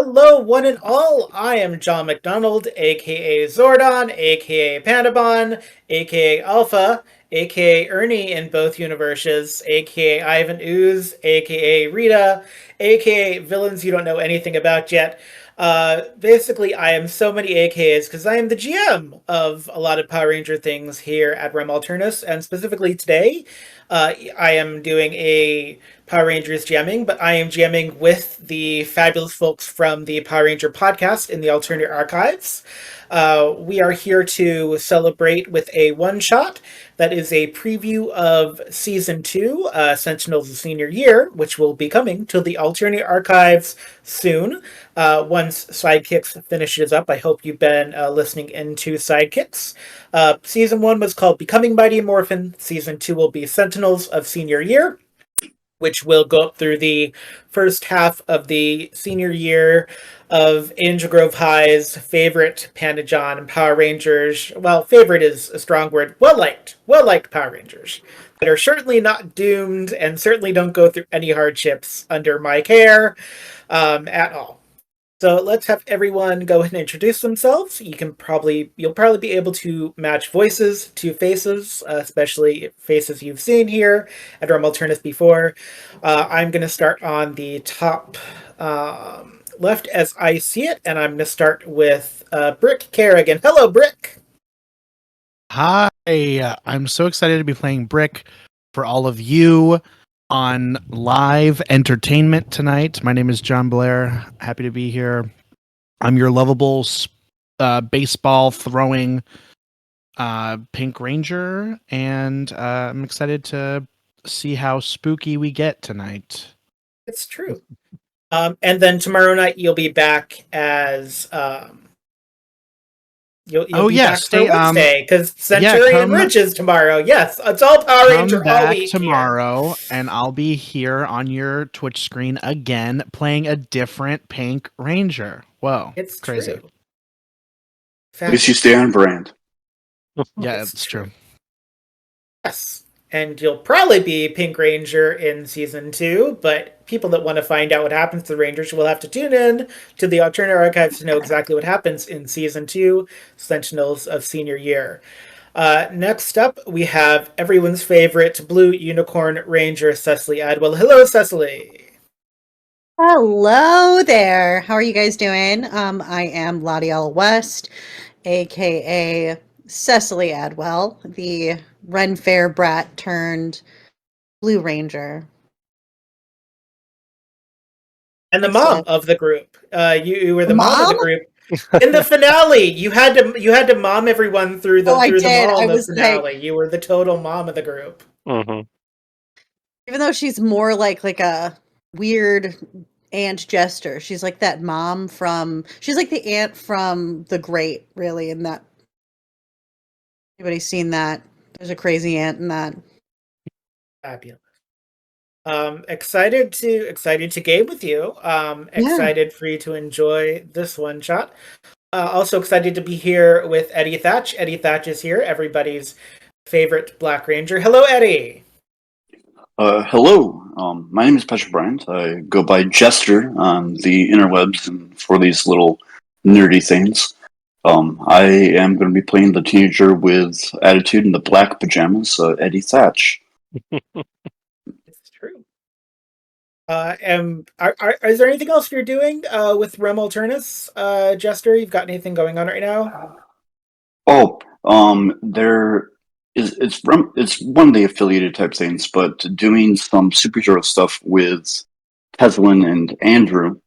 Hello, one and all. I am John McDonald, aka Zordon, aka Pandabon, aka Alpha, aka Ernie in both universes, aka Ivan Ooze, aka Rita, aka villains you don't know anything about yet. Basically, I am so many AKAs because I am the GM of a lot of Power Ranger things here at Rem Alternus, and specifically today, I am doing a Power Rangers jamming, but I am jamming with the fabulous folks from the Power Ranger podcast in the alternate archives. We are here to celebrate with a one shot that is a preview of season two, Sentinels of Senior Year, which will be coming to the alternate archives soon. Once Sidekicks finishes up, I hope you've been listening into Sidekicks. Season one was called Becoming Mighty and Morphin. Season two will be Sentinels of Senior Year, which will go up through the first half of the senior year of Angel Grove High's favorite Panda John and Power Rangers. Well, favorite is a strong word. Well liked Power Rangers that are certainly not doomed and certainly don't go through any hardships under my care at all. So let's have everyone go ahead and introduce themselves. You'll probably be able to match voices to faces, especially faces you've seen here at Realm Alternus before. I'm going to start on the top left as I see it, and I'm going to start with Brick Kerrigan. Hello, Brick. Hi, I'm so excited to be playing Brick for all of you on live entertainment tonight. My name is John Blair. Happy to be here. I'm your lovable baseball throwing Pink Ranger, and I'm excited to see how spooky we get tonight. It's true. And then tomorrow night you'll be back as You'll be back for Wednesday because Centurion Ridge is tomorrow. Yes, it's all Power Ranger all week tomorrow, and I'll be here on your Twitch screen again, playing a different Pink Ranger. Whoa, it's crazy. True. At least you stay on brand. Yeah, it's true. Yes, and you'll probably be Pink Ranger in season 2, but people that want to find out what happens to the Rangers will have to tune in to the alternate archives to know exactly what happens in season 2, Sentinels of Senior Year. Next up, we have everyone's favorite Blue Unicorn Ranger, Cecily Adwell. Hello, Cecily. Hello there. How are you guys doing? I am Ladiel West, aka Cecily Adwell, the Ren Fair brat turned Blue Ranger. And the mom of the group. You were the mom of the group. In the finale, you had to mom everyone through the mall in the finale. You were the total mom of the group. Mm-hmm. Even though she's more like a weird Aunt Jester, she's like that mom she's like the aunt from The Great, really. In that, anybody's seen that? There's a crazy aunt in that. Fabulous. Excited to game with you. Excited for you to enjoy this one shot. Also excited to be here with Eddie Thatch. Eddie Thatch is here, everybody's favorite Black Ranger. Hello, Eddie. Hello. My name is Patrick Bryant. I go by Jester on the interwebs and for these little nerdy things. I am going to be playing the teenager with attitude in the black pajamas, Eddie Thatch. It's true. Is there anything else you're doing with Rem Alternus, Jester? You've got anything going on right now? There is. It's one of the affiliated type things, but doing some superhero stuff with Teslin and Andrew.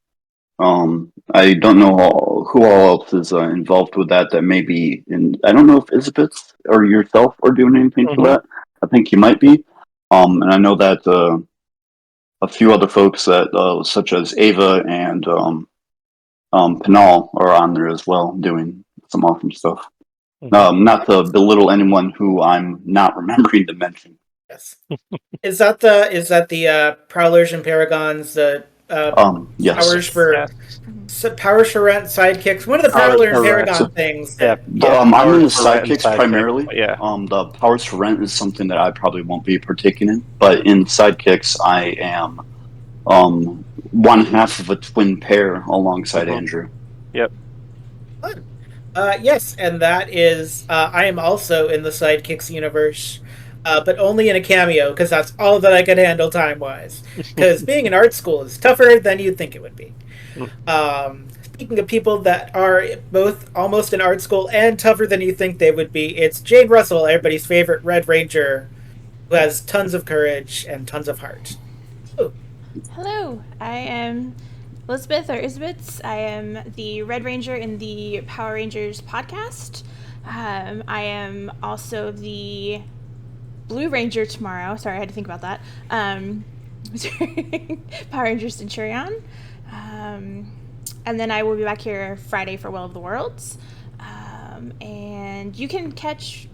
I don't know who all else is involved with that. That may be in. I don't know if Elizabeth or yourself are doing anything for that. I think you might be. And I know that a few other folks that such as Ava and Pinal are on there as well, doing some awesome stuff. Not to belittle anyone who I'm not remembering to mention. Yes. Is that the Prowlers and Paragons? The yes. Powers for rent sidekicks. One of the Prowler and Paragon things. I'm in the sidekicks primarily. Yeah. The Powers for Rent is something that I probably won't be partaking in, but in sidekicks, I am one half of a twin pair alongside Mhm. Andrew. Yep. Fun. Yes, and that is I am also in the Sidekicks universe, but only in a cameo because that's all that I can handle time wise. Because being in art school is tougher than you'd think it would be. Speaking of people that are both almost in art school and tougher than you think they would be, it's Jane Russell, everybody's favorite Red Ranger, who has tons of courage and tons of heart. Ooh. Hello, I am Elizabeth or Isbits. I am the Red Ranger in the Power Rangers podcast. I am also the Blue Ranger tomorrow. Sorry, I had to think about that. Power Ranger Centurion. And then I will be back here Friday for Will of the Worlds. And you can catch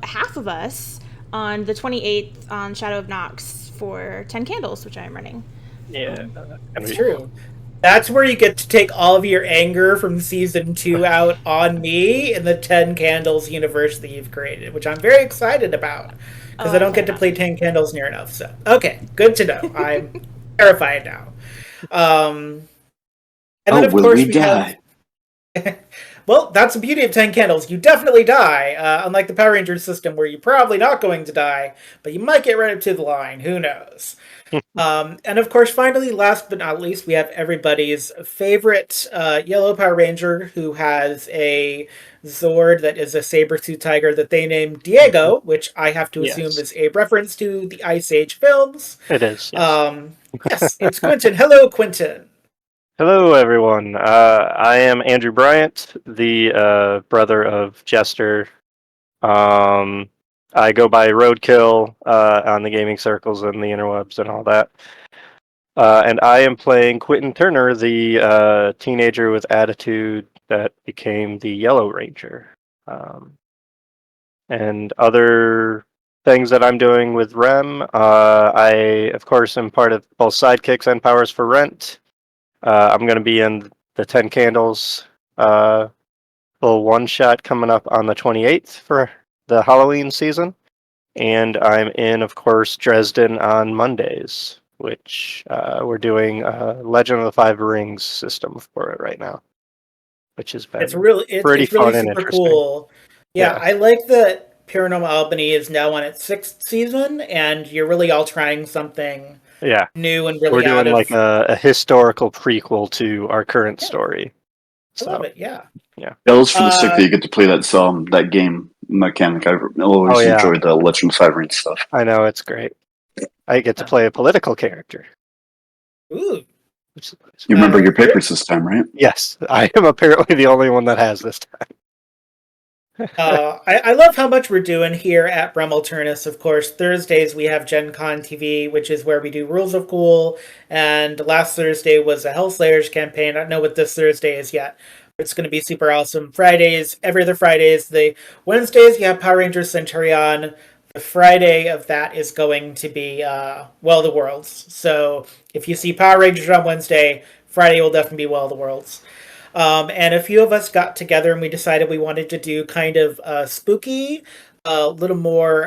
half of us on the 28th on Shadow of Nox for 10 Candles, which I am running. Yeah. That's true. That's where you get to take all of your anger from season 2 out on me in the 10 Candles universe that you've created, which I'm very excited about because I don't get to play 10 Candles near enough. So, okay, good to know. I'm terrified now. And then, of course, we die? Well, that's the beauty of 10 Candles. You definitely die, unlike the Power Rangers system where you're probably not going to die, but you might get right up to the line. Who knows? And of course, finally, last but not least, we have everybody's favorite yellow Power Ranger who has a Zord that is a saber-tooth tiger that they named Diego, which I have to assume is a reference to the Ice Age films. It is. Yes, yes, it's Quentin. Hello, Quentin. Hello, everyone. I am Andrew Bryant, the brother of Jester. I go by Roadkill on the gaming circles and the interwebs and all that. And I am playing Quentin Turner, the teenager with attitude that became the Yellow Ranger. And other things that I'm doing with Rem, I, of course, am part of both Sidekicks and Powers for Rent. I'm going to be in the 10 Candles full one-shot coming up on the 28th for the Halloween season. And I'm in, of course, Dresden on Mondays, which we're doing a Legend of the Five Rings system for it right now, which has been It's really fun and super interesting. cool. Yeah, I like that Paranormal Albany is now on its 6th season, and you're really all trying something new and really we're doing out of... like a historical prequel to our current story. I love it, yeah. That was for the sick that you get to play that game mechanic. I've always enjoyed the Legend of Five Rings stuff. I know, it's great. I get to play a political character. Ooh. You remember your papers this time, right? Yes, I am apparently the only one that has this time. I love how much we're doing here at Bremelturnus. Of course, Thursdays we have Gen Con TV, which is where we do Rules of Cool, and last Thursday was a Hellslayers campaign. I don't know what this Thursday is yet. It's going to be super awesome. Fridays, every other Fridays. The Wednesdays, you have Power Rangers Centurion. The Friday of that is going to be Well the Worlds. So if you see Power Rangers on Wednesday, Friday will definitely be Well the Worlds. And a few of us got together and we decided we wanted to do kind of a spooky, a little more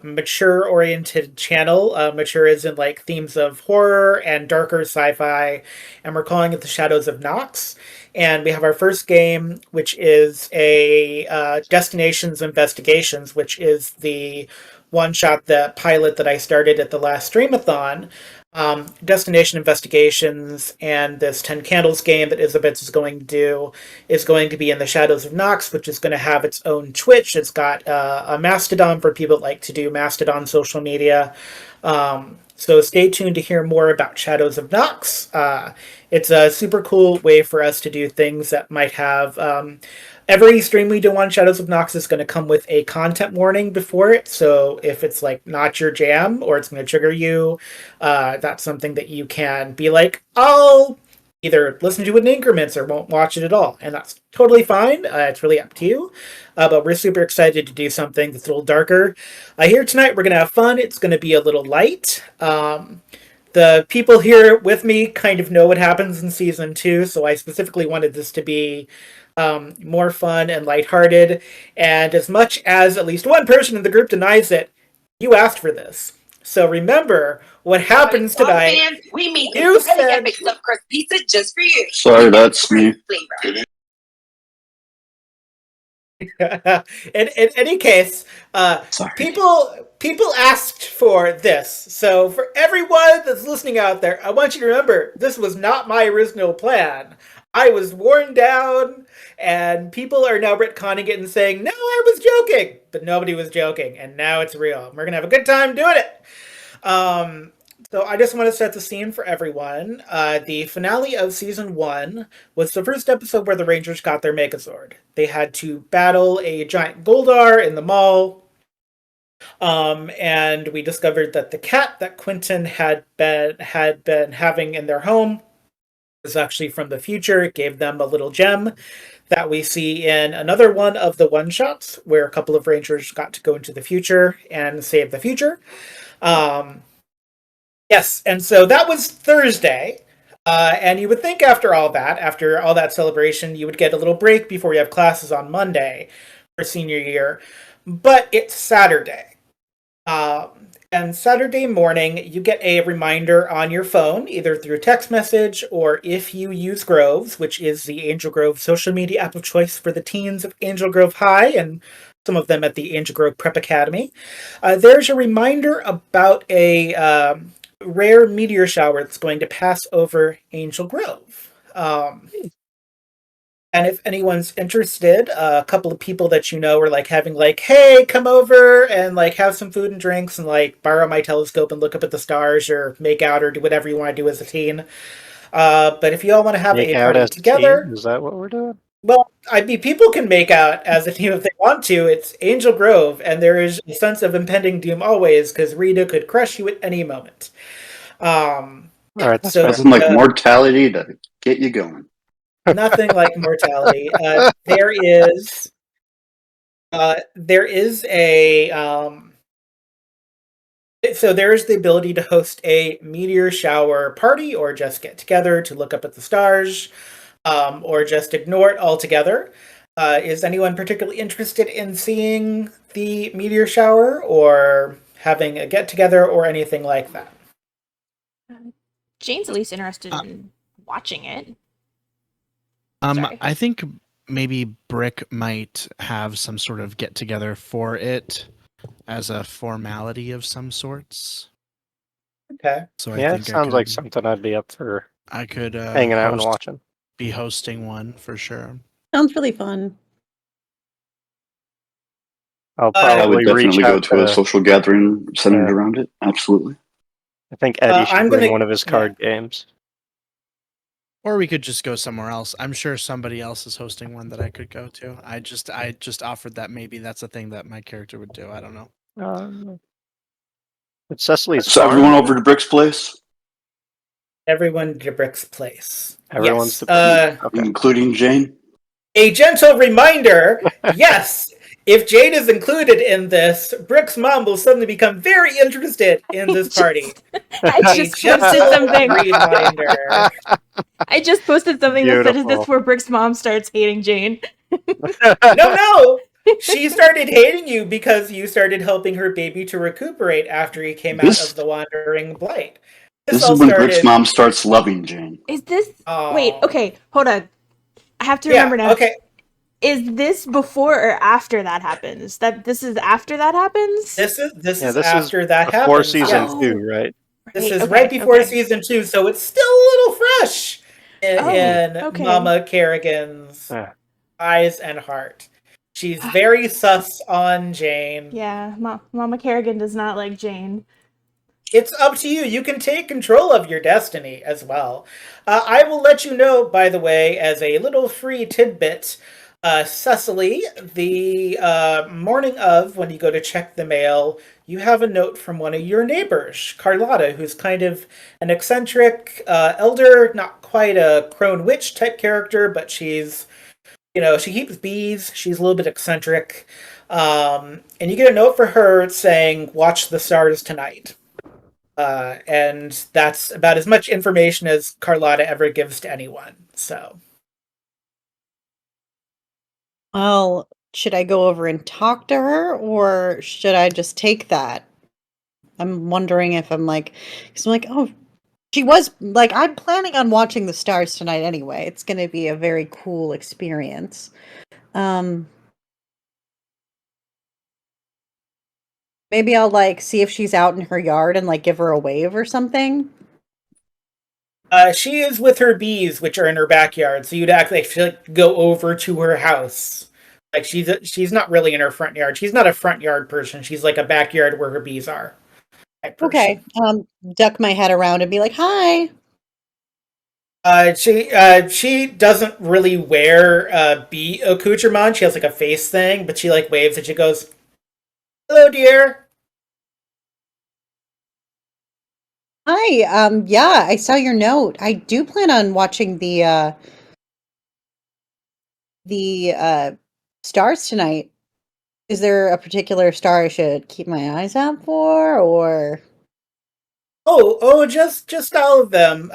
mature-oriented channel. Mature is in like themes of horror and darker sci-fi, and we're calling it The Shadows of Nox. And we have our first game, which is a Destinations Investigations, which is the one-shot, the pilot that I started at the last Streamathon. Destination Investigations and this 10 Candles game that Isabeth is going to do is going to be in the Shadows of Nox, which is going to have its own Twitch. It's got a Mastodon for people that like to do Mastodon social media. So stay tuned to hear more about Shadows of Nox. It's a super cool way for us to do things that might have... every stream we do on Shadows of Nox is going to come with a content warning before it. So if it's like not your jam or it's going to trigger you, that's something that you can be like, I'll either listen to it in increments or won't watch it at all. And that's totally fine. It's really up to you. But we're super excited to do something that's a little darker. Here tonight, we're going to have fun. It's going to be a little light. The people here with me kind of know what happens in season 2, so I specifically wanted this to be more fun and lighthearted. And as much as at least one person in the group denies it, you asked for this. So remember what happens tonight. Fans, we made You this really said- epic stuffed crust pizza just for you. Sorry, that's me. Flavor. in any case, Sorry. people asked for this. So for everyone that's listening out there, I want you to remember this was not my original plan. I was worn down, and people are now retconning it and saying, "No, I was joking," but nobody was joking, and now it's real. We're gonna have a good time doing it. So I just want to set the scene for everyone. The finale of season 1 was the first episode where the Rangers got their Megazord. They had to battle a giant Goldar in the mall. And we discovered that the cat that Quentin had been having in their home was actually from the future. It gave them a little gem that we see in another one of the one-shots where a couple of Rangers got to go into the future and save the future. Yes, and so that was Thursday. And you would think after all that celebration, you would get a little break before you have classes on Monday for senior year. But it's Saturday. And Saturday morning, you get a reminder on your phone, either through text message or if you use Groves, which is the Angel Grove social media app of choice for the teens of Angel Grove High and some of them at the Angel Grove Prep Academy. There's a reminder about a rare meteor shower that's going to pass over Angel Grove. And if anyone's interested, a couple of people that you know are like having like, hey, come over and like have some food and drinks and like borrow my telescope and look up at the stars or make out or do whatever you want to do as a teen. But if you all want to have Make a out party as a together, team? Is that what we're doing? well, I mean, people can make out as a team if they want to. It's Angel Grove, and there is a sense of impending doom always because Rita could crush you at any moment. All right, that's So fair. Nothing like mortality to get you going. nothing like mortality. There is a so there's the ability to host a meteor shower party or just get together to look up at the stars, or just ignore it altogether. Is anyone particularly interested in seeing the meteor shower or having a get together or anything like that? Jane's at least interested in watching it. Sorry. I think maybe Brick might have some sort of get together for it as a formality of some sorts. Okay. So Yeah, I it think sounds like something I'd be up for I could hanging out and watching. be hosting one for sure. Sounds really fun. I'll I would probably reach definitely go out to a social gathering centered Yeah. around it. Absolutely. I think Eddie should I'm bring gonna- one of his card games. Or we could just go somewhere else. I'm sure somebody else is hosting one that I could go to. I just offered that maybe that's a thing that my character would do. I don't know. It's Cecily's So farm. everyone over to Brick's place, Everyone to Brick's place. Everyone's Yes. okay. including Jane. A gentle reminder, yes, if Jade is included in this, Brick's mom will suddenly become very interested in this party. I A just posted gentle something. reminder. I just posted something that said, "Is Beautiful. this where Brick's mom starts hating Jane?" No. She started hating you because you started helping her baby to recuperate after he came out of the wandering blight. This all is when Brick's started- mom starts loving Jane. Is this? Oh. Wait. Okay. Hold on. I have to remember now. Okay. Is this before or after that happens? This is after that happens. This is Yeah, this after is that before happens. season yes. 2, right? This is okay, right before okay. season 2, so it's still a little fresh in okay. Mama Kerrigan's Yeah. eyes and heart. She's very sus on Jane. Yeah, Mama Kerrigan does not like Jane. It's up to you. You can take control of your destiny as well. I will let you know, by the way, as a little free tidbit, Cecily, the morning of when you go to check the mail, you have a note from one of your neighbors, Carlotta, who's kind of an eccentric elder, not quite a crone witch type character, but she's, she keeps bees. She's a little bit eccentric. And you get a note for her saying, "Watch the stars tonight." And that's about as much information as Carlotta ever gives to anyone. So, Well, should I go over and talk to her, or should I just take that? I'm wondering if I'm like, because I'm like, oh, she was like, I'm planning on watching the stars tonight anyway. It's going to be a very cool experience. Um, maybe I'll like see if she's out in her yard and like give her a wave or something. She is with her bees, which are in her backyard. So you'd actually go over to her house. Like she's not really in her front yard. She's not a front yard person. She's like a backyard where her bees are type Okay. person. Duck my head around and be like, "Hi." She doesn't really wear bee accoutrement. She has like a face thing, but she like waves and she goes, "Hello, dear." Hi. Yeah, I saw your note. I do plan on watching the stars tonight. Is there a particular star I should keep my eyes out for, or Just all of them.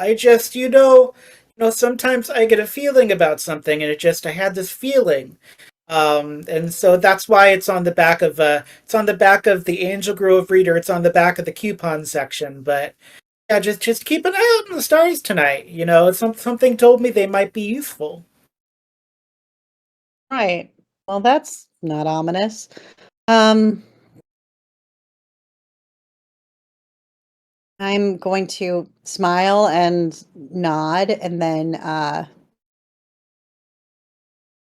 Sometimes I get a feeling about something, and I had this feeling, and so that's why it's on the back of the Angel Grove Reader. It's on the back of the coupon section. But yeah, just keep an eye out on the stars tonight. Something told me they might be useful. right? Well, that's not ominous. Um, I'm going to smile and nod and then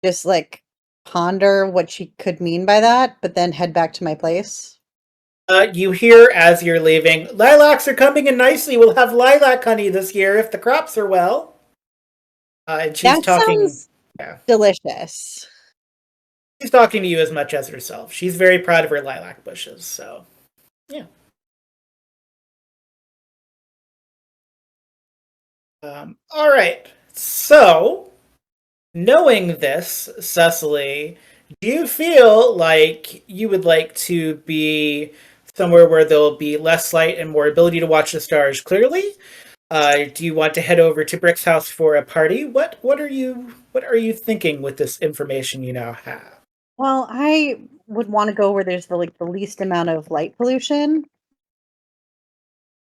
just like ponder what she could mean by that, but then head back to my place. You hear as you're leaving, lilacs are coming in nicely. We'll have lilac honey this year if the crops are well. And she's That talking. sounds Yeah, delicious. she's talking to you as much as herself. She's very proud of her lilac bushes. So yeah. All right. So knowing this, Cecily, do you feel like you would like to be somewhere where there'll be less light and more ability to watch the stars clearly? Do you want to head over to Brick's house for a party? What are you thinking with this information you now have? Well, I would want to go where there's the least amount of light pollution.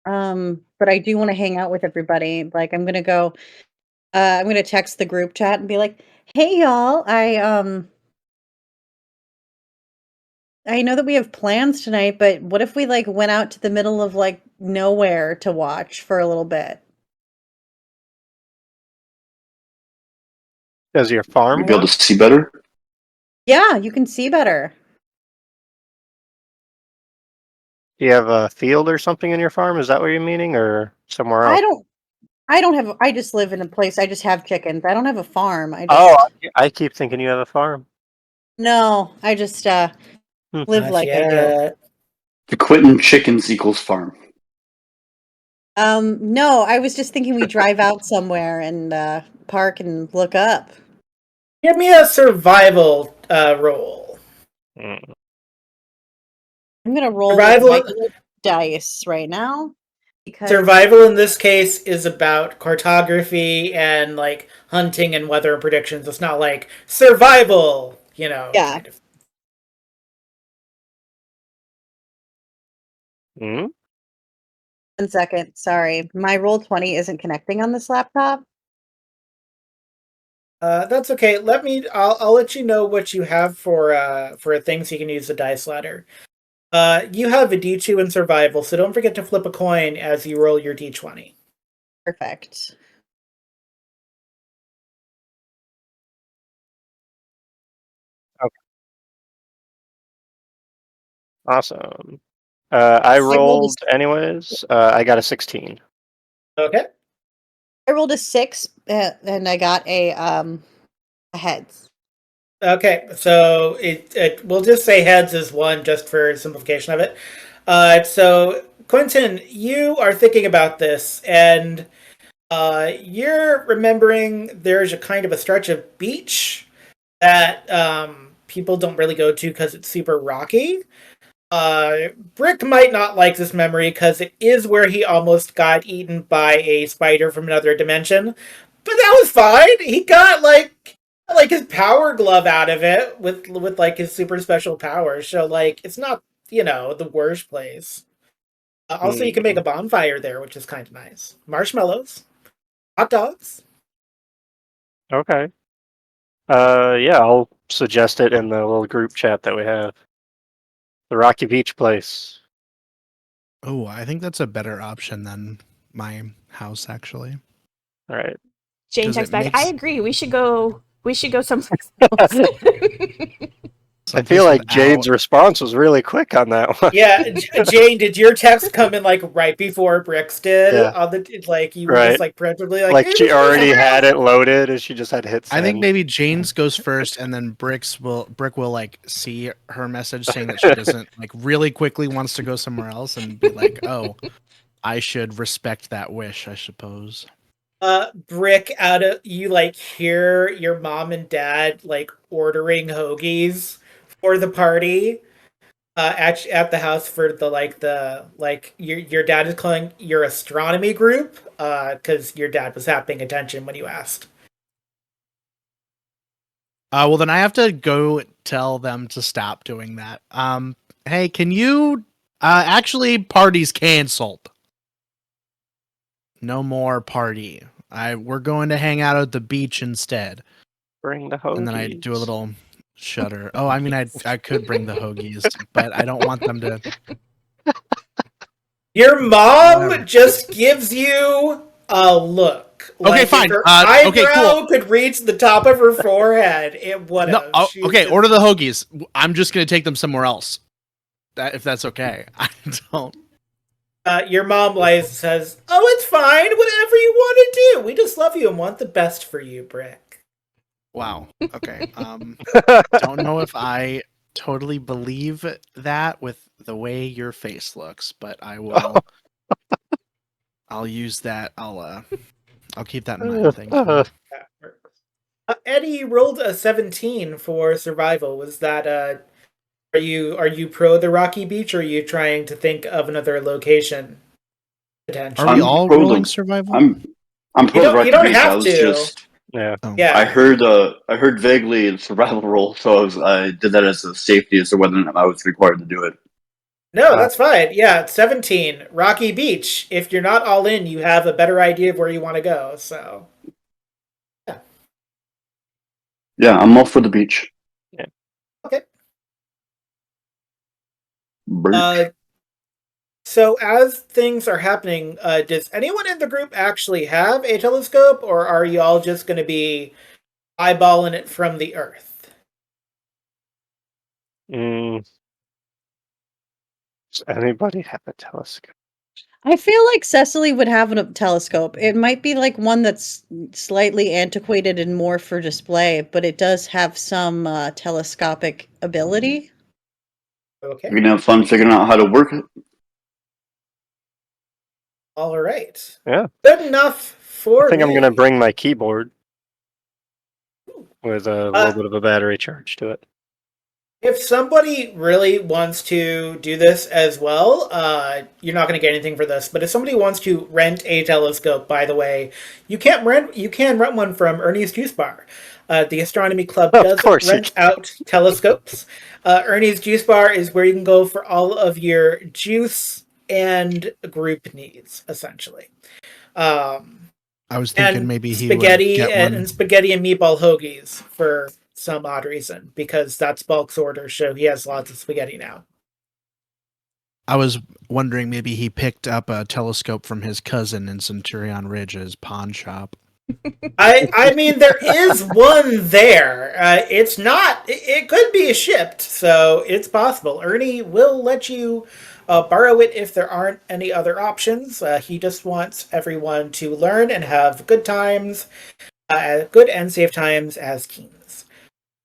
But I do want to hang out with everybody. Like I'm gonna text the group chat and be like, "Hey y'all, I know that we have plans tonight, but what if we like went out to the middle of like nowhere to watch for a little bit?" Does your You'll farm be able work? to see better. Yeah, you can see better. Do you have a field or something in your farm? Is that what you're meaning, or somewhere I else? don't I don't have I just live in a place. I just have chickens. I don't have a farm. Oh, I keep thinking you have a farm. No, I just Hmm. live Not like I do. yet. The Quentin chickens equals farm. No, I was just thinking we drive out somewhere and park and look up. Give me a survival roll. Mm. I'm gonna roll with Survival regular dice right now because survival in this case is about cartography and like hunting and weather predictions. It's not like survival, yeah. kind of. 1 second, sorry, my roll 20 isn't connecting on this laptop. That's okay. I'll let you know what you have for things you can use the dice ladder. You have a D2 in survival, so don't forget to flip a coin as you roll your D20. Perfect. Okay, awesome. I I rolled rolled anyways. I got a 16. Okay. a 6 and I got a heads. Okay, so we'll just say heads is one just for simplification of it. So Quentin, you are thinking about this, and you're remembering there's a kind of a stretch of beach that people don't really go to because it's super rocky. Brick might not like this memory because it is where he almost got eaten by a spider from another dimension. But that was fine. He got like his power glove out of it with like his super special powers. So like it's not the worst place. Also, you can make a bonfire there, which is kind of nice. Marshmallows, hot dogs. Okay. Yeah, I'll suggest it in the little group chat that we have. The Rocky Beach place. Oh, I think that's a better option than my house, actually. All right. Jane 'Cause texts it back. makes- I agree. We should go. We should go someplace else. I feel Someplace like without- Jade's response was really quick on that one. Yeah, Jane, did your text come in like right before Brick's did? Yeah. On the like you were Right. just like preemptively like, Like "Hey, she this is already had real!" it loaded and she just had to hit send. I think maybe Jane's goes first, and then Brick will like see her message saying that she doesn't like really quickly wants to go somewhere else, and be like, "Oh, I should respect that wish, I suppose." Brick, out of you like hear your mom and dad like ordering hoagies for the party. At the house for the your dad is calling your astronomy group because your dad was not paying attention when you asked. Well, then I have to go tell them to stop doing that. Hey, can you? Actually, party's canceled. No more party. We're going to hang out at the beach instead. Bring the hoagies. And then I do a little shudder. Oh, I mean, I could bring the hoagies, but I don't want them to. Your mom Whatever. just gives you a look. Okay, if fine. Her Okay, eyebrow cool. could reach the top of her forehead. It would have. No, okay, order the hoagies. I'm just gonna take them somewhere else. If that's okay. I don't. Your mom says, "Oh, it's fine. Whatever you want to do. We just love you and want the best for you, Brick." Wow. Okay. Don't know if I totally believe that with the way your face looks, but I will. I'll use that. I'll keep that in mind. Thank you. Eddie, you rolled a 17 for survival. Was that are you pro the Rocky Beach, or are you trying to think of another location potentially? Are we I'm all pro rolling the- survival? I'm pro don't- Rocky you don't Beach. have I was to. just Yeah. Oh. Yeah, I heard vaguely a survival roll, so I did that as a safety as to whether or not I was required to do it. no, that's fine. Yeah, it's 17 Rocky Beach. If you're not all in, you have a better idea of where you want to go. So Yeah, I'm all for the beach. Yeah. Okay. Birch. So as things are happening, does anyone in the group actually have a telescope, or are you all just going to be eyeballing it from the Earth? Does anybody have a telescope? I feel like Cecily would have a telescope. It might be like one that's slightly antiquated and more for display, but it does have some telescopic ability. Okay. We're gonna have fun figuring out how to work it. All right. Yeah. Good enough for I think I'm me. gonna bring my keyboard with a little bit of a battery charge to it. If somebody really wants to do this as well, you're not going to get anything for this. But if somebody wants to rent a telescope, by the way, you can rent one from Ernie's Juice Bar. The Astronomy Club Of does course you rent out telescopes. Ernie's Juice Bar is where you can go for all of your juice and group needs, essentially. I was thinking And maybe he spaghetti would get and, one. and spaghetti and meatball hoagies for some odd reason, because that's Bulk's order, so he has lots of spaghetti now. I was wondering maybe he picked up a telescope from his cousin in Centurion Ridge at his pawn shop. I mean, there is one there. It's not. It could be shipped, so it's possible. Ernie will let you borrow it if there aren't any other options. He just wants everyone to learn and have good times, good and safe times as Keens.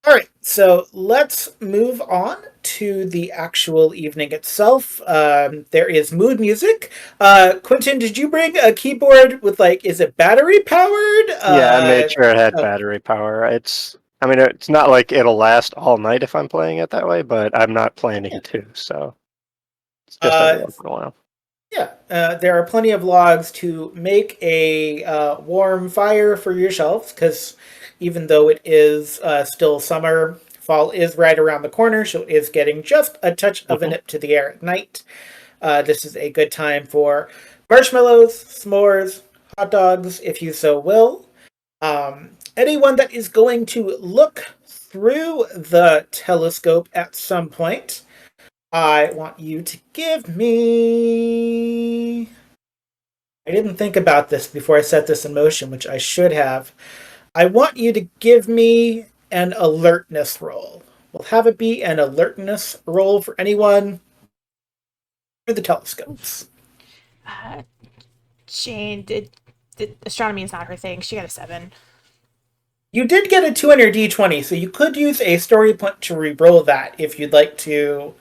All right, so let's move on to the actual evening itself. There is mood music. Quentin, did you bring a keyboard with is it battery powered? Yeah, I made sure it had oh. battery power. It's not like it'll last all night if I'm playing it that way, but I'm not planning to, so it's just every once in a while. Yeah, there are plenty of logs to make a warm fire for yourselves, because even though it is still summer, fall is right around the corner, so it is getting just a touch of a nip to the air at night. this is a good time for marshmallows, s'mores, hot dogs, if you so will. Anyone that is going to look through the telescope at some point, I want you to give me... I didn't think about this before I set this in motion, which I should have. I want you to give me an alertness roll. We'll have it be an alertness roll for anyone through the telescopes. Jane did astronomy is not her thing. She got a 7. You did get a 2 on your d20, so you could use a story point to re-roll that if you'd like to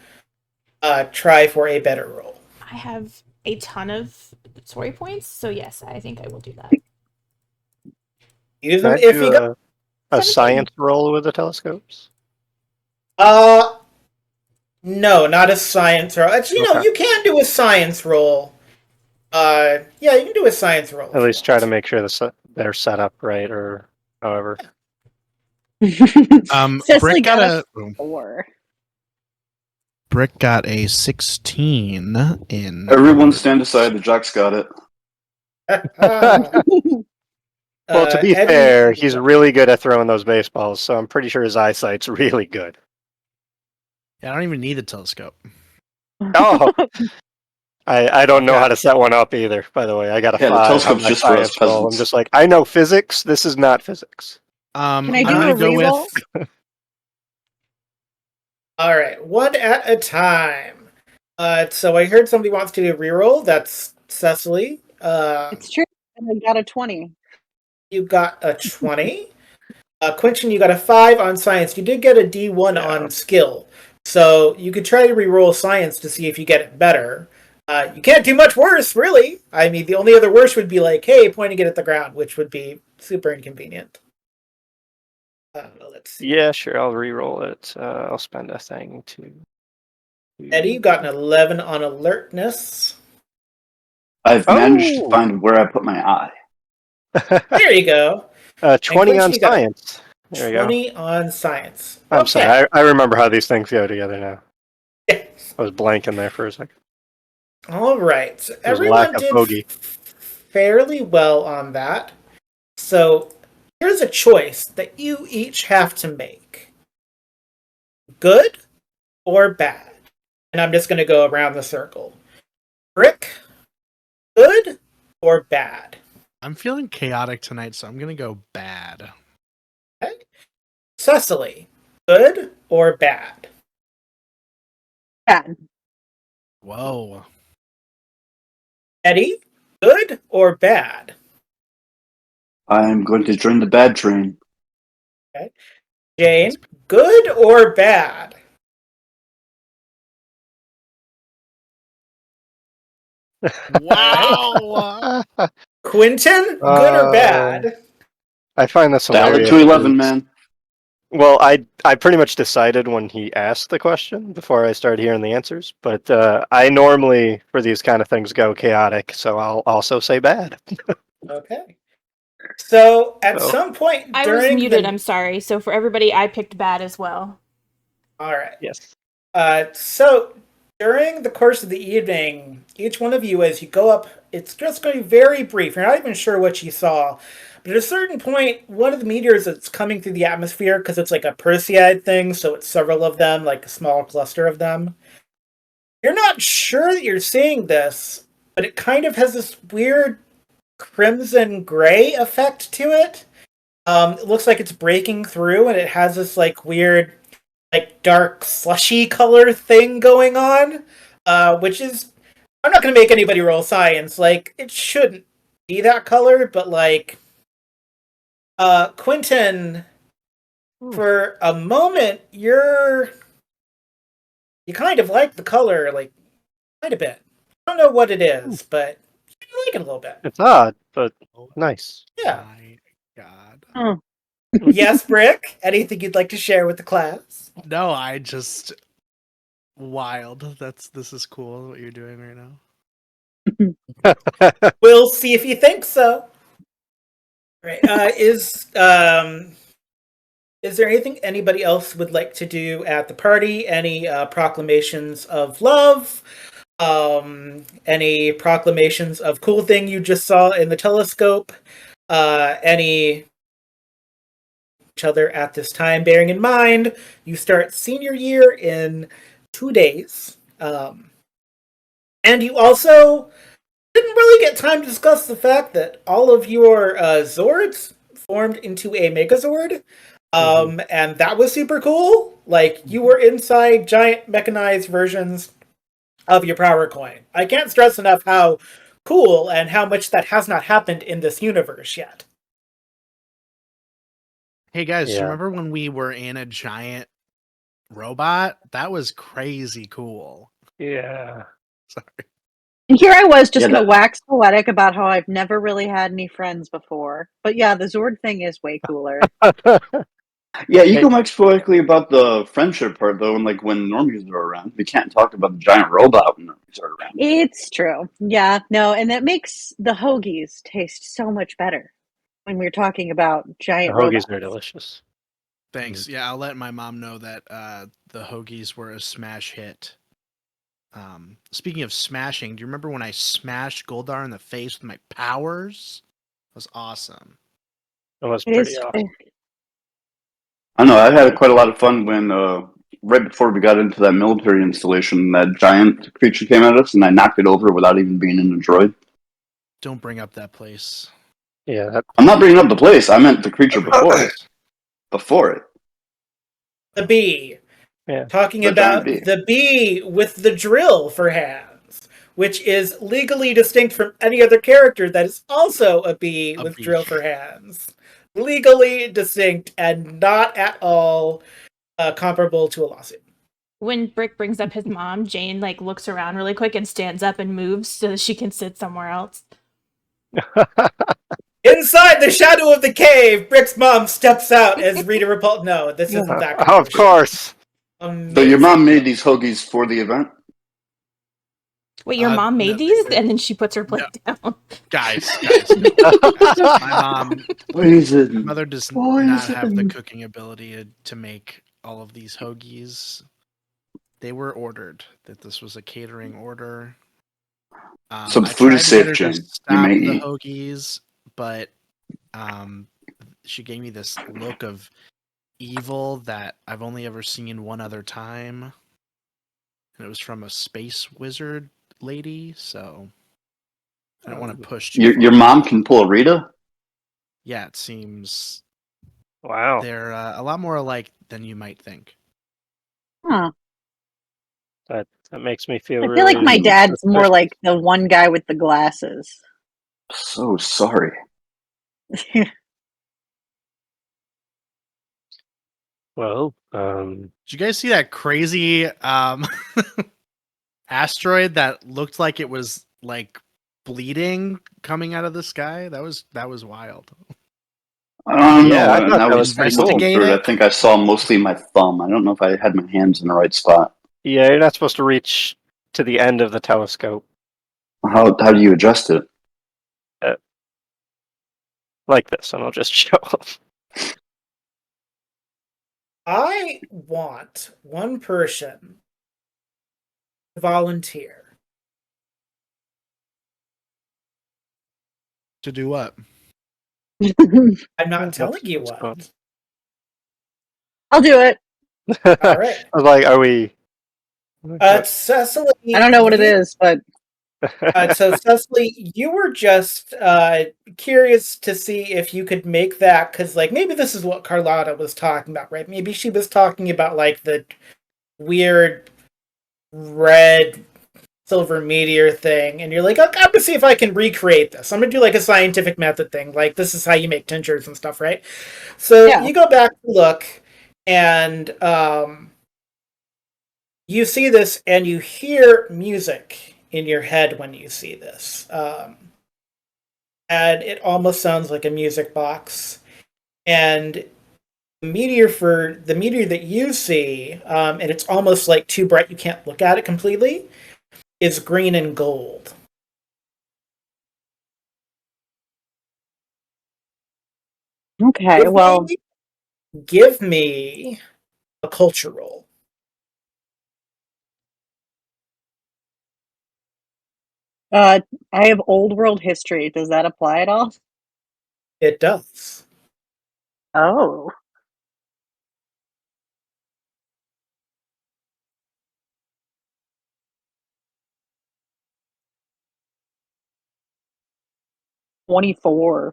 try for a better roll. I have a ton of story points, so yes, I think I will do that. Use Can them I if do you got... a 17. science roll with the telescopes? No, not a science roll. Actually, Okay. you can do a science roll. Yeah, you can do a science roll. At least try to make sure they're set up right, or however. Cecily Brick got a 4. Brick got a 16 in. Everyone stand aside. The jock's got it. Well, to be Eddie- fair, he's really good at throwing those baseballs, so I'm pretty sure his eyesight's really good. Yeah, I don't even need the telescope. Oh, I don't know how to set one up either. By the way, I got a Yeah, the 5 on telescope's my just for us science roll. I'm peasants. just like, I know physics. This is not physics. Can I I'm do gonna a go reroll? with All right, one at a time. So I heard somebody wants to do a reroll. That's Cecily. It's true. And I got a 20. You got a 20. Quentin, you got a 5 on science. You did get a D1 Yeah. on skill. So you could try to reroll science to see if you get it better. You can't do much worse, really. I mean, the only other worse would be like, hey, pointing it at the ground, which would be super inconvenient. Let's see. Yeah, sure. I'll re-roll it. I'll spend a thing to. Eddie, you got an 11 on alertness. I've managed to Oh! find where I put my eye. There you go. 20 Quentin, on you got a science. There you go. 20 on science. I'm Okay. sorry. I remember how these things go together now. Yes. I was blanking there for a second. All right. So There's everyone lack of did bogey. fairly well on that. So here's a choice that you each have to make. Good or bad? And I'm just going to go around the circle. Brick, good or bad? I'm feeling chaotic tonight, so I'm gonna go bad. Okay. Cecily, good or bad? Bad. Whoa. Eddie, good or bad? I'm going to join the bad train. Jane, good or bad? Wow. Quentin, good or bad? I find this Dial it hilarious. to 11, because- man. Well, I pretty much decided when he asked the question before I started hearing the answers, but I normally, for these kind of things, go chaotic, so I'll also say bad. Okay. So at So- some point I during was muted. the... I'm sorry. So for everybody, I picked bad as well. All right. Yes. So during the course of the evening, each one of you, as you go up, it's just going to be very brief. You're not even sure what you saw. But at a certain point, one of the meteors that's coming through the atmosphere, because it's like a Perseid thing, so it's several of them, like a small cluster of them. You're not sure that you're seeing this, but it kind of has this weird crimson gray effect to it. It looks like it's breaking through, and it has this like weird, like dark slushy color thing going on, which is, I'm not going to make anybody roll science. Like, it shouldn't be that color, but like, Quentin, for a moment, you kind of like the color, like, quite a bit. I don't know what it is, but you like it a little bit. It's odd, but nice. Yeah. My God. Oh. Yes, Brick? Anything you'd like to share with the class? No, I just wild. This is cool what you're doing right now. We'll see if you think so. Right. Is there anything anybody else would like to do at the party? Any proclamations of love? Any proclamations of cool thing you just saw in the telescope? Any each other at this time, bearing in mind you start senior year in 2 days. And you also didn't really get time to discuss the fact that all of your Zords formed into a Megazord. And that was super cool. Like, you were inside giant mechanized versions of your power coin. I can't stress enough how cool and how much that has not happened in this universe yet. Hey guys, do you Yeah. remember when we were in a giant robot? That was crazy cool. Yeah. Sorry. And here I was just Yeah, going to that- wax poetic about how I've never really had any friends before. But yeah, the Zord thing is way cooler. Yeah, you Hey. can wax poetically about the friendship part though, and like when normies are around. We can't talk about the giant robot when normies are around. It's true. Yeah, no, and that makes the hoagies taste so much better when we're talking about The giant hoagies robots. are delicious. Thanks. Yeah, I'll let my mom know that the hoagies were a smash hit. Speaking of smashing, do you remember when I smashed Goldar in the face with my powers? It was awesome. It was It pretty is. awesome. I know I had quite a lot of fun when right before we got into that military installation, that giant creature came at us, and I knocked it over without even being in the droid. Don't bring up that place. Yeah. That, I'm not bringing up the place. I meant the creature before it. Before it, The bee. yeah. Talking the giant about bee. the bee with the drill for hands, which is legally distinct from any other character that is also a bee A with bee. drill for hands. Legally distinct and not at all comparable to a lawsuit. When Brick brings up his mom, Jane like looks around really quick and stands up and moves so that she can sit somewhere else. Inside the shadow of the cave, Brick's mom steps out as Rita Repulsa. No, this isn't that kind Of course. So your mom made these hoagies for the event? Wait, your mom made No, these, and then she puts her plate down. guys, no. My Poison. mother does not have the Poison. cooking ability to make all of these hoagies. They were ordered. That this was a catering order. So the I food tried is to get safe, her to Jen. You stop may the eat. hoagies, but she gave me this look of evil that I've only ever seen one other time. And it was from a space wizard lady, so I don't want to push too Your far. mom can pull a Rita? Yeah, it seems Wow. they're a lot more alike than you might think. Huh. That makes me feel I really feel like my dad's more suspicious. like the one guy with the glasses. So sorry. Well, Did you guys see that crazy asteroid that looked like it was like bleeding coming out of the sky? That was wild. I don't yeah, I know, and thought I that was was pretty cool. looking Investigate through it. it. I think I saw mostly my thumb. I don't know if I had my hands in the right spot. Yeah, you're not supposed to reach to the end of the telescope How do you adjust it? like this, and I'll just show them. I want one person to volunteer. To do what? I'm not telling you That's what. fun. I'll do it. All right. I was like, are we? Cecily. I don't know what it is, but So Cecily, you were just curious to see if you could make that, because like maybe this is what Carlotta was talking about, right? Maybe she was talking about like the weird red silver meteor thing, and you're like, okay, I'm gonna see if I can recreate this. I'm gonna do like a scientific method thing, like this is how you make tinctures and stuff, right? So yeah. you go back to look, and you see this, and you hear music in your head when you see this. And it almost sounds like a music box. And the meteor that you see, and it's almost like too bright you can't look at it completely, is green and gold. Okay, well, Give me a culture roll. I have old world history. Does that apply at all? It does. Oh. $24.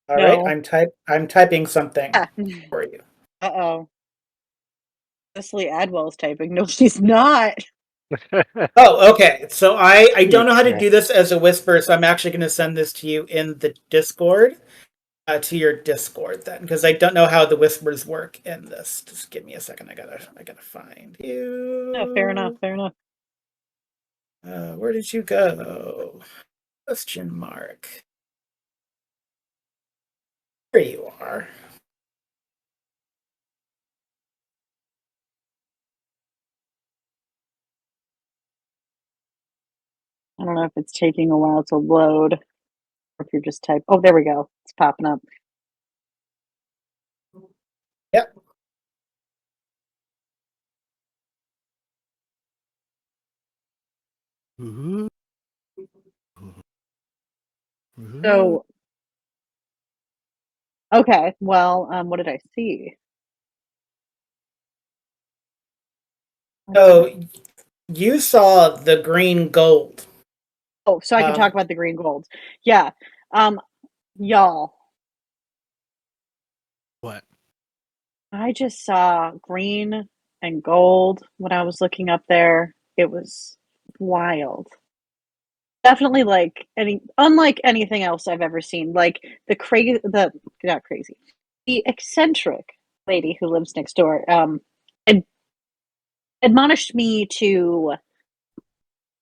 All right, No. I'm typing something Ah. for you. Uh-oh. Cecily Adwell's typing. No, she's not. Oh, okay. So I don't know how to Okay. do this as a whisper, so I'm actually going to send this to you in the Discord, to your Discord then, because I don't know how the whispers work in this. Just give me a second. I gotta find you. No, fair enough. Fair enough. Where did you go? Question mark. There you are. I don't know if it's taking a while to load, or if you're just typing. Oh, there we go. It's popping up. Yep. So, okay. Well, what did I see? So you saw the green gold. Oh, so I can talk about the green gold. Yeah. Y'all, What? I just saw green and gold when I was looking up there. It was wild. Definitely unlike anything else I've ever seen. Like not crazy, the eccentric lady who lives next door, ad- admonished me to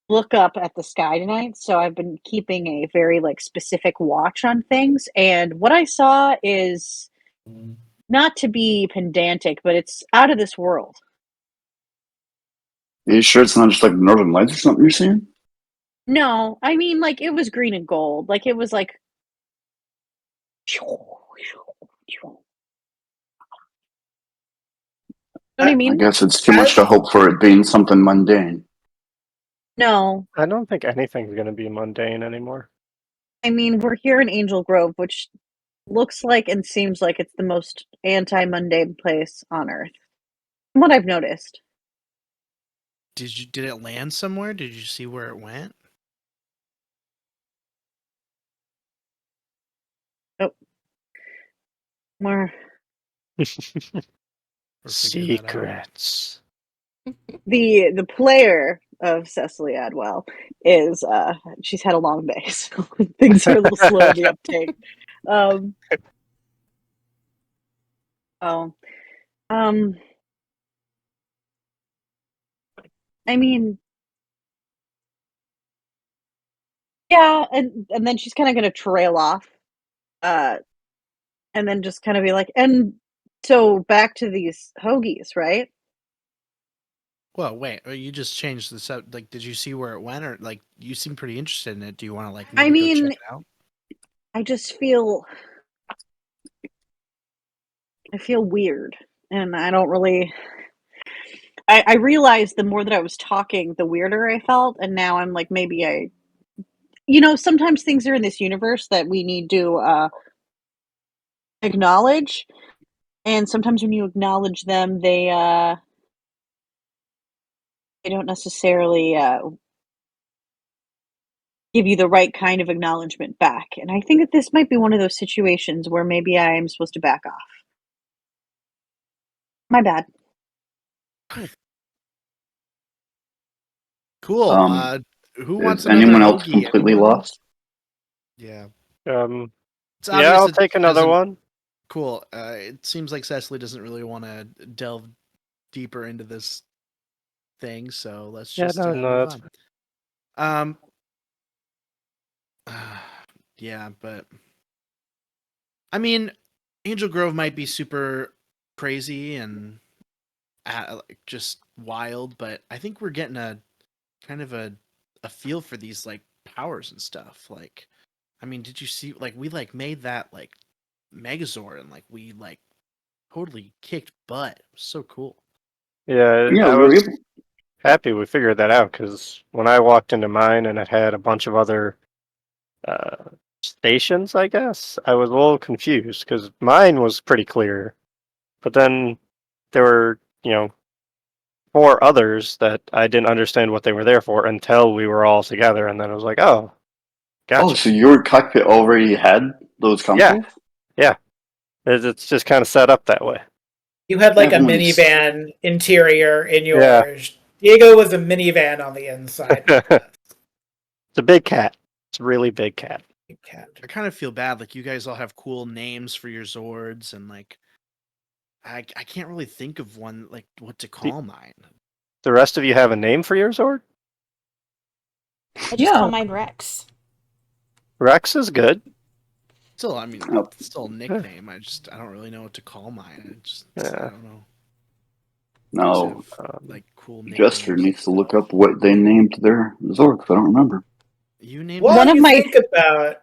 look up at the sky tonight. So I've been keeping a very specific watch on things. And what I saw is not to be pedantic, but it's out of this world. Are you sure it's not just like Northern Lights or something you're seeing? No, I mean it was green and gold. Like it was like know what I I mean? guess it's too much to hope for it being something mundane. No. I don't think anything's going to be mundane anymore. I mean, we're here in Angel Grove, which looks like and seems like it's the most anti-mundane place on earth. From what I've noticed. Did it land somewhere? Did you see where it went? Oh. More Or figure that out? Secrets. the player of Cecily Adwell is she's had a long day, so things are a little slow in the uptake. Um oh. I mean, yeah, and then she's kind of gonna trail off, uh, and then just kind of be like, and so back to these hoagies, right? Well, wait. You just changed the sub. Like, did you see where it went, or like you seem pretty interested in it? Do you want to I maybe go check mean, it out? I feel weird, and I don't really. I realized the more that I was talking, the weirder I felt, and now I'm like, maybe sometimes things are in this universe that we need to acknowledge, and sometimes when you acknowledge them, they don't necessarily give you the right kind of acknowledgement back. And I think that this might be one of those situations where maybe I'm supposed to back off. My bad. Cool. Who wants Is another anyone else hoagie? completely Anyone? lost? Yeah. It's Yeah, obvious I'll that take she another doesn't- one. Cool. It seems like Cecily doesn't really want to delve deeper into this thing, so let's Yeah, just no, move that's on. Yeah, but I mean, Angel Grove might be super crazy and just wild, but I think we're getting a kind of a feel for these powers and stuff. Like, I mean, did you see we made that Megazord and we totally kicked butt. It was so cool. Yeah, Yeah, I we were was able. happy we figured that out because when I walked into mine and it had a bunch of other stations, I guess, I was a little confused because mine was pretty clear. But then there were, 4 others that I didn't understand what they were there for until we were all together. And then I was like, oh, Oh, gotcha. so your cockpit already had those consoles? Yeah. It's just kind of set up that way. You had like a Nice. minivan interior in Yeah. yours. Diego was a minivan on the inside. It's a big cat. It's a really big cat. Cat. I kind of feel bad. Like you guys all have cool names for your Zords, and like I can't really think of one like what to call mine. The rest of you have a name for your Zord? I just call mine Rex. Rex is good. Still, I mean, Oh. it's still a nickname. I don't really know what to call mine. I Yeah. don't know. No, Just have, like cool names. Jester needs to look up what they named their Zork. I don't remember. You named While One of you my- think about,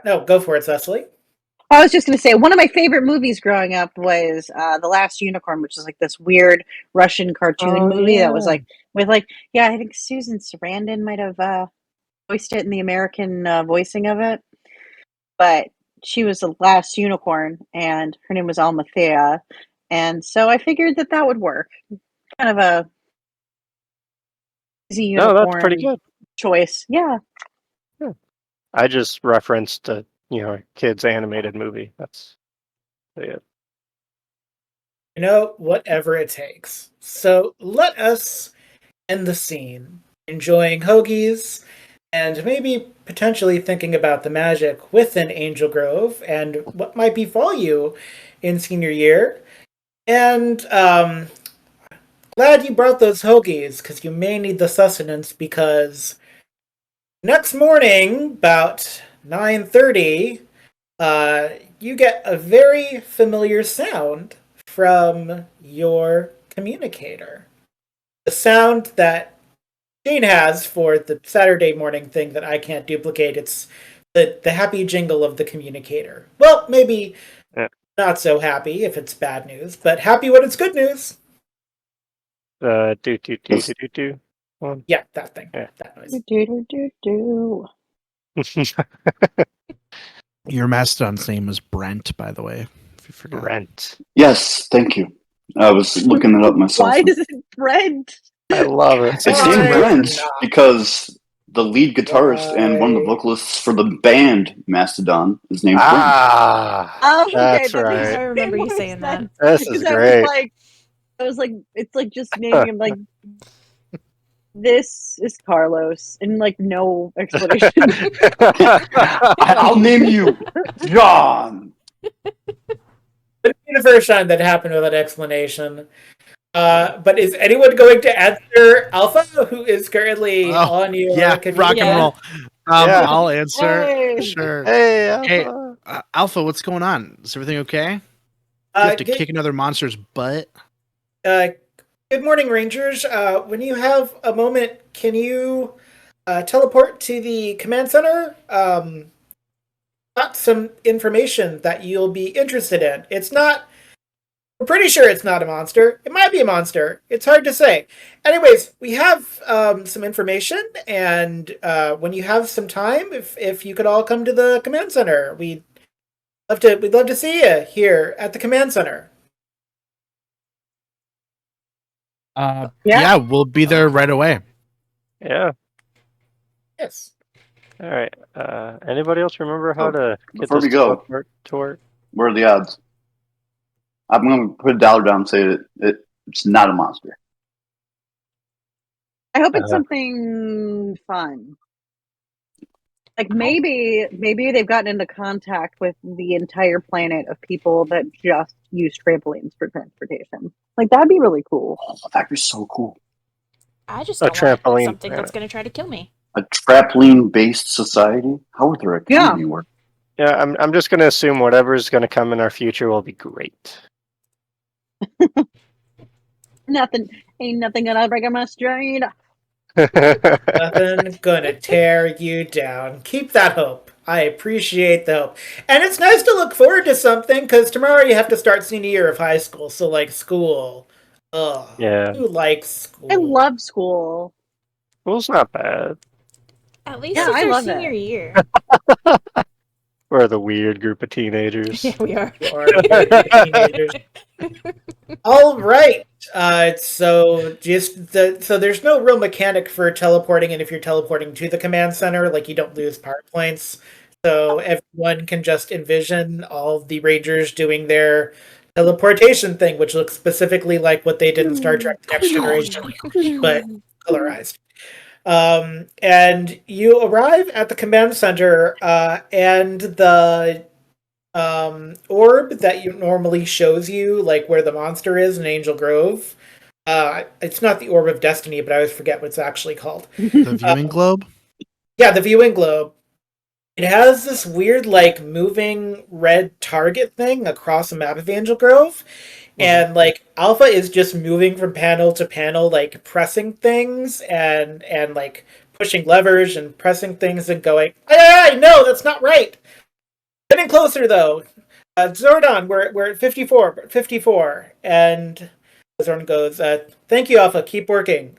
no, go for it, Cecily. I was just going to say, one of my favorite movies growing up was The Last Unicorn, which is like this weird Russian cartoon movie that was like, with like, yeah, I think Susan Sarandon might have voiced it in the American voicing of it. But she was the last unicorn, and her name was Almathea. And so I figured that would work. Kind of a easy No, unicorn that's pretty good. choice. Yeah. I just referenced a kid's animated movie. That's it. Whatever it takes. So let us end the scene, enjoying hoagies, and maybe potentially thinking about the magic within Angel Grove and what might befall you in senior year. And glad you brought those hoagies, because you may need the sustenance, because next morning, about 9:30, you get a very familiar sound from your communicator. The sound that Jane has for the Saturday morning thing that I can't duplicate. It's the happy jingle of the communicator. Well, maybe not so happy if it's bad news, but happy when it's good news. Do. Yeah, that thing. Yeah. That noise. Do. Your Mastodon's name is Brent, by the way. If you forgot. Brent. Yes, thank you. I was looking it up myself. Why is it Brent? I love it. It's It's Why named Brent not? because the lead guitarist and one of the Why? vocalists for the band Mastodon is named Brent. Ah, Oh, okay, that's that makes right. I remember you more saying that. sense. This is Because I great. was like, it's like just naming him like, this is Carlos, and like no explanation. I'll name you John. Wouldn't be the first time that happened without explanation. But is anyone going to answer Alpha, who is currently on your rock and Yeah. roll. Yeah. I'll answer. Hey. Sure. Hey, Hey, Alpha. Alpha, what's going on? Is everything okay? You have to kick another monster's butt? Good morning, Rangers. When you have a moment, can you teleport to the command center? Got some information that you'll be interested in. It's not. We're pretty sure it's not a monster. It might be a monster. It's hard to say. Anyways, we have some information, and when you have some time, if you could all come to the command center, we'd love to see you here at the command center. Yeah, we'll be there right away. Yeah. Yes. All right. Anybody else remember how to get Before this we go, to work? what are the odds? I'm going to put a dollar down and say that it's not a monster. I hope it's something fun. Like maybe they've gotten into contact with the entire planet of people that just use trampolines for transportation. Like that'd be really cool. Oh, that'd be so cool. I just A don't want trampoline something planet. that's going to try to kill me. A trampoline-based society? How would their economy work? Yeah, I'm just gonna assume whatever's gonna come in our future will be great. Ain't nothing gonna break my strain. Nothing gonna tear you down. Keep that hope. I appreciate the hope. And it's nice to look forward to something, because tomorrow you have to start senior year of high school, so like school Ugh. Yeah. Who likes school? I love school. School's not bad. At least Yeah, it's I our love senior it. year. We're the weird group of teenagers. Yeah, we are. Or weird teenagers. All right. So there's no real mechanic for teleporting, and if you're teleporting to the command center, like you don't lose power points. So everyone can just envision all of the Rangers doing their teleportation thing, which looks specifically like what they did in Star Trek: The Next Generation, but colorized. And you arrive at the command center, and the orb that you normally shows you, like where the monster is in Angel Grove. It's not the Orb of Destiny, but I always forget what it's actually called. The viewing globe? Yeah, the viewing globe. It has this weird, like, moving red target thing across the map of Angel Grove. And like Alpha is just moving from panel to panel, like pressing things and like pushing levers and pressing things and going, no, that's not right. Getting closer though. Zordon, we're at 54, and Zordon goes, "Thank you, Alpha. Keep working."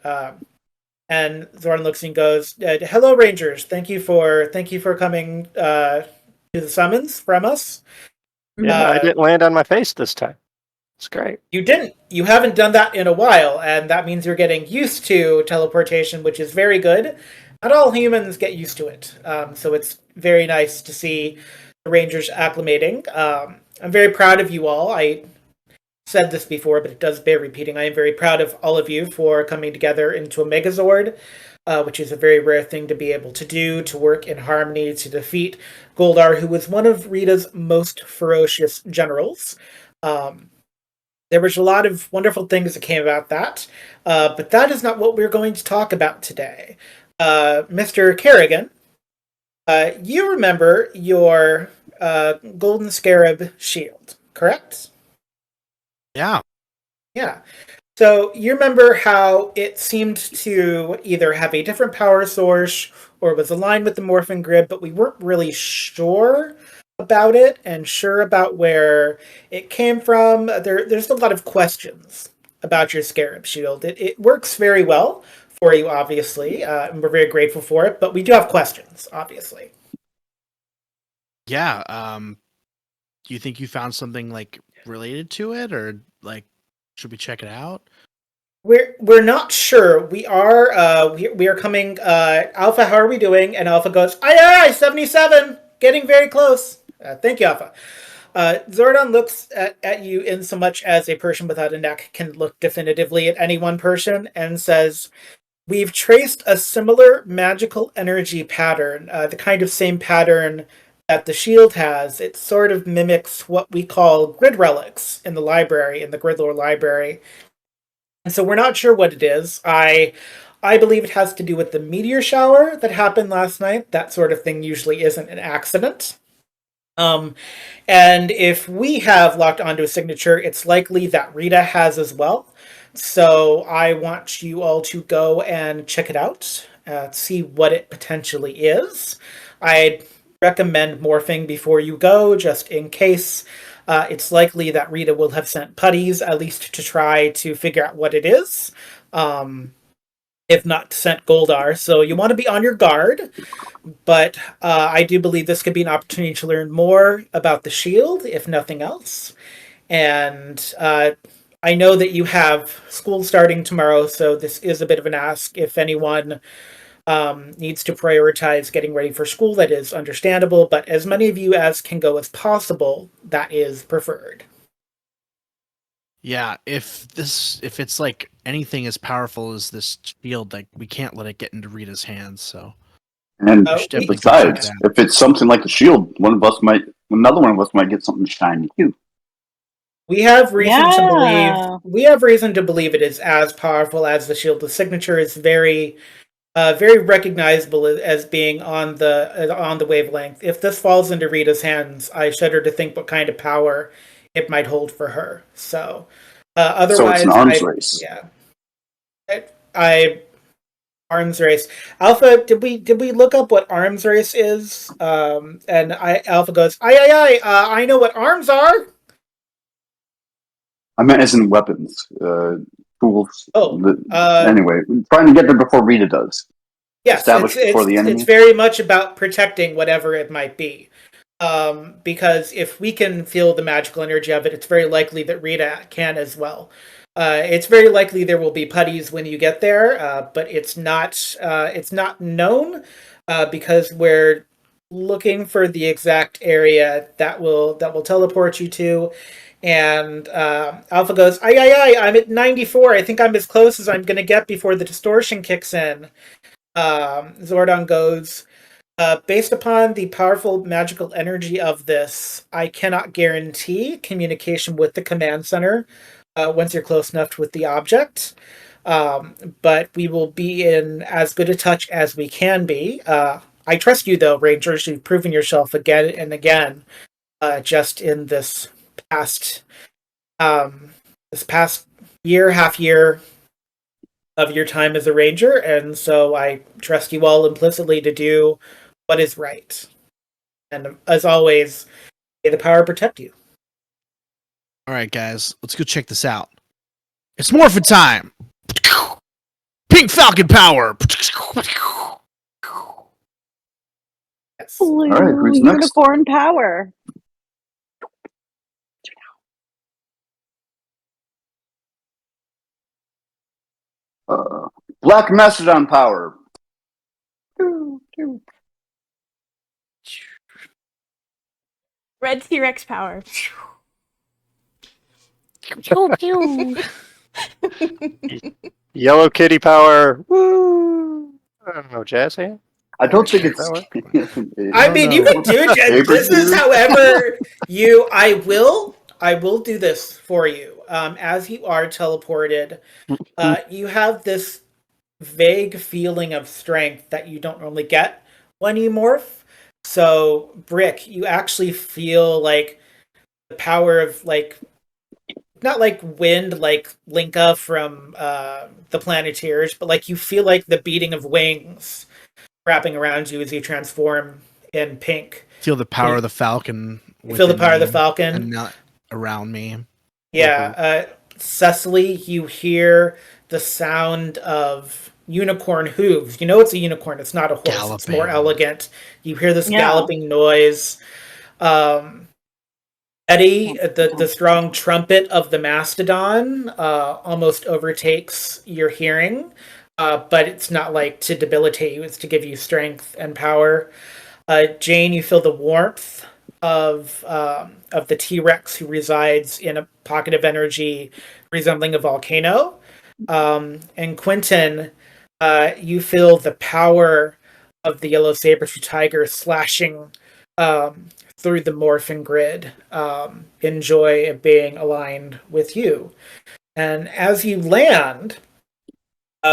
And Zordon looks and goes, "Hello, Rangers. Thank you for coming to the summons from us." Yeah, I didn't land on my face this time. It's great. You didn't. You haven't done that in a while, and that means you're getting used to teleportation, which is very good. Not all humans get used to it, so it's very nice to see the Rangers acclimating. I'm very proud of you all. I said this before, but it does bear repeating. I am very proud of all of you for coming together into a Megazord, which is a very rare thing to be able to do, to work in harmony, to defeat Goldar, who was one of Rita's most ferocious generals. There was a lot of wonderful things that came about that, but that is not what we're going to talk about today. Mr. Kerrigan, you remember your Golden Scarab shield, correct? Yeah. Yeah. So you remember how it seemed to either have a different power source or was aligned with the Morphin grid, but we weren't really sure about it and sure about where it came from. There's a lot of questions about your Scarab shield. It works very well for you, obviously, and we're very grateful for it, but we do have questions, obviously. Yeah. Do you think you found something like related to it, or like should we check it out? We're not sure. We are coming. Alpha, how are we doing? And Alpha goes, aye, 77, getting very close. Thank you, Alpha. Zordon looks at you in so much as a person without a neck can look definitively at any one person and says, "We've traced a similar magical energy pattern, the kind of same pattern that the shield has. It sort of mimics what we call grid relics in the library, in the Gridlore library. And so we're not sure what it is. I believe it has to do with the meteor shower that happened last night. That sort of thing usually isn't an accident. And if we have locked onto a signature, it's likely that Rita has as well. So I want you all to go and check it out, see what it potentially is. I'd recommend morphing before you go, just in case. It's likely that Rita will have sent putties, at least to try to figure out what it is. If not sent Goldar. So you want to be on your guard. But I do believe this could be an opportunity to learn more about the shield, if nothing else. And I know that you have school starting tomorrow, so this is a bit of an ask. If anyone needs to prioritize getting ready for school, that is understandable. But as many of you as can go as possible, that is preferred. Yeah, if it's like anything as powerful as this shield, like we can't let it get into Rita's hands. So, And we should definitely go check besides, it out. if it's something like a shield, another one of us might get something shiny too. We have reason to Yeah. believe. We have reason to believe it is as powerful as the shield. The signature is very, very recognizable as being on the wavelength. If this falls into Rita's hands, I shudder to think what kind of power it might hold for her. So, otherwise, So it's an arms race. Yeah, I arms race. Alpha, did we look up what arms race is? And Alpha goes, aye. I know what arms are. I meant as in weapons. Fools. Oh, Anyway, trying to get there before Rita does. yes, Established before the enemy. it's very much about protecting whatever it might be. Because if we can feel the magical energy of it, it's very likely that Rita can as well. It's very likely there will be putties when you get there, but it's not known because we're looking for the exact area that will teleport you to. And Alpha goes, "Aye, aye, aye! I'm at 94. I think I'm as close as I'm going to get before the distortion kicks in." Zordon goes, based upon the powerful magical energy of this, I cannot guarantee communication with the command center once you're close enough with the object. But we will be in as good a touch as we can be. I trust you, though, Rangers. You've proven yourself again and again, just in past, this past year, half year of your time as a ranger, and so I trust you all implicitly to do what is right. And as always, may the power protect you. All right, guys, let's go check this out. It's Morphin time. Pink Falcon power. Yes. Blue right, who's next? unicorn power. Black Mastodon power. Red T-Rex power. Yellow Kitty power. Woo! I don't know, Jazz hand. I don't think it's. I mean, you can do it. This is, however, you. I will do this for you. As you are teleported, you have this vague feeling of strength that you don't normally get when you morph. So, Brick, you actually feel like the power of not like wind, like Linka from the Planeteers, but like you feel like the beating of wings wrapping around you as you transform in pink. Feel the power of the Falcon. You feel the power of the within me Falcon. and not around me. Yeah, Cecily, you hear the sound of unicorn hooves. You know it's a unicorn. It's not a horse. Galloping. It's more elegant. You hear this Yeah. galloping noise. Eddie, the strong trumpet of the mastodon, almost overtakes your hearing, but it's not like to debilitate you. It's to give you strength and power. Jane, you feel the warmth of the T-Rex who resides in a pocket of energy resembling a volcano. And Quentin, you feel the power of the yellow saber-tooth tiger slashing through the morphin grid. Enjoy being aligned with you. And as you land,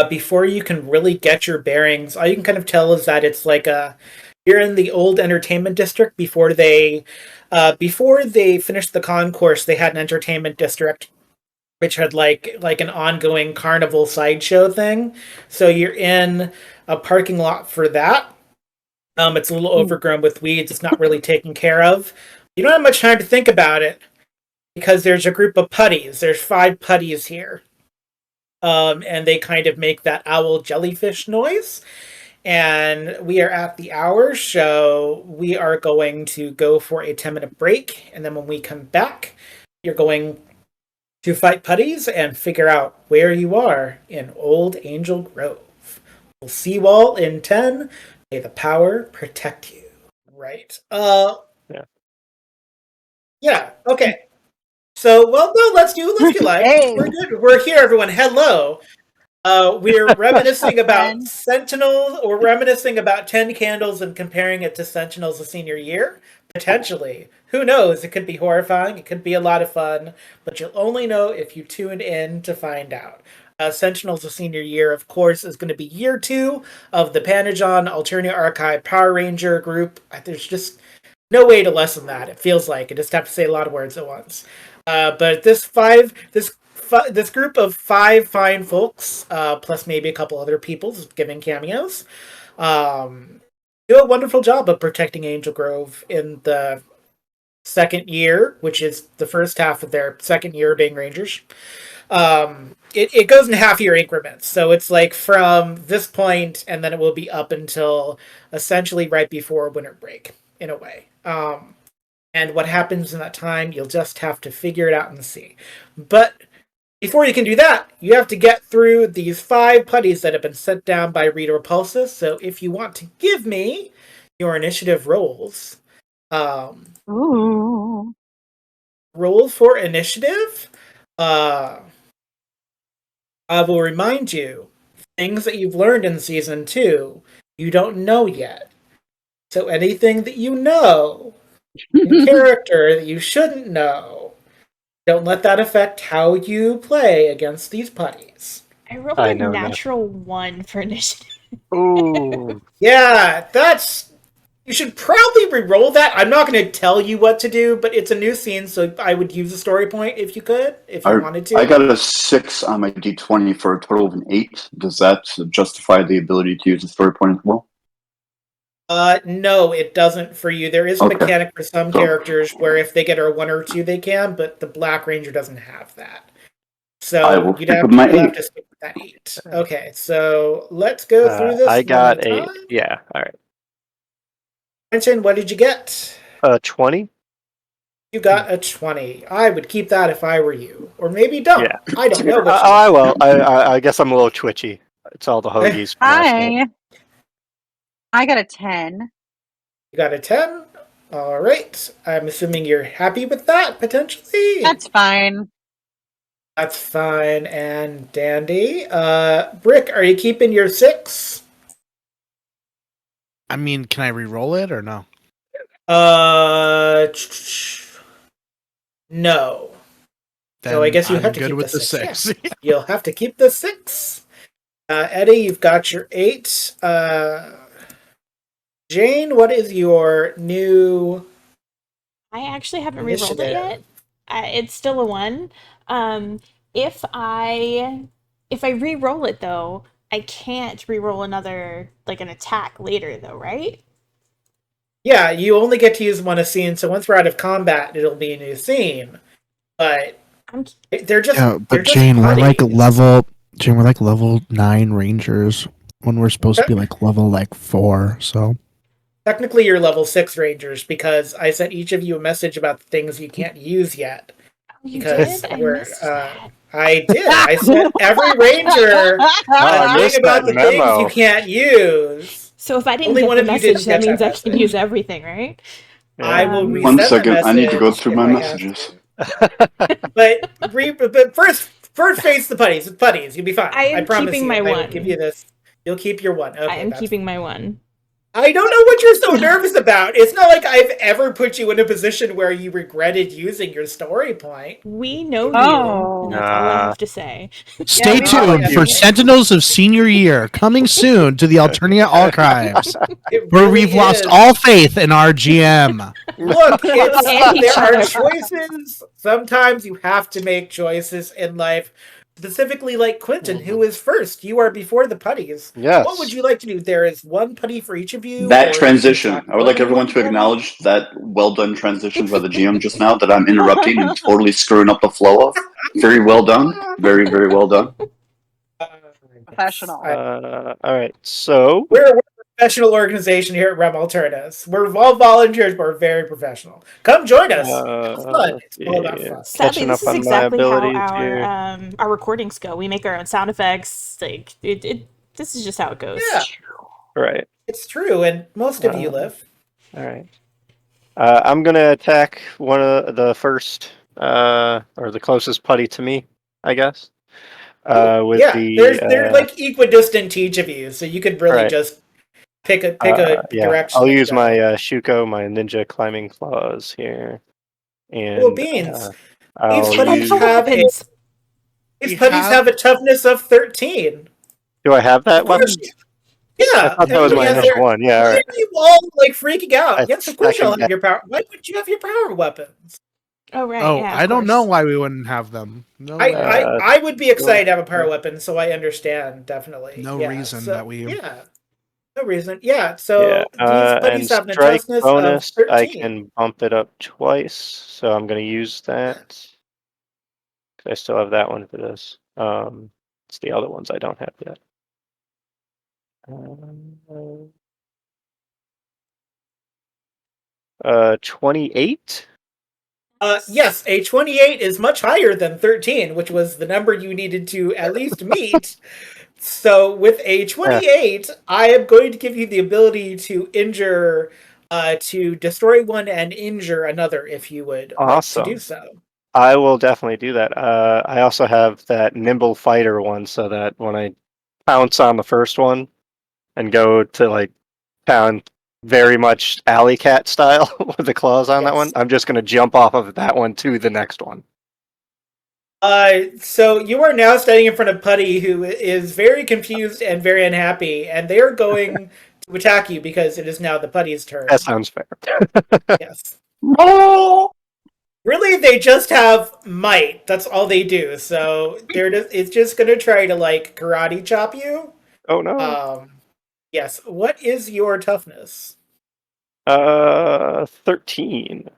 before you can really get your bearings, all you can kind of tell is that it's like you're in the old entertainment district before they finished the concourse. They had an entertainment district which had like an ongoing carnival sideshow thing. So you're in a parking lot for that. It's a little overgrown with weeds. It's not really taken care of. You don't have much time to think about it because there's a group of putties. There's 5 putties here. And they kind of make that owl jellyfish noise. And we are at the hour, so we are going to go for a 10-minute break. And then when we come back, you're going to fight putties and figure out where you are in Old Angel Grove. We'll see you all in 10. May the power protect you. Right. Yeah, okay. So, well, no, let's do live. Hey. We're good. We're here, everyone. Hello. We're reminiscing about Sentinel, or reminiscing about 10 Candles and comparing it to Sentinels of Senior Year. Potentially. Who knows? It could be horrifying. It could be a lot of fun. But you'll only know if you tune in to find out. Sentinels of Senior Year, of course, is going to be year 2 of the Panagon Alternia Archive Power Ranger group. There's just no way to lessen that. It feels like I just have to say a lot of words at once. But this group of 5 fine folks, plus maybe a couple other people giving cameos, do a wonderful job of protecting Angel Grove in the second year, which is the first half of their second year being Rangers. It goes in half-year increments. So it's like from this point, and then it will be up until essentially right before winter break, in a way. And what happens in that time, you'll just have to figure it out and see. But before you can do that, you have to get through these 5 putties that have been sent down by Rita Repulsa. So if you want to give me your initiative rolls, Ooh. roll for initiative, I will remind you things that you've learned in season 2 you don't know yet. So anything that you know in character that you shouldn't know, don't let that affect how you play against these putties. I rolled I a know nothing. natural 1 for initiative. Ooh. Yeah, that's. You should probably re-roll that. I'm not going to tell you what to do, but it's a new scene, so I would use a story point if you could, if you wanted to. I got a 6 on my d20 for a total of an 8. Does that justify the ability to use a story point as well? No, it doesn't for you. There is a Okay. mechanic for some characters where if they get a 1 or 2, they can, but the Black Ranger doesn't have that. I So will you'd stick have with my to 8. stick with that 8. Okay, so let's go through this I one got at a a time. yeah. All right. Mention, what did you get? 20. You got a 20. I would keep that if I were you. Or maybe don't. Yeah. I don't know what I will. I guess I'm a little twitchy. It's all the hoagies. from last night. I got a 10. You got a 10? Alright. I'm assuming you're happy with that, potentially? That's fine. That's fine and dandy. Brick, are you keeping your 6? I mean, can I re-roll it or no? No. Then So I guess you I'm have to good keep with the the 6. 6. Yeah. You'll have to keep the 6. Eddie, you've got your 8. Jane, what is your new I actually haven't re-rolled it initiative? yet. It's still a 1. If I re-roll it though, I can't re-roll another an attack later though, right? Yeah, you only get to use one a scene, so once we're out of combat, it'll be a new scene. But I'm they're just Yeah, but they're just Jane, we're like putties. level 9 rangers when we're supposed to be like level 4. So Technically, you're level 6 rangers because I sent each of you a message about the things you can't use yet. you Because did? I we're missed that. I did. I sent every ranger I a thing missed about that the things you memo. can't use. So if I didn't Only get one the of you message, didn't that catch means that I can message. use everything, right? I will Um, One resend the second, I need to go message through if my I have messages. to. But first face the putties. It's putties. You'll be fine. I am promise keeping you. my I will 1. give you this. You'll keep your 1. I Okay, am that's keeping my 1. I don't know what you're so nervous about. It's not like I've ever put you in a position where you regretted using your story point. We know Oh. you, and that's all I have to say. stay we tuned like for you. Sentinels of Senior Year coming soon to the Alternia Archives, It where really we've lost is. all faith in our GM. Look, And each there are other. choices. Sometimes you have to make choices in life. Specifically, like Quentin, who is first. You are before the putties. Yes. What would you like to do? There is 1 putty for each of you. That or transition. you I would like talk everyone more to than one acknowledge that well done transition by the GM just now that I'm interrupting and totally screwing up the flow of. Very well done. Very, very well done. Professional. All right. So We're a professional organization here at Rem Alternatives. We're all volunteers, but we're very professional. Come join us. Have fun. It's all about fun. Sadly, catching this up is on exactly my how abilities here. our recordings go. We make our own sound effects. This is just how it goes. Yeah, Right. it's true, and most of you live. All right. I'm gonna attack one of the first, or the closest putty to me, I guess. With Yeah, the they're like equidistant to each of you, so you could really Right. just pick a yeah, direction. I'll to use go. my Shuko, my ninja climbing claws here, and Cool beans. I'll These putties use. have a Weapons. these putties have a toughness of 13. Do I have that Of course, weapon? yeah. I thought that was Everybody my has initial their. one. Yeah. All Why right. are you all like freaking out? I Yes, of course you'll second have your power. Why would you have your power weapons? Oh right, Oh, yeah. I Of don't know course. why we wouldn't have them. No way. I would be excited to have a power weapon, so I understand definitely. No Yeah, reason so, that we. Yeah. No reason. Yeah, Yeah, so these and putties have a strike toughness of bonus, I 13. can bump it up twice, so I'm gonna use that. 'Cause I still have that one for this. It's the other ones I don't have yet. 28. Yes, a 28 is much higher than 13, which was the number you needed to at least meet. So with a 28, I am going to give you the ability to to destroy one and injure another if you would like to do Awesome. so. I will definitely do that. I also have that nimble fighter one, so that when I pounce on the first one and go to like pound very much alley cat style with the claws on that Yes. one, I'm just gonna jump off of that one to the next one. So you are now standing in front of Putty, who is very confused and very unhappy, and they are going to attack you because it is now the Putty's turn. That sounds fair. Yes. Really, they just have might. That's all they do. So it's just gonna try to like karate chop you. Oh no. Yes. What is your toughness? 13.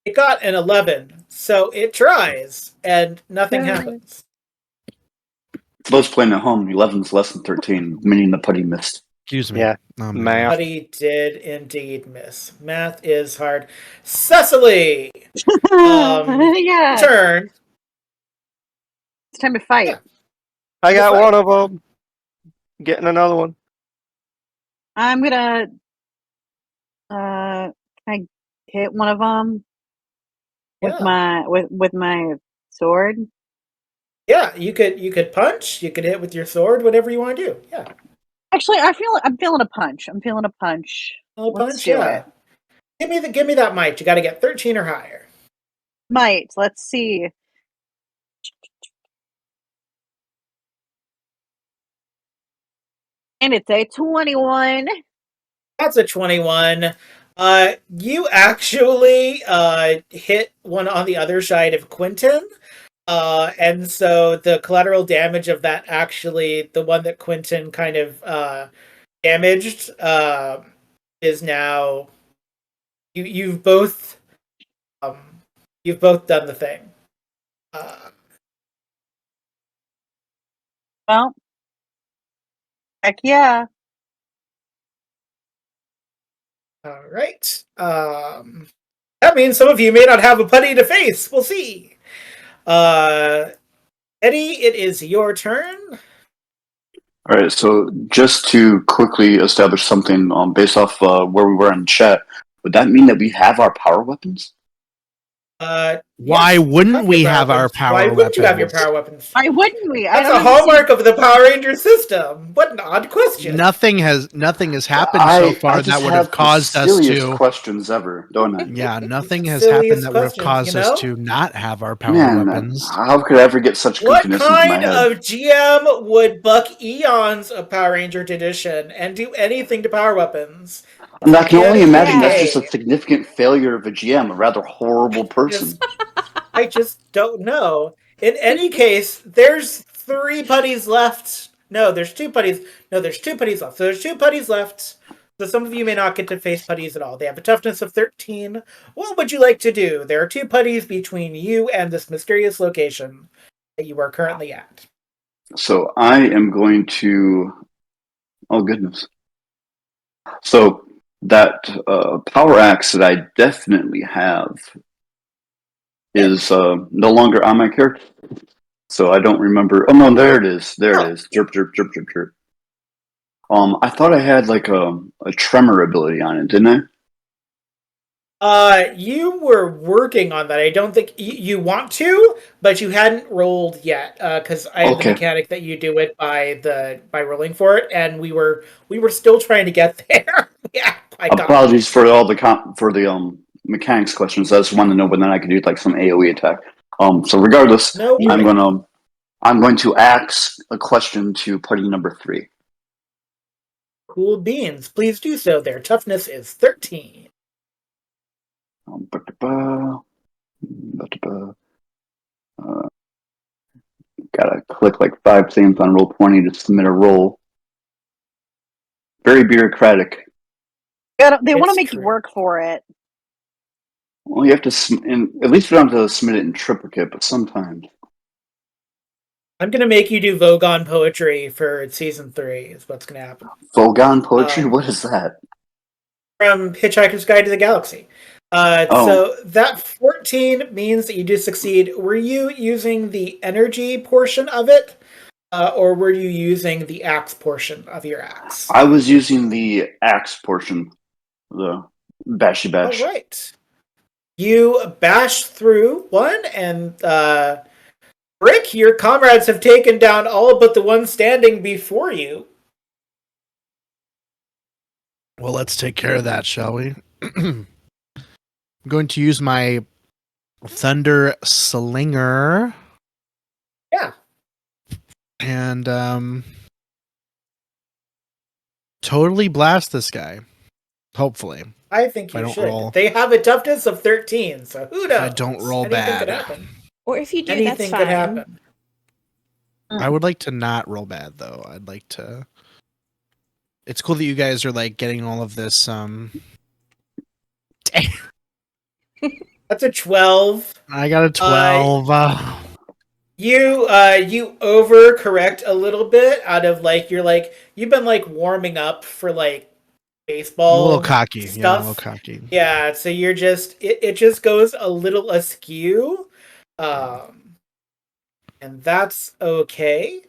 It got an 11, so it tries and nothing Yay. happens. For those playing at home, 11 is less than 13, meaning the putty missed. Excuse me. Yeah, Oh, my math. gosh. Putty did indeed miss. Math is hard. Cecily, Yeah. turn. It's time to fight. Yeah. I got Fight. one of them. Getting another one. I'm gonna. Can I hit one of them with Yeah. my sword? Yeah, you could punch, you could hit with your sword, whatever you want to do. Yeah. Actually, I'm feeling a punch. I'm feeling a punch. I'll Let's punch, do yeah. it. Give me that might. You got to get 13 or higher. Might. Let's see. And it's a 21. That's a 21. You actually hit one on the other side of Quentin. And so the collateral damage of that, actually the one that Quentin kind of damaged, is now um you've both done the thing. Well, heck yeah. All right. That means some of you may not have a putty to face. We'll see. Eddie, it is your turn. All right, so just to quickly establish something based off where we were in chat, would that mean that we have our power weapons? Why Yes, you wouldn't we have our weapons. power Why wouldn't you have your weapons? power weapons? Why wouldn't we? I That's don't a understand. hallmark of the Power Ranger system. What an odd question. Nothing has happened so far I that just would have have the caused us silliest to. questions ever, don't I? Yeah, nothing has Silliest happened that would have questions, caused us to not have our power Man, weapons. how could I ever get such What goofiness into my kind head? of GM would buck eons of Power Ranger tradition and do anything to power weapons? And I can only imagine that's Okay. just a significant failure of a GM, a rather horrible person. I just don't know. In any case, there's 3 putties left. No, there's 2 putties. No, there's 2 putties left. So there's 2 putties left. So some of you may not get to face putties at all. They have a toughness of 13. What would you like to do? There are 2 putties between you and this mysterious location that you are currently at. So I am going to. Oh, goodness. So that power axe that I definitely have is no longer on my character. So I don't remember. Oh, no, there it is. There it is. Jerp, jerp, jerp, jerp, jerp. I thought I had like a tremor ability on it, didn't I? You were working on that. I don't think you want to, but you hadn't rolled yet. Because I had the Okay. mechanic that you do it by rolling for it, and we were still trying to get there. Yeah, I got Apologies for all the mechanics questions. I just wanted to know whether I could do like some AOE attack. So regardless, no I'm worries. going to ask a question to putty number 3. Cool beans. Please do so. Their toughness is 13. Ba-da-ba, ba-da-ba. Gotta click like 5 things on Roll20 to submit a roll. Very bureaucratic. They want to It's make true. you work for it. Well, you have to, and at least we don't have to submit it in triplicate, but sometimes. I'm gonna make you do Vogon poetry for season 3. Is what's gonna happen. Vogon poetry? What is that? From Hitchhiker's Guide to the Galaxy. So that 14 means that you do succeed. Were you using the energy portion of it, or were you using the axe portion of your axe? I was using the axe portion, the bashy bash. All right. You bash through one, and Brick, your comrades have taken down all but the one standing before you. Well, let's take care of that, shall we? I'm going to use my Thunder Slinger. Yeah. And totally blast this guy. Hopefully. I think I you don't should. roll. They have a toughness of 13, so who knows? I don't roll Anything bad. could happen. Or if you do, Anything that's could fine. happen. I would like to not roll bad though. I'd like to. It's cool that you guys are like getting all of this. That's a 12. I got a 12. You overcorrect a little bit out of like you've been like warming up for like I'm baseball a little cocky. stuff. Yeah, I'm a little cocky. Yeah, so you're just it just goes a little askew. And that's okay.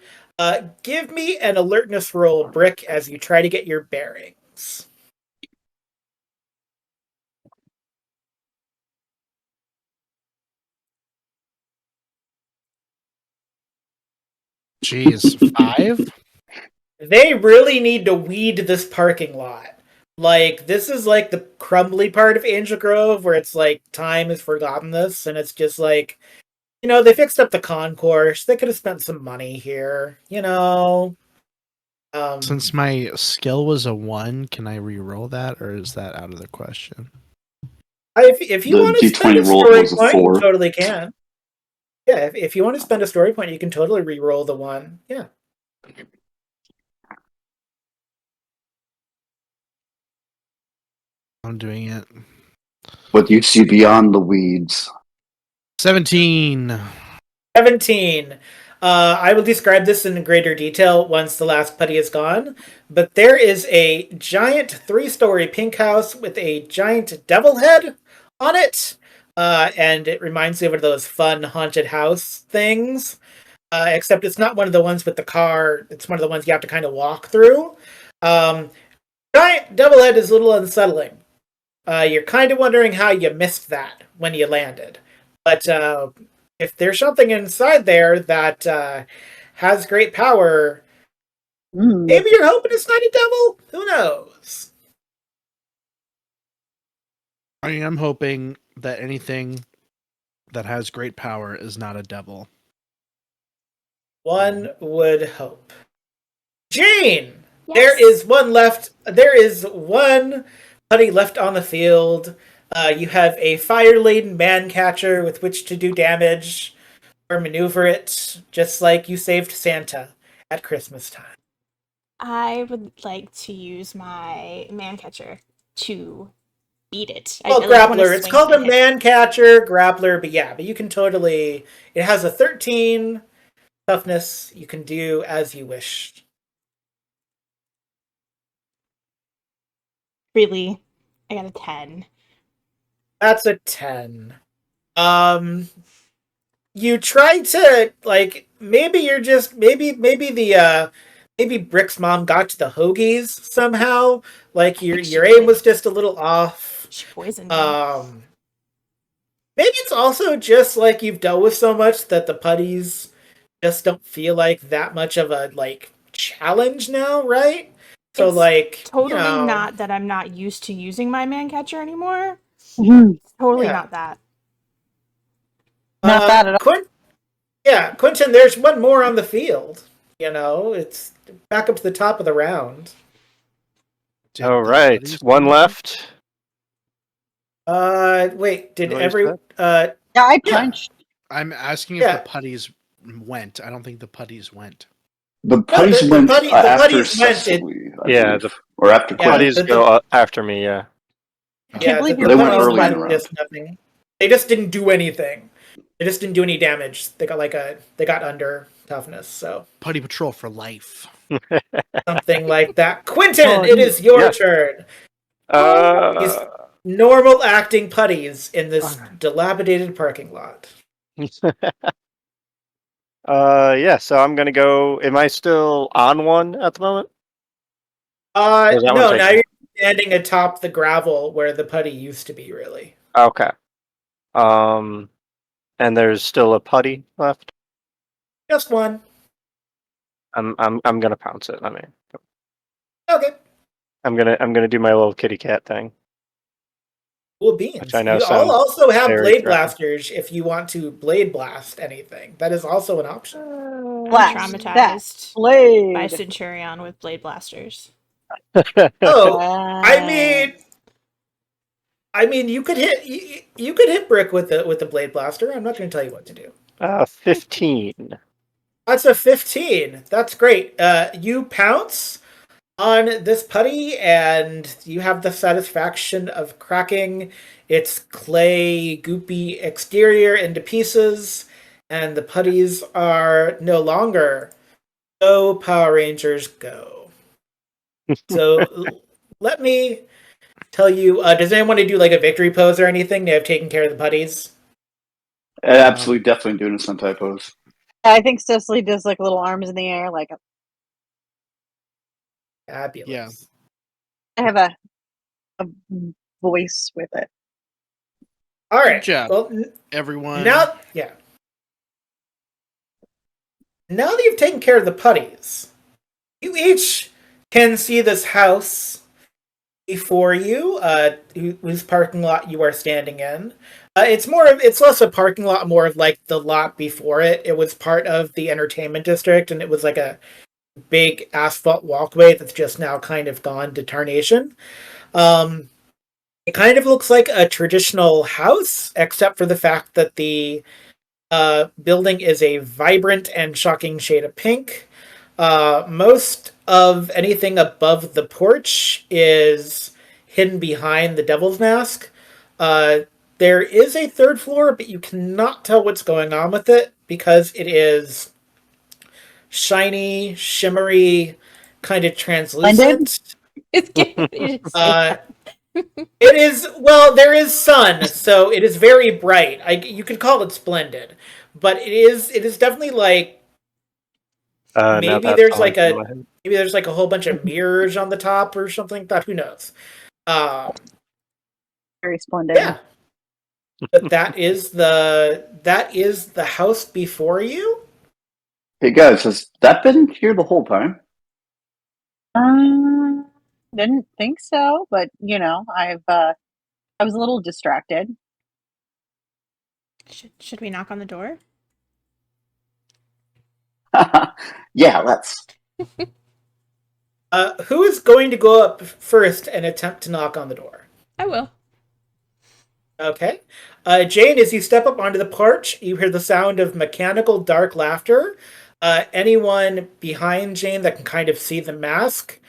Give me an alertness roll, Brick, as you try to get your bearings. Jeez, 5? They really need to weed this parking lot. Like, this is like the crumbly part of Angel Grove where it's like time has forgotten this, and it's just like, they fixed up the concourse. They could have spent some money here, Since my skill was a 1, can I re-roll that, or is that out of the question? If you The want to spend a D20 roll story was a point, you 4. totally can. Yeah, if you want to spend a story point, you can totally re-roll the 1. Yeah. I'm doing it. What you see beyond the weeds. 17. 17. I will describe this in greater detail once the last putty is gone, but there is a giant 3-story pink house with a giant devil head on it, and it reminds me of those fun haunted house things, except it's not one of the ones with the car, it's one of the ones you have to kind of walk through. Giant devil head is a little unsettling. You're kind of wondering how you missed that when you landed, but if there's something inside there that has great power, maybe you're hoping it's not a devil? Who knows? I am hoping that anything that has great power is not a devil. One would hope. Jane! Yes. There is one left. There is one putty left on the field. You have a fire-laden man catcher with which to do damage or maneuver it, just like you saved Santa at Christmas time. I would like to use my man catcher to beat it. Well, I like, wanna grappler. It's swing called and a hit. man catcher, grappler, but you can totally. It has a 13 toughness. You can do as you wish. Really? I got a 10. That's a 10. You try to maybe you're just maybe Brick's mom got to the hoagies somehow. Like your aim was just a little off. She poisoned me. Maybe it's also just like you've dealt with so much that the putties just don't feel like that much of a challenge now, right? So It's totally not that I'm not used to using my man catcher anymore. It's totally not that. Not that at all. Quentin, there's one more on the field. It's back up to the top of the round. All right, one left. Wait, did No, every he's Yeah, I punched. I'm asking if the putties went. I don't think the putties went. The No, putties the went putty- the after putties went, Cecily, I Yeah, believe. Or after Yeah, Clay. Putties the- go after me. Yeah. I Yeah, can't believe the you're They went putties early in the went round. just nothing. They just didn't do anything. They just didn't do any damage. They got under toughness, so Putty Patrol for life. something like that. Quentin, Oh, it is your yes. turn. These Uh, normal acting putties in this Okay. dilapidated parking lot. yeah. So I'm gonna go. Am I still on one at the moment? Or is that one No, now taken? you're standing atop the gravel where the putty used to be, really. Okay. And there's still a putty left. Just one. I'm gonna pounce it. I mean, Okay. I'm gonna do my little kitty cat thing, Cool which beans. I know You all sounds also have very blade threatening. blasters if you want to blade blast anything. That is also an option. I'm Blast that traumatized by blade. Centurion with blade blasters. Oh, I Ah. mean, you could hit Brick with the blade blaster. I'm not going to tell you what to do. 15. That's a 15. That's great. You pounce on this putty, and you have the satisfaction of cracking its clay, goopy exterior into pieces, and the putties are no longer Go Power Rangers Go. So let me tell you, does anyone want to do like a victory pose or anything? They have taken care of the putties. Absolutely, definitely doing some typos. I think Cecily does like little arms in the air, like Fabulous. Yeah. I have a voice with it. All Good right. job, Well, everyone. now that you've taken care of the putties, you each can see this house before you, whose parking lot you are standing in. It's less a parking lot, more of like the lot before it. It was part of the entertainment district, and it was like a big asphalt walkway that's just now kind of gone to tarnation. It kind of looks like a traditional house, except for the fact that the building is a vibrant and shocking shade of pink. Most of anything above the porch is hidden behind the devil's mask. There is a third floor, but you cannot tell what's going on with it because it is shiny, shimmery, kind of translucent. It's getting you to say Uh, that. it is, well, there is sun, so it is very bright. You could call it splendid, but it is definitely like Now maybe that's there's going like through a my head. maybe there's like a whole bunch of mirrors on the top or something like that. Who knows? Um, Very splendid. yeah, but that is the house before you. Hey guys, has that been here the whole time? Didn't think so, but you know, I was a little distracted. Should we knock on the door? Yeah, let's. Who is going to go up first and attempt to knock on the door? I will. Okay. Jane, as you step up onto the porch, you hear the sound of mechanical dark laughter. Anyone behind Jane that can kind of see the mask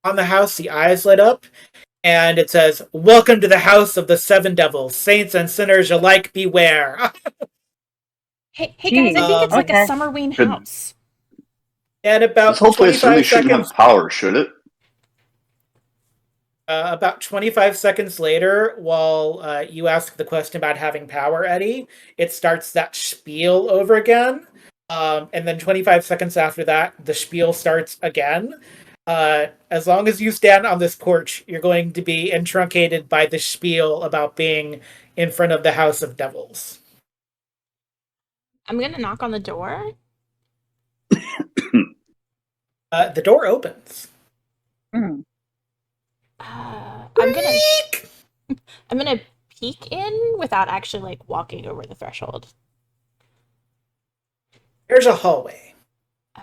on the house, the eyes lit up, and it says, "Welcome to the house of the Seven Devils. Saints and sinners alike beware." Hey guys, I think Jeez, it's like a okay. Summerween Good. house. And This about whole place 25 really shouldn't seconds have power, should it? About 25 seconds later, while you ask the question about having power, Eddie, it starts that spiel over again. And then 25 seconds after that, the spiel starts again. As long as you stand on this porch, you're going to be truncated by the spiel about being in front of the House of Devils. I'm gonna knock on the door. The door opens. Mm. I'm gonna peek in without actually like walking over the threshold. There's a hallway.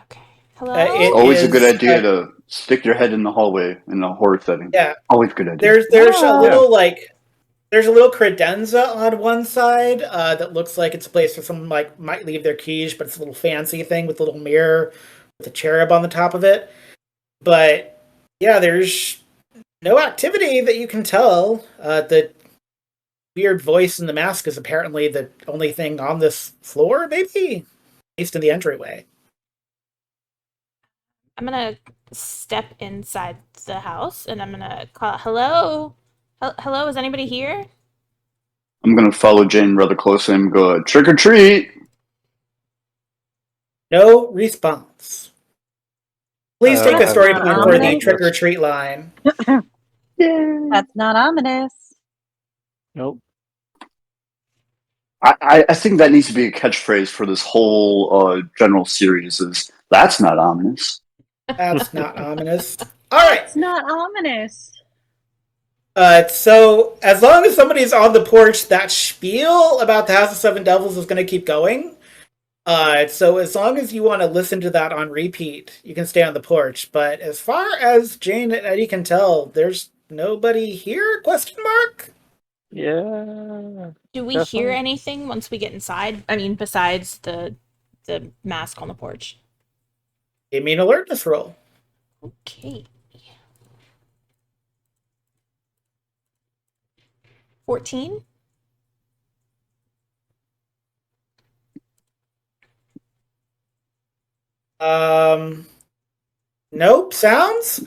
Okay. Hello. It Always a is, good idea to stick your head in the hallway in a horror setting. Yeah, Always a good idea. there's a Ah. little like There's a little credenza on one side that looks like it's a place where someone might leave their keys, but it's a little fancy thing with a little mirror with a cherub on the top of it. But yeah, there's no activity that you can tell. The weird voice in the mask is apparently the only thing on this floor, maybe? At least in the entryway. I'm gonna step inside the house and I'm gonna call, hello? Hello, is anybody here? I'm gonna follow Jane rather closely and go trick or treat. No response. Please take a That's story not point for the ominous. trick or treat line. That's not ominous. Nope. I think that needs to be a catchphrase for this whole general series. Is that's not ominous. That's not ominous. All right. It's not ominous. So as long as somebody's on the porch, that spiel about the House of Seven Devils is going to keep going. So as long as you want to listen to that on repeat, you can stay on the porch. But as far as Jane and Eddie can tell, there's nobody here? Question mark. Yeah. Do we Definitely. hear anything once we get inside? I mean, besides the mask on the porch. Give me an alertness roll. Okay. 14? Nope. Sounds.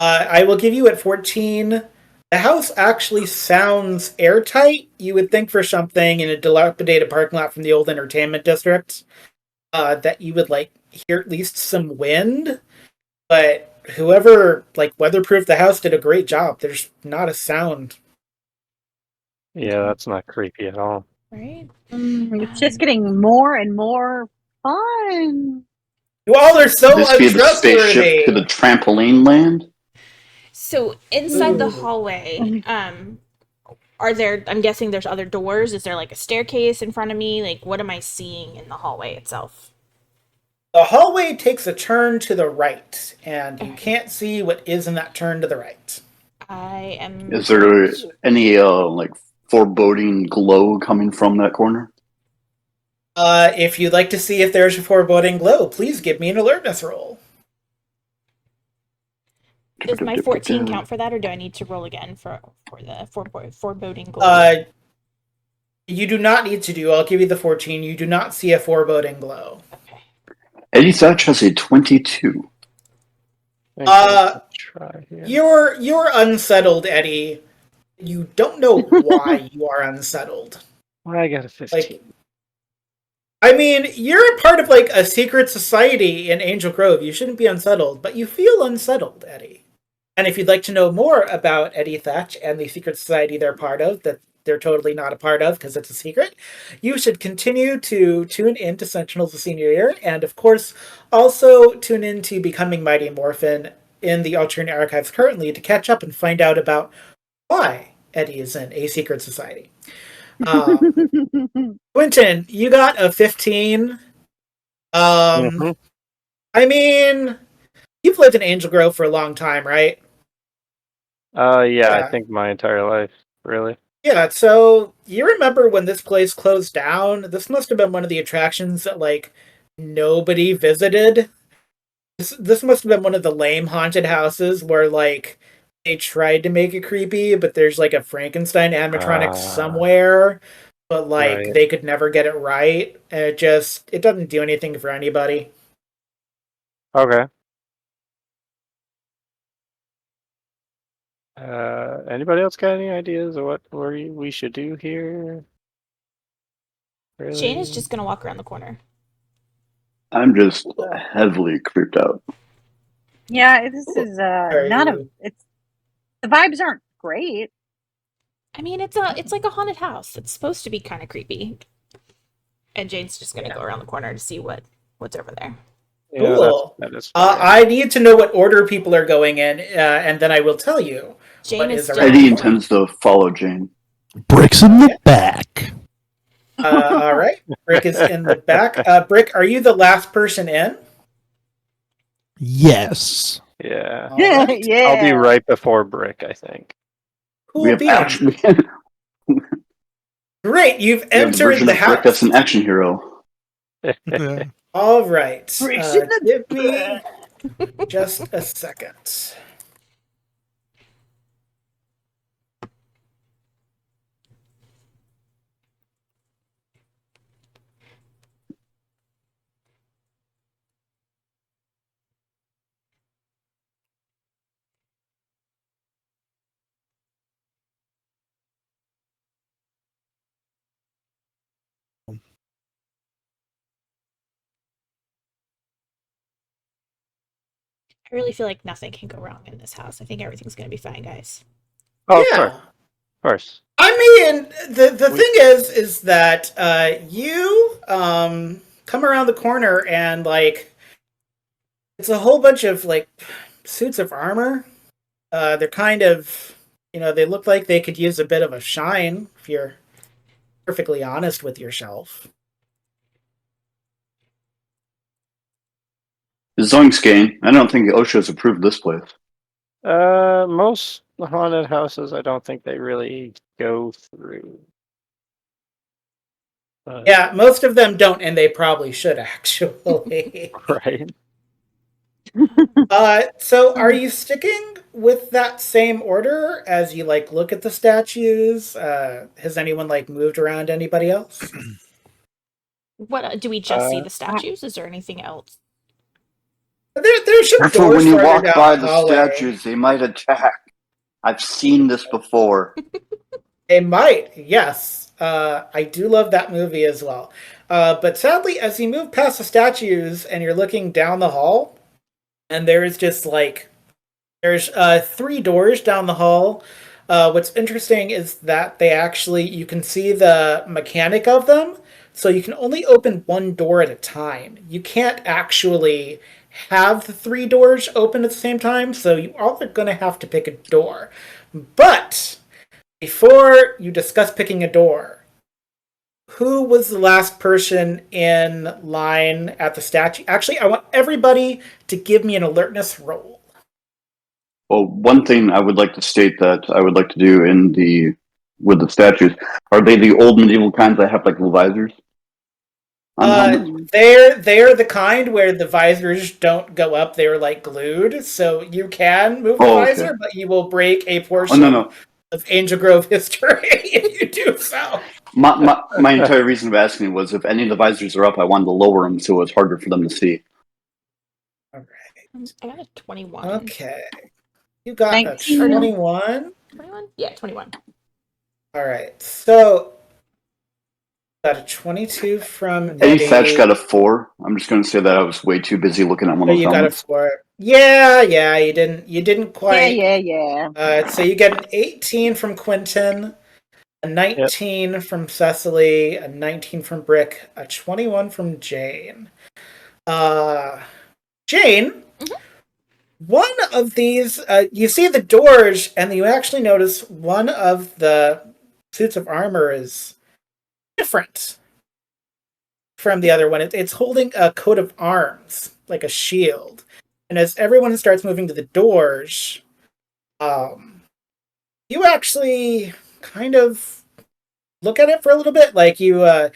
I will give you at 14. The house actually sounds airtight. You would think for something in a dilapidated parking lot from the old entertainment district that you would hear at least some wind. But whoever weatherproofed the house did a great job. There's not a sound. Yeah, that's not creepy at all. Right? It's just getting more and more fun. You all are so This be the spaceship untrustworthy. to the trampoline land. So inside the Ooh. hallway, are there, I'm guessing there's other doors. Is there like a staircase in front of me? Like, what am I seeing in the hallway itself? The hallway takes a turn to the right, and you can't see what is in that turn to the right. I am. Is there any foreboding glow coming from that corner? If you'd like to see if there's a foreboding glow, please give me an alertness roll. Does my 14 count for that, or do I need to roll again for the foreboding glow? You do not need to do. I'll give you the 14. You do not see a foreboding glow. Okay. Eddie Thatch has a 22. Try here. You're unsettled, Eddie. You don't know why you are unsettled. Well, I got a 15. I mean, you're a part of a secret society in Angel Grove. You shouldn't be unsettled, but you feel unsettled, Eddie. And if you'd like to know more about Eddie Thatch and the secret society they're part of, that they're totally not a part of because it's a secret, you should continue to tune in to Sentinels of Senior Year, and of course, also tune in to Becoming Mighty and Morphin in the alternate archives currently to catch up and find out about why Eddie is in a secret society. Quentin, you got a 15. I mean, you've lived in Angel Grove for a long time, right? Yeah, I think my entire life, really. Yeah, so you remember when this place closed down? This must have been one of the attractions that nobody visited. This must have been one of the lame haunted houses where they tried to make it creepy, but there's a Frankenstein animatronic somewhere, but right. they could never get it right, and it doesn't do anything for anybody. Okay. Anybody else got any ideas of what we should do here? Really? Jane is just gonna walk around the corner. I'm just heavily creeped out. Yeah, this is not a. It's the vibes aren't great. I mean, it's like a haunted house. It's supposed to be kind of creepy. And Jane's just gonna go around the corner to see what's over there. Yeah, Cool. that is I need to know what order people are going in, and then I will tell you. Jane is still Eddie intends to follow Jane. Brick's in the back. All right. Brick is in the back. Brick, are you the last person in? Yes. Yeah. All right. Yeah. I'll be right before Brick, I think. Cool We have beans. actually Great, you've We have the entered version the of Brick that's house. an action hero. Yeah. All right. Bricks in the Give me just a second. I really feel like nothing can go wrong in this house. I think everything's going to be fine, guys. Oh, Yeah. of course. I mean, the thing is that you come around the corner and like it's a whole bunch of like suits of armor. They're kind of, they look like they could use a bit of a shine if you're perfectly honest with yourself. Zoinks game. I don't think OSHA's approved this place. Most haunted houses, I don't think they really go through. Yeah, most of them don't, and they probably should actually. Right. So are you sticking with that same order as you like look at the statues? Has anyone like moved around anybody else? What do we just see Uh, the statues? Is there anything else? There's some Careful doors when you farther walk down by the the hallway. statues, they might attack. I've seen this before. They might, yes. I do love that movie as well. But sadly, as you move past the statues and you're looking down the hall, and there's just like there's 3 doors down the hall. What's interesting is that you can see the mechanic of them, so you can only open one door at a time. You can't actually have the 3 doors open at the same time, so you all are going to have to pick a door. But before you discuss picking a door, who was the last person in line at the statue? Actually, I want everybody to give me an alertness roll. Well, one thing I would like to state that I would like to do with the statues, are they the old medieval kinds that have like little visors on the helmets? They're the kind where the visors don't go up; they're like glued, so you can move the Oh, okay. visor, but you will break a Oh portion no. of Angel Grove history if you do so. My entire reason of asking was if any of the visors are up, I wanted to lower them so it's harder for them to see. All right. I got a 21. Okay. You got 19. a 21. 21? Yeah, 21. All right. So got a 22 from Eddie Eddie. Thatch got a 4. I'm just going to say that I was way too busy looking at one Oh, of those you got a helmets. 4. Yeah, you didn't quite. Yeah. So you get an 18 from Quentin, a 19 from Cecily, a 19 from Brick, a 21 from Jane. Jane, one of these, you see the doors, and you actually notice one of the suits of armor is different from the other one. It's holding a coat of arms, like a shield. And as everyone starts moving to the doors, you actually kind of look at it for a little bit. Like you're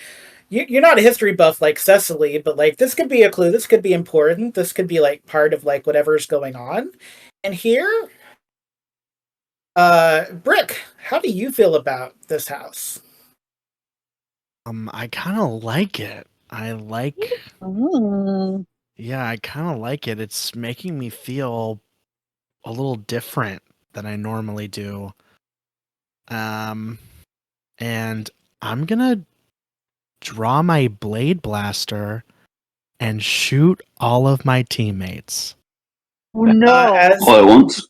not a history buff like Cecily, but like this could be a clue. This could be important. This could be like part of like whatever's going on. And here, Brick, how do you feel about this house? I kind of like it. I kind of like it. It's making me feel a little different than I normally do. And I'm gonna draw my blade blaster and shoot all of my teammates. Oh no. All at once?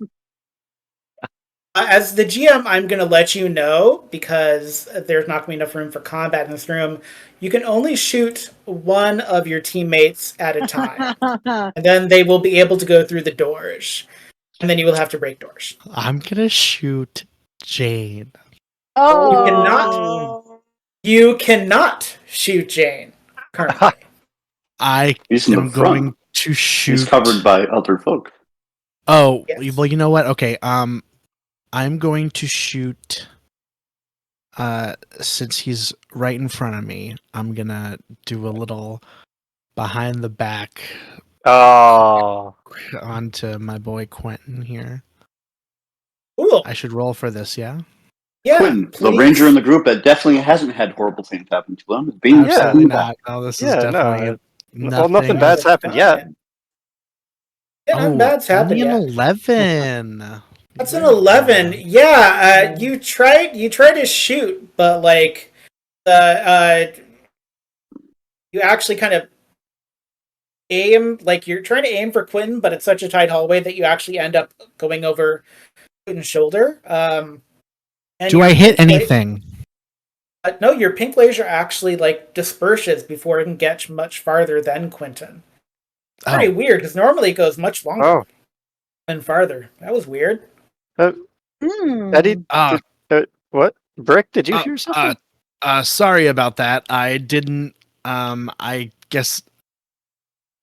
As the GM, I'm going to let you know, because there's not going to be enough room for combat in this room. You can only shoot one of your teammates at a time. And then they will be able to go through the doors. And then you will have to break doors. I'm gonna shoot Jane. You cannot shoot Jane currently. I He's in the am front. going to shoot. He's covered by other folk. Oh, Yes. well, you know what? Okay, I'm going to shoot since he's right in front of me, I'm gonna do a little behind the back Oh, onto my boy Quentin here. Cool. I should roll for this, yeah? Yeah, Quentin, the please. ranger in the group that definitely hasn't had horrible things happen to them, is being Absolutely being not. No, this is yeah, definitely well, nothing nothing. bad's happened yet. Yeah, nothing bad's happened only an yet. 11. That's an 11. Yeah, you tried to shoot, but like you actually kind of aim, like you're trying to aim for Quentin, but it's such a tight hallway that you actually end up going over Quentin's shoulder. And Do your I hit pink anything? no, your pink laser actually like disperses before it can get much farther than Quentin. Pretty Oh, weird because normally it goes much longer Oh, and farther. That was weird. Eddie, uh, what? Brick, did you uh, hear something? sorry about that. I didn't. I guess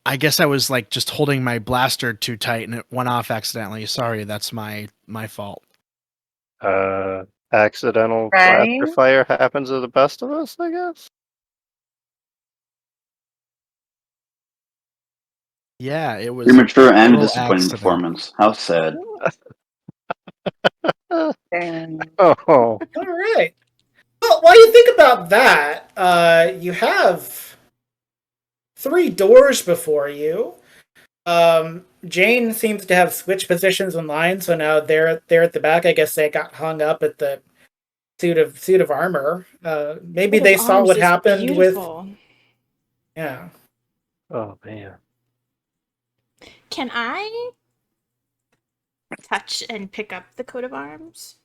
I was like just holding my blaster too tight and it went off accidentally. Sorry, that's my fault. Accidental Right? blaster fire happens to the best of us, I guess. Yeah, it was premature a and total disappointing accident. performance. How sad. Dang. Oh, All right. Well, while you think about that, you have 3 doors before you. Jane seems to have switched positions in line, so now they're at the back. I guess they got hung up at the suit of armor. Maybe Coat of they saw arms what is happened with. beautiful. Yeah. oh man. Can I touch and pick up the coat of arms?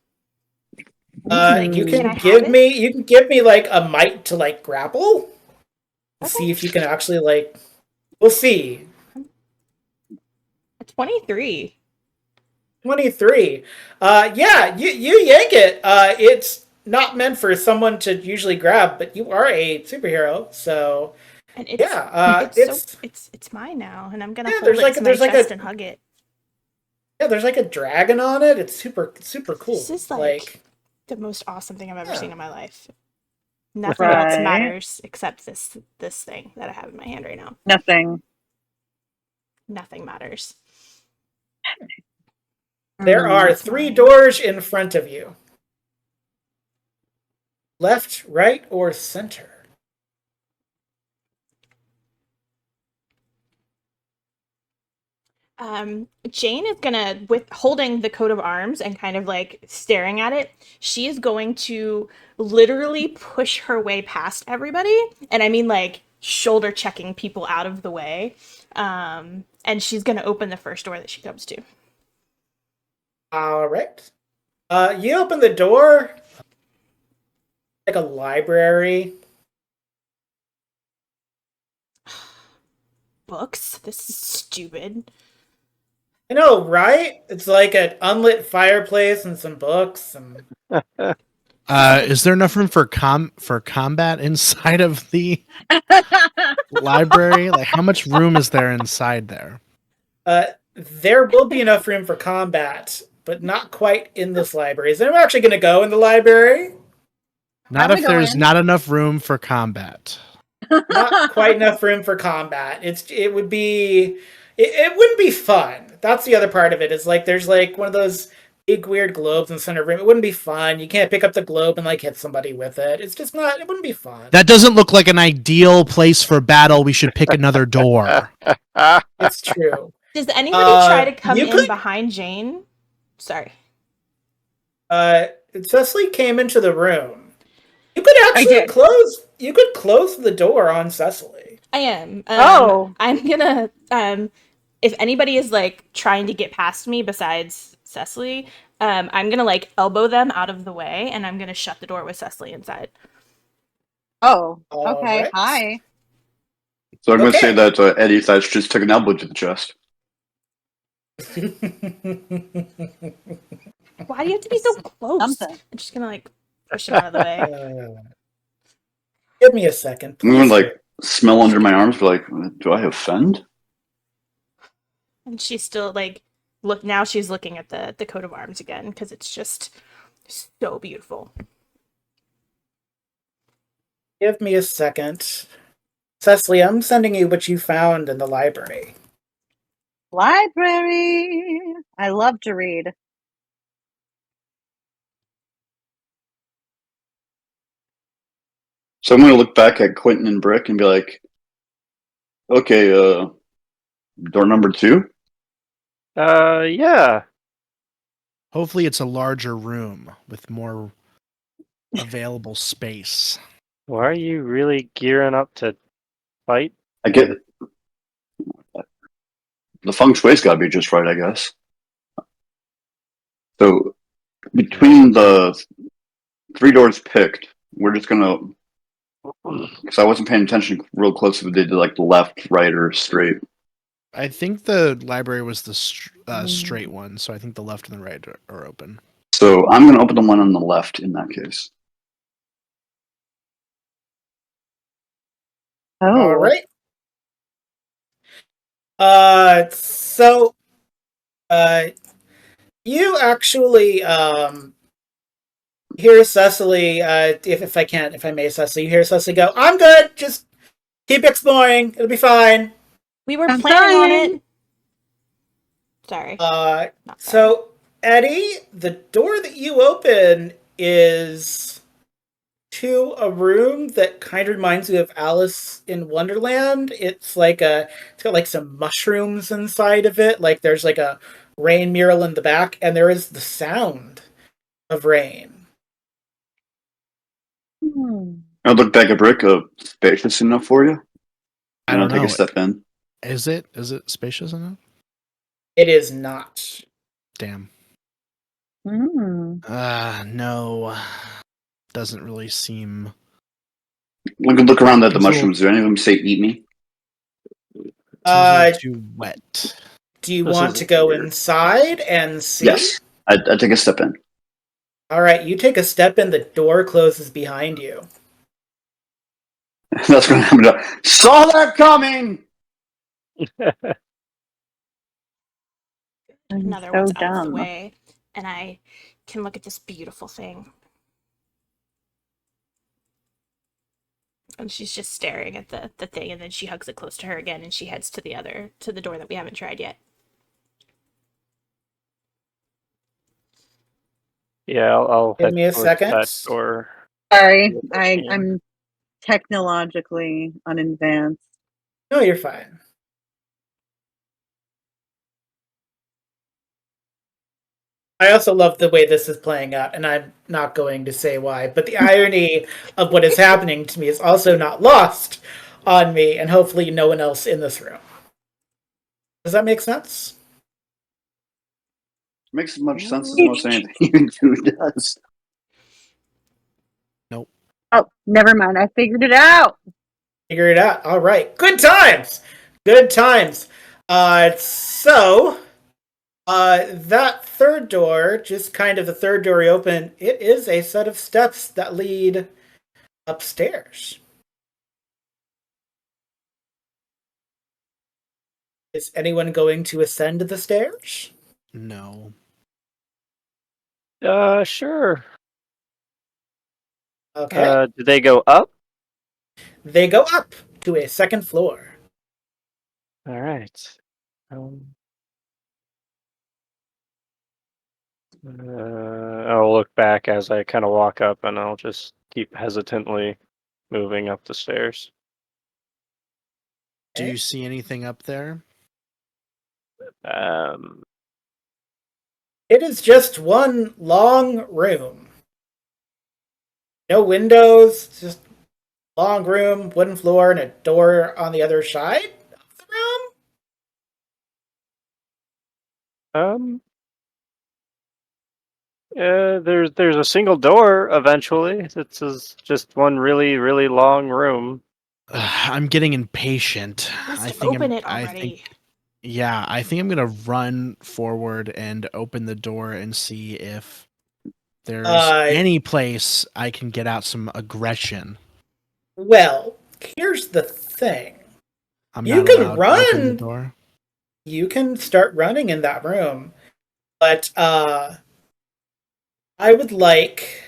You Can I can have it? give me like a might to like grapple. Okay. See if you can actually like. We'll see. 23. 23. Yeah, you yank it. It's not meant for someone to usually grab, but you are a superhero, so And it's yeah. it's mine now, and I'm gonna Yeah, hold it to my chest and hug it. Yeah, there's like a dragon on it. It's super cool. This is like the most awesome thing I've ever seen in my life. Nothing else Right. matters except this thing that I have in my hand right now. Nothing. Nothing matters. There are It's 3 mine. doors in front of you. Left, right, or center. Jane is gonna, with holding the coat of arms and kind of like staring at it, she is going to literally push her way past everybody, and I mean like shoulder checking people out of the way. And she's gonna open the first door that she comes to. All right. You open the door. Like a library. Books? This is stupid. I know, right? It's like an unlit fireplace and some books and Is there enough room for combat inside of the library? Like, how much room is there inside there? there will be enough room for combat, but not quite in this library. Is anyone actually going to go in the library? Not I'm if gonna go there's in. not enough room for combat. Not quite enough room for combat. It would be it wouldn't be fun. That's the other part of it. Is like there's like one of those big weird globes in the center of the room. It wouldn't be fun. You can't pick up the globe and like hit somebody with it. It's just not. It wouldn't be fun. That doesn't look like an ideal place for battle. We should pick another door. It's true. Does anybody try to come you in could- behind Jane? Sorry. Cecily came into the room. You could actually did. close. You could close the door on Cecily. I am. Oh. I'm gonna. If anybody is like trying to get past me besides Cecily, I'm gonna like elbow them out of the way, and I'm gonna shut the door with Cecily inside. Oh, All okay. right. Hi. So I'm going to Okay. say that Eddie Thatch just took an elbow to the chest. Why do you have to be so close? Something. I'm just gonna like push him out of the way. Give me a second. I'm going Please. to like smell under my arms, be like, do I offend? And she's still like look. Now she's looking at the coat of arms again because it's just so beautiful. Give me a second. Cecily, I'm sending you what you found in the library. Library. I love to read. So I'm going to look back at Quentin and Brick and be like, okay, door number 2? Yeah. Hopefully, it's a larger room with more available space. Why are you really gearing up to fight? I get it. The feng shui's got to be just right, I guess. So between the 3 doors picked, we're just going to, because I wasn't paying attention real close if they did like the left, right, or straight. I think the library was the straight one, so I think the left and the right are open. So I'm going to open the one on the left in that case. Oh. All right. So, you actually, hear Cecily, if I may, Cecily, you hear Cecily go, I'm good, just keep exploring, it'll be fine. We were I'm planning on trying. it. Sorry. Not sorry. So, Eddie, the door that you open is to a room that kind of reminds you of Alice in Wonderland. It's got like some mushrooms inside of it. Like there's like a rain mural in the back, and there is the sound of rain. I'll look back at Brick. Spacious enough for you? I And I'll don't take know. a step in. Is it spacious enough? It is not. Damn. Mm. No. Doesn't really seem. We can look around at the Seems a mushrooms. Do any of them say "eat me"? Seems a little Uh, too wet. do you This want to isn't go weird. inside and see? Yes. I take a step in. All right, you take a step in, the door closes behind you. That's going to happen. Saw that coming. I'm Another so one's out of the dumb. way, and I can look at this beautiful thing. And she's just staring at the thing, and then she hugs it close to her again, and she heads to the door that we haven't tried yet. Yeah, I'll Give head me a towards second. that door. Sorry, Yeah. I'm technologically unadvanced. No, you're fine. I also love the way this is playing out, and I'm not going to say why, but the irony of what is happening to me is also not lost on me, and hopefully no one else in this room. Does that make sense? Makes as much sense as most anything you do does. Nope. Oh, never mind. I figured it out. Figure it out. All right. Good times. Good times. That third door, just kind of the third door you open, it is a set of steps that lead upstairs. Is anyone going to ascend the stairs? No. Sure. Okay. Do they go up? They go up to a second floor. All right. I'll look back as I kind of walk up, and I'll just keep hesitantly moving up the stairs. Do you see anything up there? It is just one long room. No windows, just long room, wooden floor, and a door on the other side of the room. There's a single door eventually. This is just one really, really long room. I'm getting impatient. Just open it already. I think I'm gonna run forward and open the door and see if there's any place I can get out some aggression. Well, here's the thing. I'm You not can allowed to open the run. door. You can start running in that room, but I would like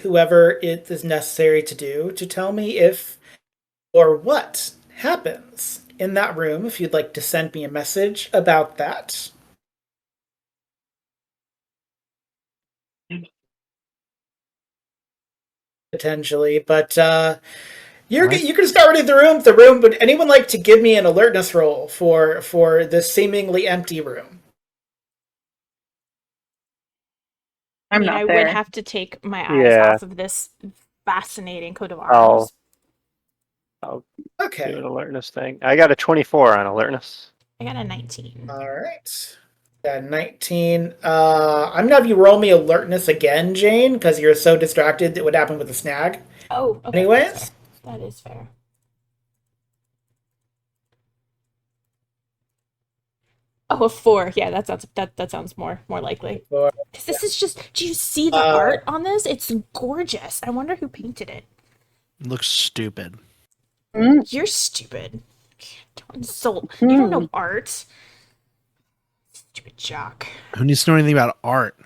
whoever it is necessary to do to tell me if or what happens in that room, if you'd like to send me a message about that. Potentially, but you can start reading the room. Would anyone like to give me an alertness roll for this seemingly empty room? I'm I not would there. have to take my eyes Yeah. off of this fascinating coat of I'll arms. do Okay. an alertness thing. I got a 24 on alertness. I got a 19. All right. Yeah, 19. I'm gonna have you roll me alertness again, Jane, because you're so distracted that would happen with the snag. Oh, okay. Anyways. That's fair. That is fair. Oh, a 4. Yeah, that sounds more likely. Because this is just. Do you see the art on this? It's gorgeous. I wonder who painted it. Looks stupid. You're stupid. Don't insult. You don't know art. Stupid jock. Who needs to know anything about art?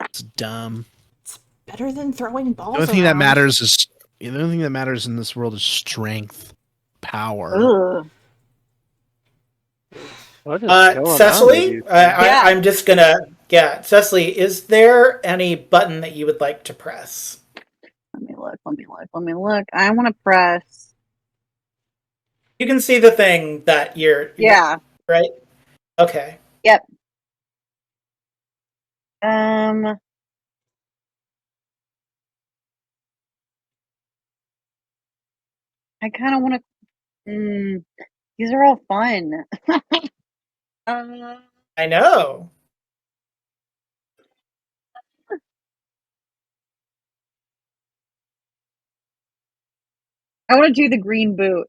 It's dumb. It's better than throwing balls. The only thing that around. matters is the only thing that matters in this world is strength, power. Ugh. What is going on with Cecily, you? I'm just gonna. Yeah, Cecily, is there any button that you would like to press? Let me look. I want to press. You can see the thing that you're Yeah. right? Okay. Yep. I kind of want to. These are all fun. I know. I want to do the green boot.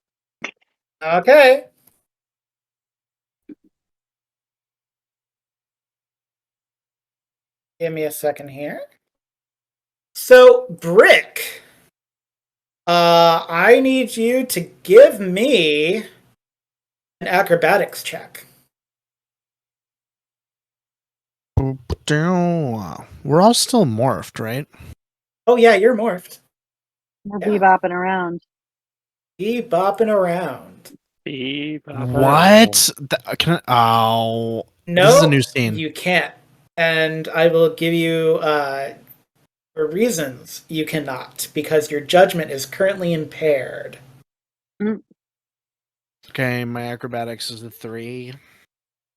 Okay. Give me a second here. So, Brick, I need you to give me an acrobatics check. We're all still morphed, right? Oh yeah, you're morphed. We're Yeah. bebopping around. Bopping around. What? Oh, No, this is a new scene. You can't. And I will give you for reasons you cannot, because your judgment is currently impaired. Okay, my acrobatics is a 3.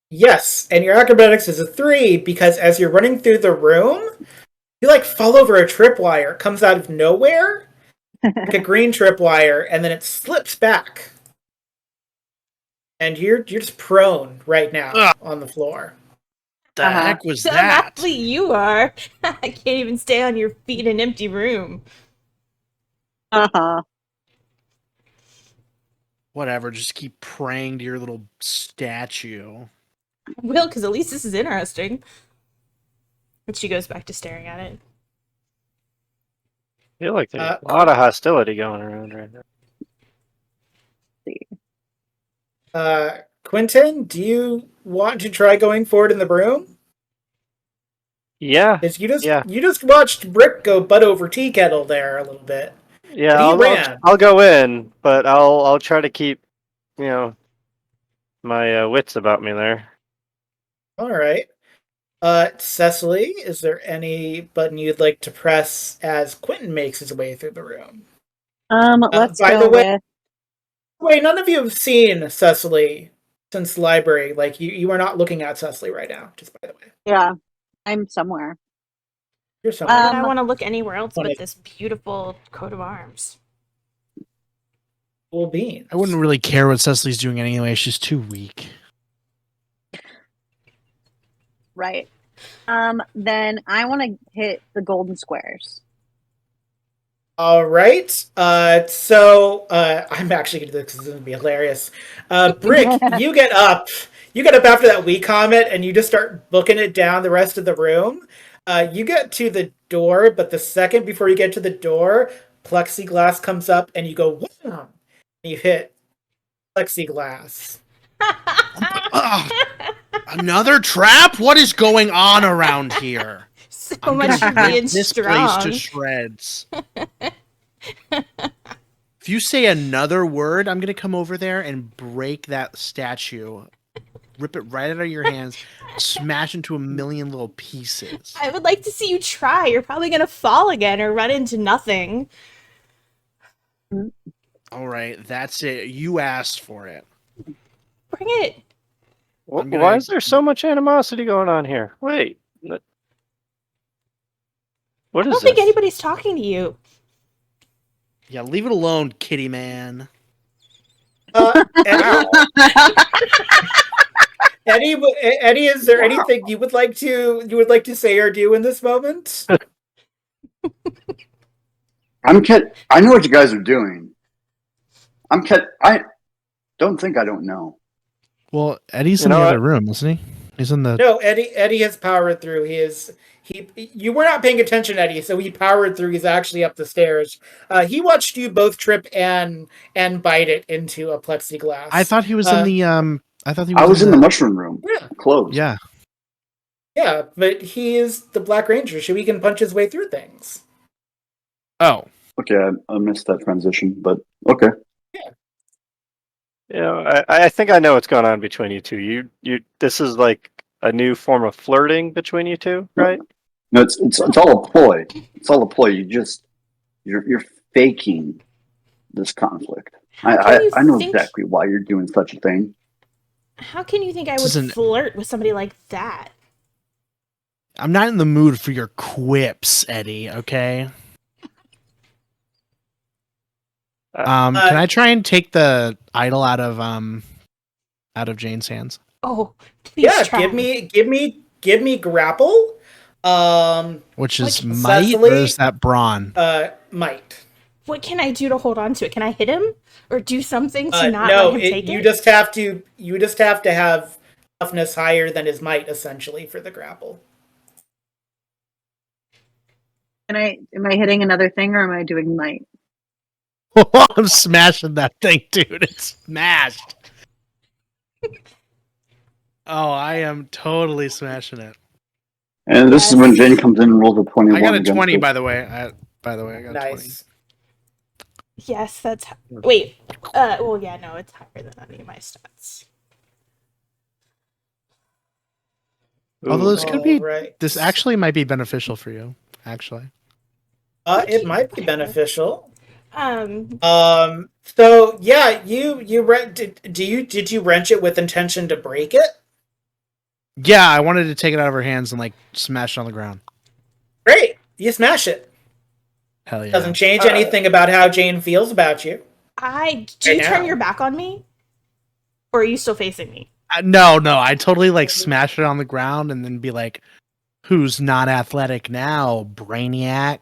Yes, and your acrobatics is a 3 because as you're running through the room, you like fall over a tripwire. It comes out of nowhere, like a green tripwire, and then it slips back. And you're just prone right now on the floor. The heck was So that? athlete you are. I can't even stay on your feet in an empty room. Whatever, just keep praying to your little statue. I will, because at least this is interesting. And she goes back to staring at it. I feel like there's a lot of hostility going around right now. Quentin, do you want to try going forward in the room? Yeah. You just watched Brick go butt over tea kettle there a little bit. Yeah, But he ran. I'll go in, but I'll try to keep, my wits about me there. All right. Cecily, is there any button you'd like to press as Quentin makes his way through the room? Let's by go the way, with. Wait, none of you have seen Cecily since the library. Like you are not looking at Cecily right now. Just by the way, Yeah, I'm somewhere. you're somewhere. Why would I want to look anywhere else but this beautiful coat of arms? Cool beans. I wouldn't really care what Cecily's doing anyway. She's too weak. Right. Then I want to hit the golden squares. All right. I'm actually going to do this because this is going to be hilarious. Brick, you get up. You get up after that wee comment, and you just start booking it down the rest of the room. You get to the door, but the second before you get to the door, plexiglass comes up, and you go, "Wham!" And you hit plexiglass. Another trap? What is going on around here? so I'm much for gonna rip being this place to strong. shreds. If you say another word, I'm gonna come over there and break that statue, rip it right out of your hands, smash into a million little pieces. I would like to see you try. You're probably gonna fall again or run into nothing. All right, that's it. You asked for it. Bring it. I'm Why gonna- is there so much animosity going on here? Wait. What I is don't think this? anybody's talking to you. Yeah, leave it alone, kitty man. Eddie, Eddie, is there anything you would like to say or do in this moment? I know what you guys are doing. I don't think I don't know. Well, Eddie's You in the know other what? room, isn't he? He's in the. No, Eddie has powered through. You were not paying attention, Eddie, so he powered through. He's actually up the stairs. He watched you both trip and bite it into a plexiglass. I thought he was in the. I thought he was. I was in the mushroom room. Yeah. Closed. Yeah. Yeah, but he is the Black Ranger, so he can punch his way through things. Oh. Okay, I missed that transition, but okay. You know, I think I know what's going on between you two. This is like a new form of flirting between you two, right? No, it's all a ploy. It's all a ploy. You're faking this conflict. I know exactly why you're doing such a thing. How can you think I This would isn't- flirt with somebody like that? I'm not in the mood for your quips, Eddie, okay? Can I try and take the idol out of Jane's hands? Oh, please Yeah, try. give me grapple. Which is Like might Cecily? or is that brawn? Might. What can I do to hold on to it? Can I hit him or do something to not No, let him take you it? just have to have toughness higher than his might, essentially, for the grapple. Am I hitting another thing or am I doing might? I'm smashing that thing, dude. It's smashed. Oh, I am totally smashing it. And this is when Jane comes in and rolls a 21. I got a against 20, it. by the way. I got a 20. Nice. Yes, that's wait. Well, yeah, no, it's higher than any of my stats. Although this could be, Alright. this actually might be beneficial for you. Actually, It might be beneficial. Um, So yeah, did you wrench it with intention to break it? yeah, I wanted to take it out of her hands and like smash it on the ground. Great, you smash it. Hell yeah! Doesn't change anything about how Jane feels about you. do you Right turn now. your back on me, or are you still facing me? No, I totally like smash it on the ground and then be like, "Who's not athletic now, Brainiac?"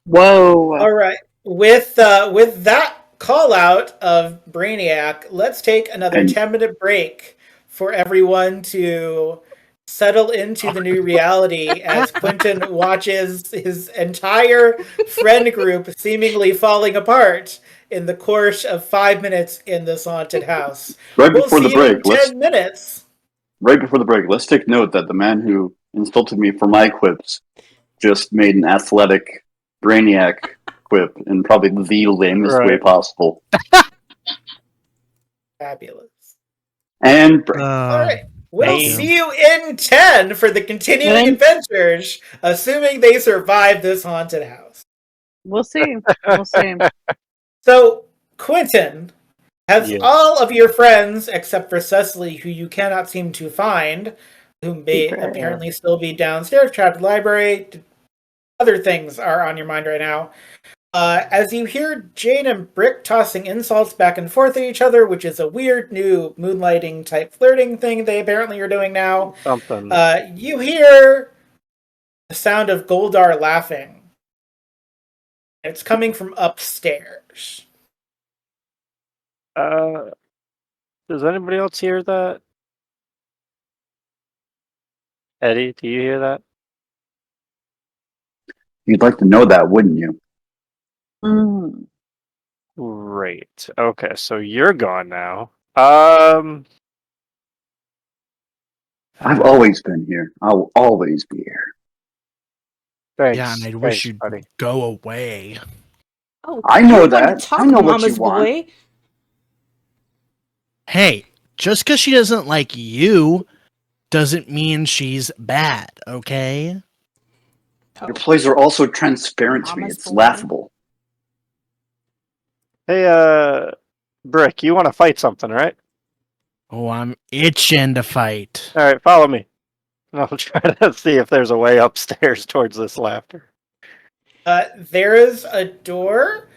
Whoa. All right. With that call out of Brainiac, let's take another And- 10-minute break for everyone to settle into the new reality as Quentin watches his entire friend group seemingly falling apart in the course of 5 minutes in this haunted house. Right We'll before see the you in break, 10 minutes. let's take note that the man who insulted me for my quips just made an athletic brainiac quip in probably the lamest way Right. possible. Fabulous. And break. All right. We'll thank you. see you in 10 for the continuing Good. adventures, assuming they survive this haunted house. We'll see. We'll see. So, Quentin has Yes. all of your friends, except for Cecily, who you cannot seem to find, who may Secret. apparently still be downstairs, trapped in the library. Other things are on your mind right now. As you hear Jane and Brick tossing insults back and forth at each other, which is a weird new moonlighting type flirting thing they apparently are doing now. Something. You hear the sound of Goldar laughing. It's coming from upstairs. Does anybody else hear that? Eddie, do you hear that? You'd like to know that, wouldn't you? Mm. Great. Okay, so you're gone now. I've always been here. I will always be here. Thanks. Yeah, and I Thanks, wish you'd buddy. go away. Oh, I know you're going to that. talk, I know what Mama's you want. boy. Hey, just because she doesn't like you doesn't mean she's bad, okay? Your plays are also transparent to me. Mama's It's boy. laughable. Hey, Brick, you want to fight something, right? Oh, I'm itching to fight. All right, follow me. And I'll try to see if there's a way upstairs towards this laughter. There is a door.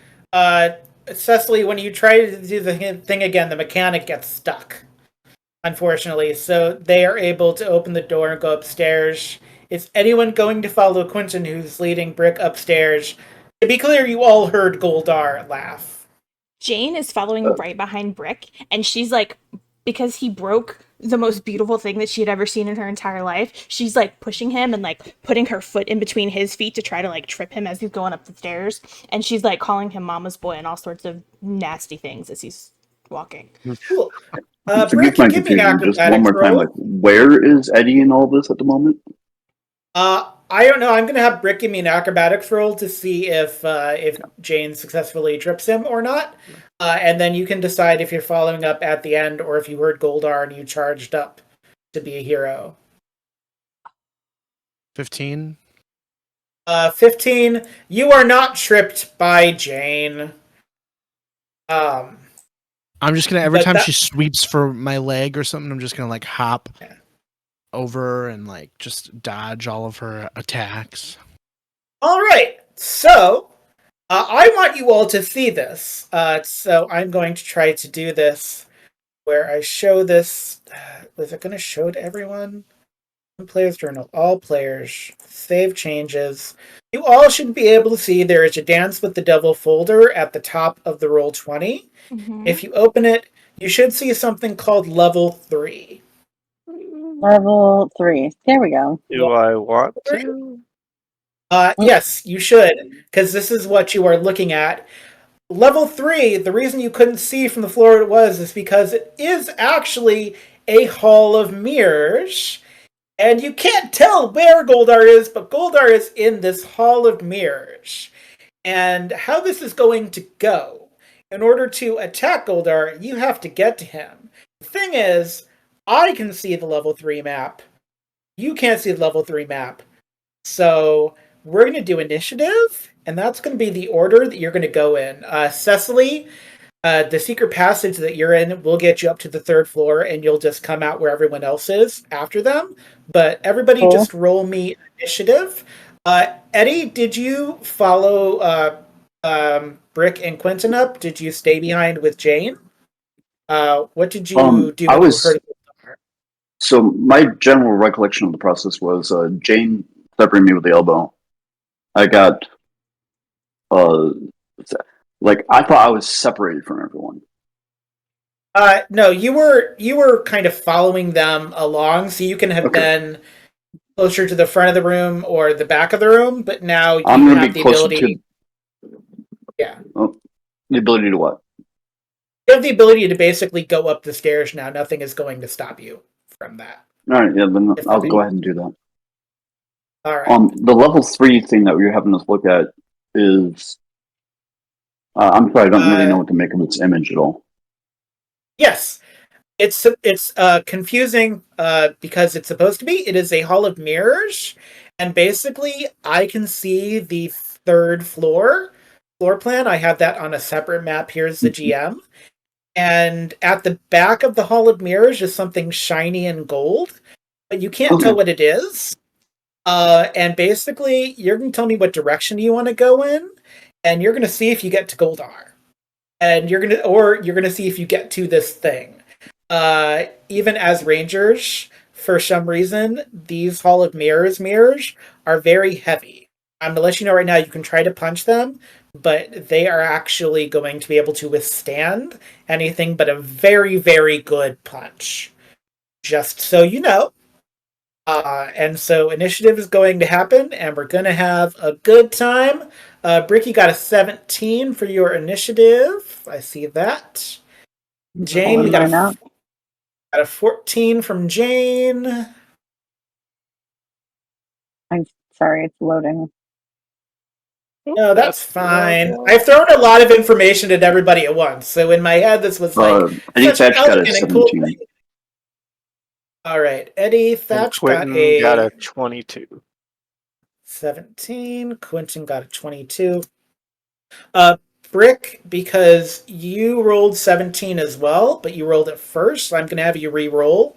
Cecily, when you try to do the thing again, the mechanic gets stuck, unfortunately. So they are able to open the door and go upstairs. Is anyone going to follow Quentin, who's leading Brick upstairs? To be clear, you all heard Goldar laugh. Jane is following right behind Brick, and she's like, because he broke the most beautiful thing that she had ever seen in her entire life, she's like pushing him and like putting her foot in between his feet to try to like trip him as he's going up the stairs. And she's like calling him Mama's boy and all sorts of nasty things as he's walking. Cool. Forgive Brick, my give me an confusion. Just one acrobatics more time. roll. Like, where is Eddie in all this at the moment? I don't know. I'm going to have Brick give me an acrobatics roll to see if Jane successfully trips him or not. And then you can decide if you're following up at the end or if you heard Goldar and you charged up to be a hero. 15. 15. You are not tripped by Jane. I'm just gonna every But time that- she sweeps for my leg or something, I'm just gonna like hop Yeah. over and like just dodge all of her attacks. All right. So I want you all to see this. So I'm going to try to do this where I show this. Was it going to show to everyone? Players journal. All players. Save changes. You all should be able to see there is a Dance with the Devil folder at the top of the Roll20. Mm-hmm. If you open it, you should see something called Level 3. Level 3. There we go. Do I want to? Yes, you should, because this is what you are looking at. Level 3, the reason you couldn't see from the floor it was is because it is actually a hall of mirrors. And you can't tell where Goldar is, but Goldar is in this hall of mirrors. And how this is going to go, in order to attack Goldar, you have to get to him. The thing is, I can see the level 3 map. You can't see the level 3 map. So we're going to do initiative, and that's going to be the order that you're going to go in. Cecily, the secret passage that you're in will get you up to the 3rd floor, and you'll just come out where everyone else is after them. But everybody Cool. just roll me initiative. Eddie, did you follow Brick and Quentin up? Did you stay behind with Jane? What did you do? I when you was- heard of it? So my general recollection of the process was Jane separated me with the elbow. I got like I thought I was separated from everyone. No, you were kind of following them along, so you can have Okay. been closer to the front of the room or the back of the room, but now you I'm gonna have be the closer ability. to Yeah, the ability to what? you have the ability to basically go up the stairs now. Nothing is going to stop you from that. All right, yeah, then If I'll that go makes- ahead and do that. All right. The level 3 thing that we're having us look at is. I'm sorry, I don't really know what to make of its image at all. Yes, it's confusing because it's supposed to be. It is a hall of mirrors, and basically, I can see the 3rd floor plan. I have that on a separate map. Here's the GM, and at the back of the hall of mirrors is something shiny and gold, but you can't Okay. tell what it is. And basically, you're going to tell me what direction you want to go in, and you're going to see if you get to Goldar. And you're gonna see if you get to this thing. Even as rangers, for some reason, these Hall of Mirrors are very heavy. I'm gonna let you know right now. You can try to punch them, but they are actually going to be able to withstand anything but a very, very good punch. Just so you know. And so initiative is going to happen, and we're going to have a good time. Bricky got a 17 for your initiative. I see that. Jane, we got Got a 14 from Jane. I'm sorry, it's loading. No, that's fine. I've thrown a lot of information at everybody at once, so in my head this was like Eddie such Thatch got a elegant and cool 17. thing. All right, Eddie And Thatch got Quentin got a a 22. 17. Quentin got a 22. Brick, because you rolled 17 as well, but you rolled it first, so I'm going to have you re-roll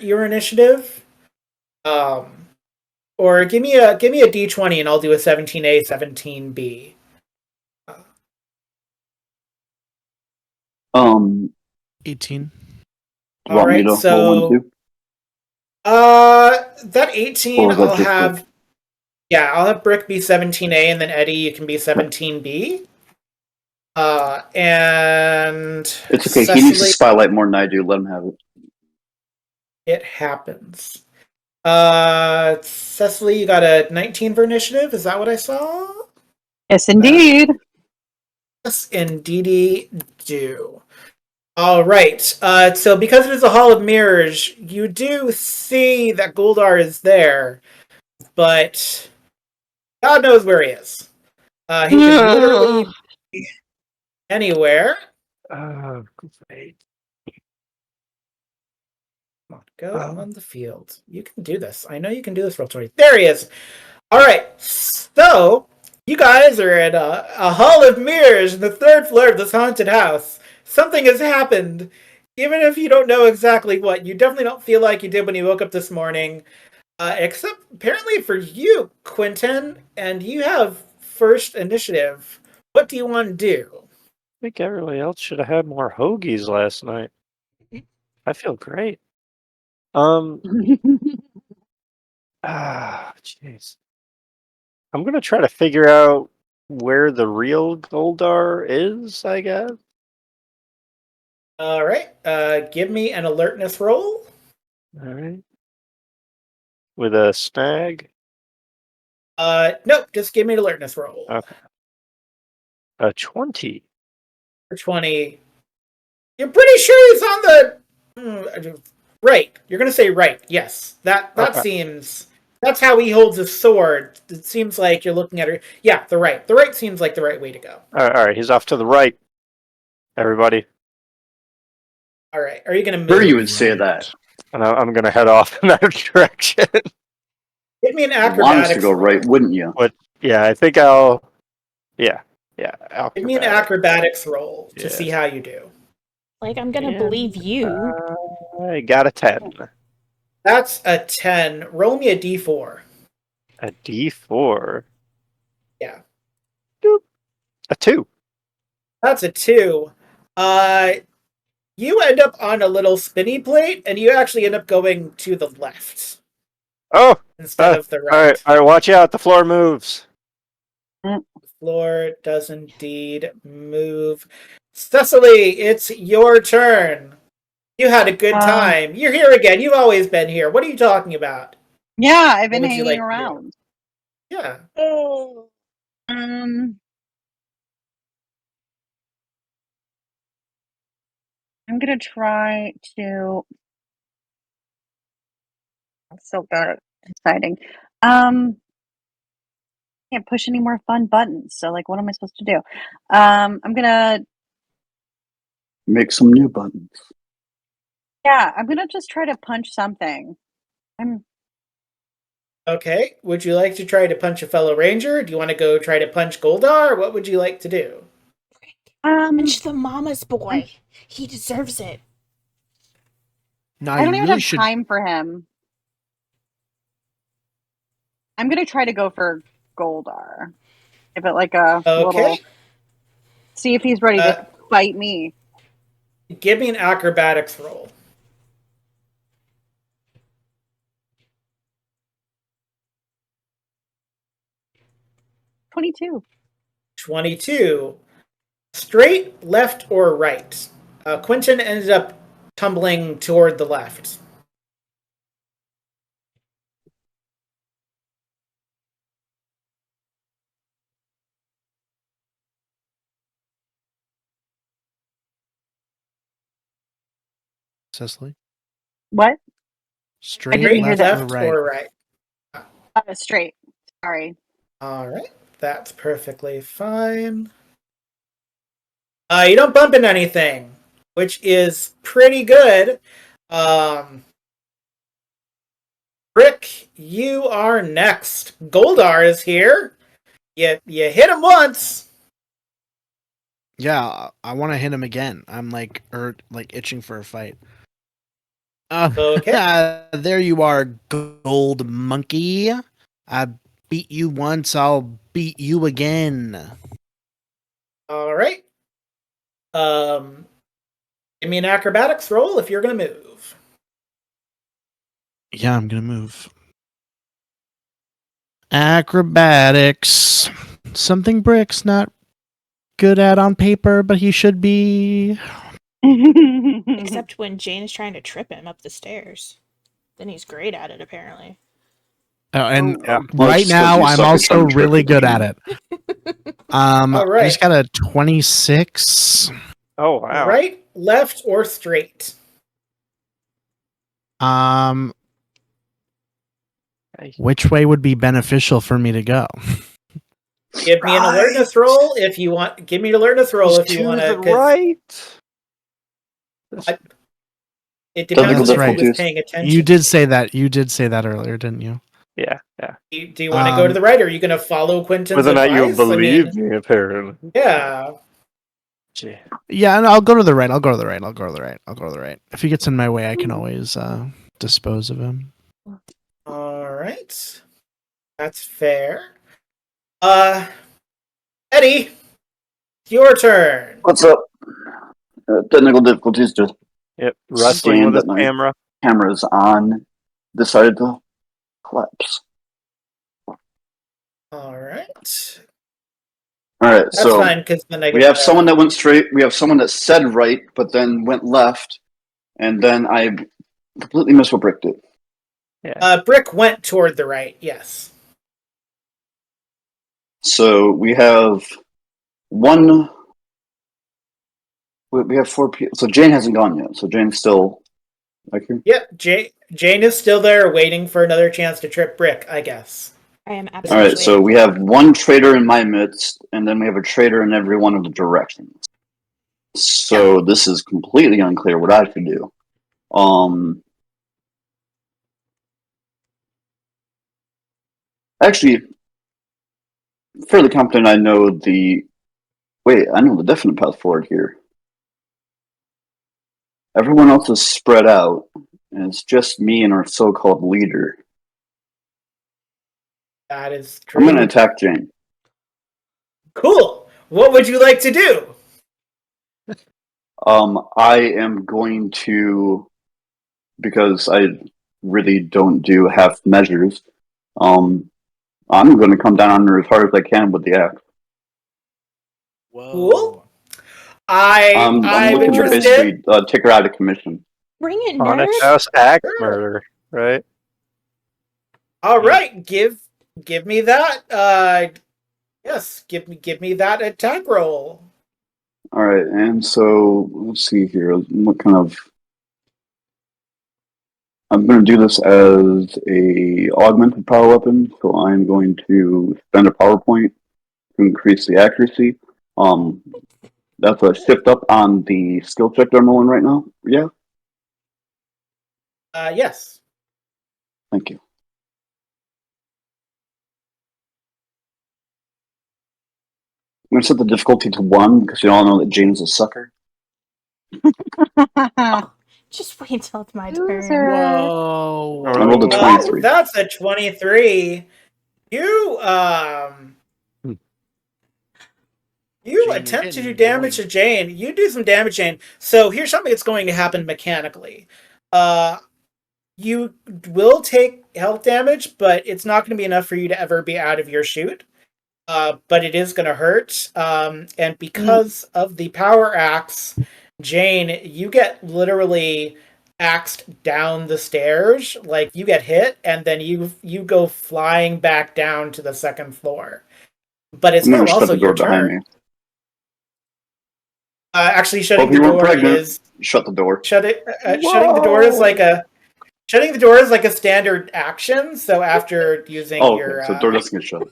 your initiative. Or give me a d20 and I'll do a 17A, 17B. 18. Do you want me to roll one too? That 18 Or was that I'll just have. Brick? Yeah, I'll have Brick be 17A, and then Eddie, you can be 17B. And It's okay. Cecily, He needs the spotlight more than I do. Let him have it. it happens. Cecily, you got a 19 for initiative. Is that what I saw? Yes, indeed. Yes, indeedy do. All right. So because it is a Hall of Mirrors, you do see that Goldar is there, but God knows where he is. He can literally be anywhere. Oh, great. Come on, go on the field. You can do this. I know you can do this, Roll20. There he is. All right. So you guys are at a Hall of Mirrors in the third floor of this haunted house. Something has happened. Even if you don't know exactly what, you definitely don't feel like you did when you woke up this morning. Except apparently for you, Quentin, and you have first initiative. What do you want to do? I think everybody else should have had more hoagies last night. I feel great. Jeez. I'm gonna try to figure out where the real Goldar is, I guess. All right. Give me an alertness roll. All right. With a snag. Nope. Just give me an alertness roll. Okay. A 20. For 20. You're pretty sure he's on the right. You're gonna say right. Yes. That Okay. seems. That's how he holds his sword. It seems like you're looking at her. Yeah, the right. The right seems like the right way to go. All right. He's off to the right. Everybody. All right. Are you gonna move? Sure, you would say that. And I'm gonna head off in that direction. Give me an You want us to acrobatics go roll. right, wouldn't you? But yeah, I think I'll. Yeah. Give me an acrobatics roll to see how you do. Like, I'm gonna And, believe you. I got a 10. That's a 10. Roll me a d4. A D4. Yeah. Doop. A 2. That's a 2. You end up on a little spinny plate, and you actually end up going to the left Oh! instead of the right. All right, watch out. The floor moves. The floor does indeed move. Cecily, it's your turn. You had a good time. You're here again. You've always been here. What are you talking about? Yeah, I've been What would you hanging like to do? around. Yeah. Oh. I'm gonna try to. I'm so bad at deciding. Can't push any more fun buttons. So, like, what am I supposed to do? I'm gonna. Make some new buttons. Yeah, I'm gonna just try to punch something. Okay. Would you like to try to punch a fellow ranger? Do you want to go try to punch Goldar? What would you like to do? Punch the mama's boy. He deserves it. Now I don't you even really have should. time for him. I'm gonna try to go for Goldar. Give it like a little. Okay. See if he's ready to fight me. Give me an acrobatics roll. 22. 22. Straight, left, or right? Quentin ended up tumbling toward the left. Cecily? What? Straight, didn't hear left, that. or Left right? or right? Straight. Sorry. All right. That's perfectly fine. You don't bump into anything, which is pretty good. Rick, you are next. Goldar is here. You hit him once. Yeah, I want to hit him again. I'm like itching for a fight. Okay. There you are, gold monkey. I beat you once, I'll beat you again. All right. Give me an acrobatics roll if you're gonna move. Yeah, I'm gonna move. Acrobatics. Something Brick's not good at on paper, but he should be. Except when Jane is trying to trip him up the stairs. Then he's great at it, apparently. And Yeah. Well, right it's just 'cause now, you I'm suck at also trying to trick really people, good at Jane. it. All I right. just got a 26. Oh wow. Right, left, or straight. Which way would be beneficial for me to go? Give me an alertness roll if you want. Give me an alertness roll if you want to to. the right. It depends Technical on if he was difficulties. paying attention. You did say that. You did say that earlier, didn't you? Yeah. Do you want to go to the right, or are you going to follow Quentin's Whether or not advice? you believe me, apparently. Yeah. Gee. Yeah, and I'll go to the right. I'll go to the right. I'll go to the right. I'll go to the right. If he gets in my way, I can always dispose of him. All right. That's fair. Eddie, your turn. What's up? Technical difficulties. Just Yep. Wrestling with Stand his at my- camera. cameras on. Decided to collapse. All right. All right, That's so fine because then I we have someone that went straight. We have someone that said right, but then went left, and then I completely missed what Brick did. Yeah. Brick went toward the right. Yes. So we have one. We have 4 people. So Jane hasn't gone yet. So Jane's still like here. Yep. Jane is still there, waiting for another chance to trip Brick, I guess. I am All absolutely. right, so we have one traitor in my midst, and then we have a traitor in every one of the directions. So this is completely unclear what I should do. Actually, fairly confident I know the. Wait, I know the definite path forward here. Everyone else is spread out, and it's just me and our so-called leader. That is true. I'm going to attack Jane. Cool. What would you like to do? I am going to, because I really don't do half measures. I'm going to come down on her as hard as I can with the axe. Cool. I'm looking to interested. basically take her out of commission. Bring it, Honest nerd. house axe Sure. murder, right? All right, give me that. Yes, give me that attack roll. All right, and so let's see here. What kind of? I'm going to do this as a augmented power weapon. So I'm going to spend a power point to increase the accuracy. That's a shift up on the skill check that I'm rolling right now. Yeah, Yes. thank you. I'm going to set the difficulty to 1 because you all know that Jane's a sucker. Just wait till it's my turn. Loser. Whoa. I rolled a 23. That's a 23. You Jane, attempt to you're do hitting damage me. to Jane. You do some damage, Jane. So here's something that's going to happen mechanically. You will take health damage, but it's not going to be enough for you to ever be out of your chute. But it is going to hurt. And because of the power axe, Jane, you get literally axed down the stairs. Like you get hit, and then you go flying back down to the second floor. But it's I'm going not to shut also the door your behind turn. me. Actually, shutting Hope the you weren't door pregnant. is Shut the door. shutting the door is like a standard action. So after using Oh, your okay. So the door doesn't get shut.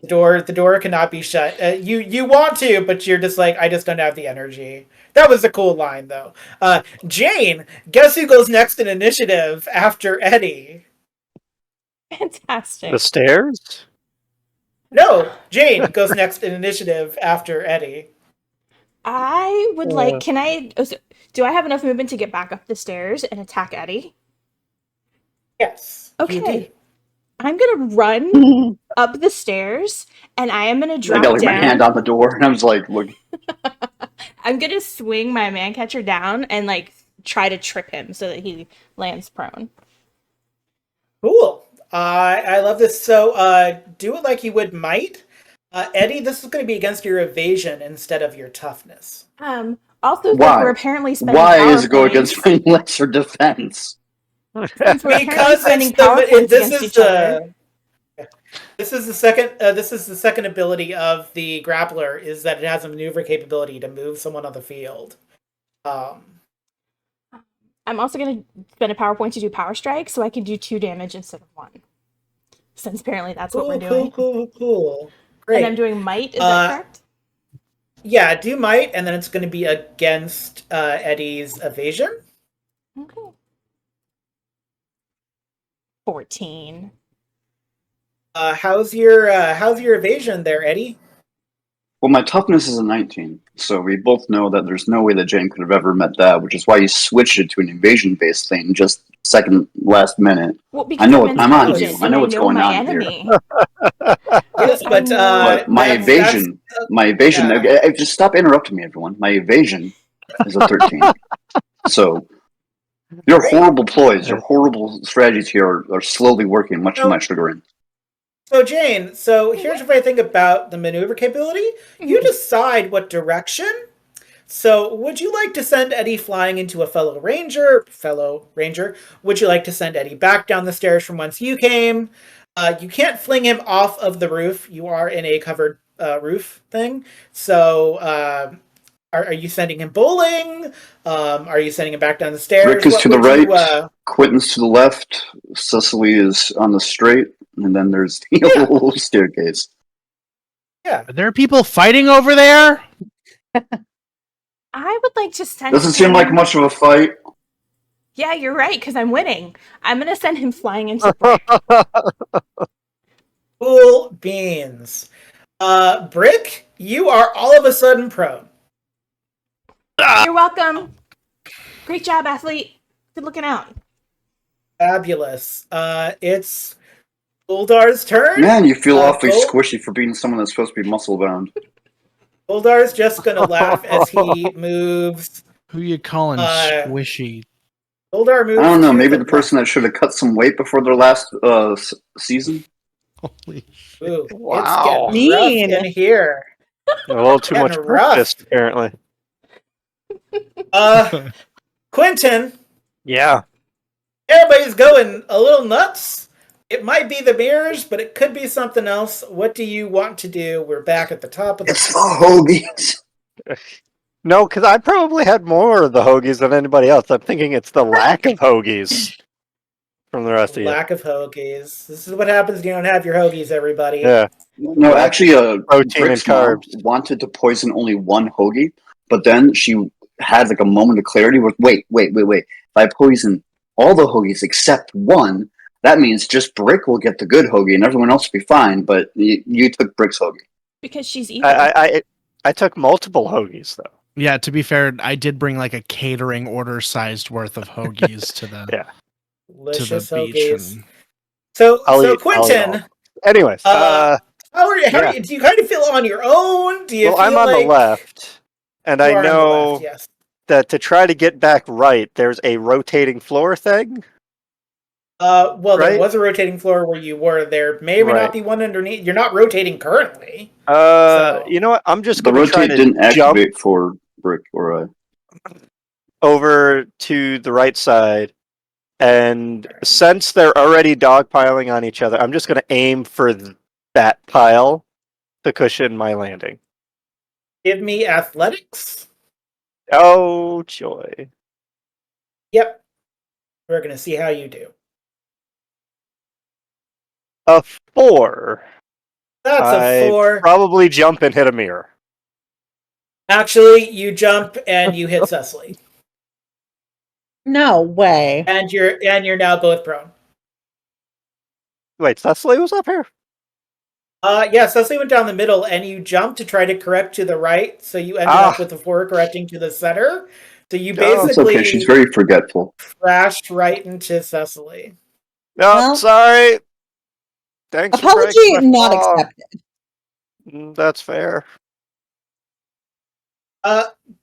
The door cannot be shut. You want to, but you're just like, I just don't have the energy. That was a cool line, though. Jane, guess who goes next in initiative after Eddie? Fantastic. The stairs? No, Jane goes next in initiative after Eddie. I would like. Can I? Do I have enough movement to get back up the stairs and attack Eddie? Yes. You do. Okay. I'm gonna run up the stairs, and I am gonna I drop got like down. my hand on the door, and I was like, "Look, I'm gonna swing my man catcher down and like try to trip him so that he lands prone. Cool. I love this. So, do it like you would might. Eddie, this is going to be against your evasion instead of your toughness. Also, since Why? we're apparently spending why power is it go points, against my lesser defense?" since we're apparently Because spending it's power points this against is each other. this is the second this is the second ability of the grappler is that it has a maneuver capability to move someone on the field. I'm also gonna spend a power point to do power strike, so I can do 2 damage instead of 1. Since apparently that's what we're doing. Cool. Great. And I'm doing might. Is that correct? Yeah, do might, and then it's going to be against Eddie's evasion. Okay. 14. How's your evasion there, Eddie? Well, my toughness is a 19, so we both know that there's no way that Jane could have ever met that, which is why you switched it to an invasion-based thing just last minute. Well, because I know I'm I'm on intelligent you. I know what's going my on here. enemy. Yes, but My evasion, yeah. just stop interrupting me, everyone. My evasion is a 13. So your horrible ploys, your horrible strategies here are slowly working, much to my chagrin. So Jane, here's what I think about the maneuver capability. You decide what direction. So would you like to send Eddie flying into a fellow ranger? Would you like to send Eddie back down the stairs from whence you came? You can't fling him off of the roof. You are in a covered roof thing. So are you sending him bowling? Are you sending him back down the stairs? Rick is to the right, Quentin's to the left, Cecily is on the straight, and then there's the little staircase. Yeah. Are there people fighting over there? I would like to send Doesn't seem like much of a fight. Yeah, you're right, because I'm winning. I'm going to send him flying into Brick. Cool beans. Brick, you are all of a sudden prone. You're welcome. Great job, athlete. Good looking out. Fabulous. It's Uldar's turn. Man, you feel awfully squishy for being someone that's supposed to be muscle bound. Uldar's just gonna laugh as he moves. Who you calling squishy? Uldar moves. I don't know. Maybe the person that should have cut some weight before their last season. Holy shit! Ooh, Wow. It's getting rough in here. A little too much breakfast, apparently. Quentin. Yeah. Everybody's going a little nuts. It might be the mirrors, but it could be something else. What do you want to do? We're back at the top of the... It's the hoagies. No, because I probably had more of the hoagies than anybody else. I'm thinking it's the lack of hoagies from the rest of you. Lack of hoagies. This is what happens when you don't have your hoagies, everybody. Yeah. No, actually, protein and carbs. Wanted to poison only one hoagie, but then she had like a moment of clarity with, wait. If I poison all the hoagies except one, that means just Brick will get the good hoagie and everyone else will be fine, but you took Brick's hoagie. Because she's evil. I took multiple hoagies, though. Yeah, to be fair, I did bring like a catering order sized worth of hoagies to the Delicious to the beach. hoagies. And... So Quentin. Anyways, how do you kind of feel on your own? Do you feel I'm on the left, and I know that to try to get back right, there's a rotating floor thing. There was a rotating floor where you were. There may or may not be one underneath. You're not rotating currently. You know what? I'm just going to try to didn't activate for Brick or over to the right side, and since they're already dogpiling on each other, I'm just going to aim for that pile to cushion my landing. Give me athletics. Oh joy! Yep, we're going to see how you do. A 4. That's a I 4. probably jump and hit a mirror. Actually, you jump and you hit Cecily. No way. And you're now both prone. Wait, Cecily was up here? Yeah, Cecily went down the middle and you jumped to try to correct to the right, so you ended up with the 4 correcting to the center. So you It's okay. She's basically very forgetful. crashed right into Cecily. No, Well- sorry. Thanks for breaking Apology my not fall. accepted. That's fair.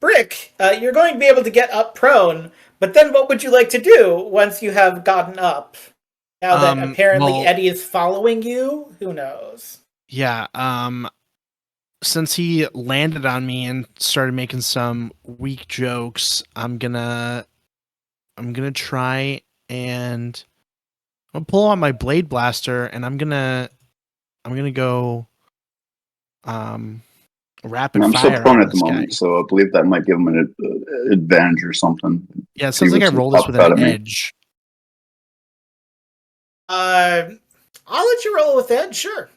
Brick, you're going to be able to get up prone, but then what would you like to do once you have gotten up? Now that apparently well- Eddie is following you, who knows? Yeah, since he landed on me and started making some weak jokes, I'm gonna try and I'm gonna pull out my blade blaster and I'm gonna go rapid I'm fire still prone on at the this moment, guy. so I believe that might give him an advantage or something. Yeah, it See sounds like I what's rolled this up with out an of me. edge. I'll let you roll with Ed, sure.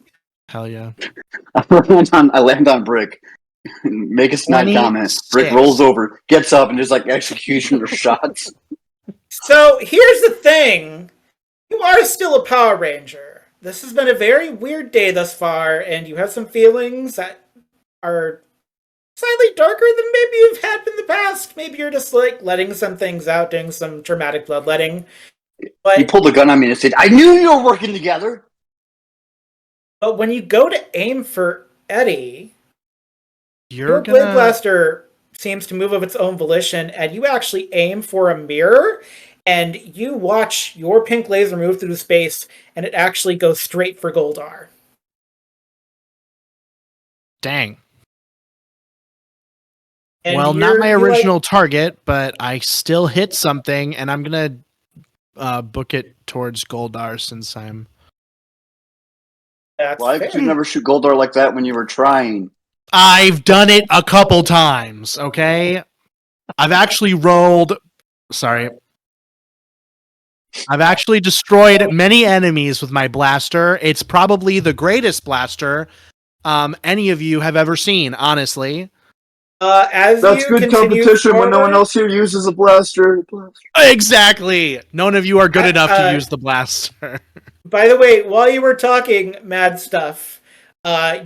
Hell yeah. I land on Brick. Make a snide comment. Brick 26. rolls over, gets up, and just like executioner shots. So here's the thing. You are still a Power Ranger. This has been a very weird day thus far, and you have some feelings that are slightly darker than maybe you've had in the past. Maybe you're just like letting some things out, doing some traumatic bloodletting. You pulled a gun on me and said, "I knew you were working together." But when you go to aim for Eddie, You're your Blade gonna Blaster seems to move of its own volition, and you actually aim for a mirror, and you watch your pink laser move through space, and it actually goes straight for Goldar. dang. And Well, not my you, like- original target, but I still hit something, and I'm gonna book it towards Goldar since I'm. That's Why fair. could you never shoot Goldar like that when you were trying? I've done it a couple times. Okay, I've actually rolled. Sorry. I've actually destroyed many enemies with my blaster. It's probably the greatest blaster any of you have ever seen, honestly. As That's you good continue competition when no one forward- else here uses a blaster. Exactly. None of you are good enough to use the blaster. By the way, while you were talking mad stuff,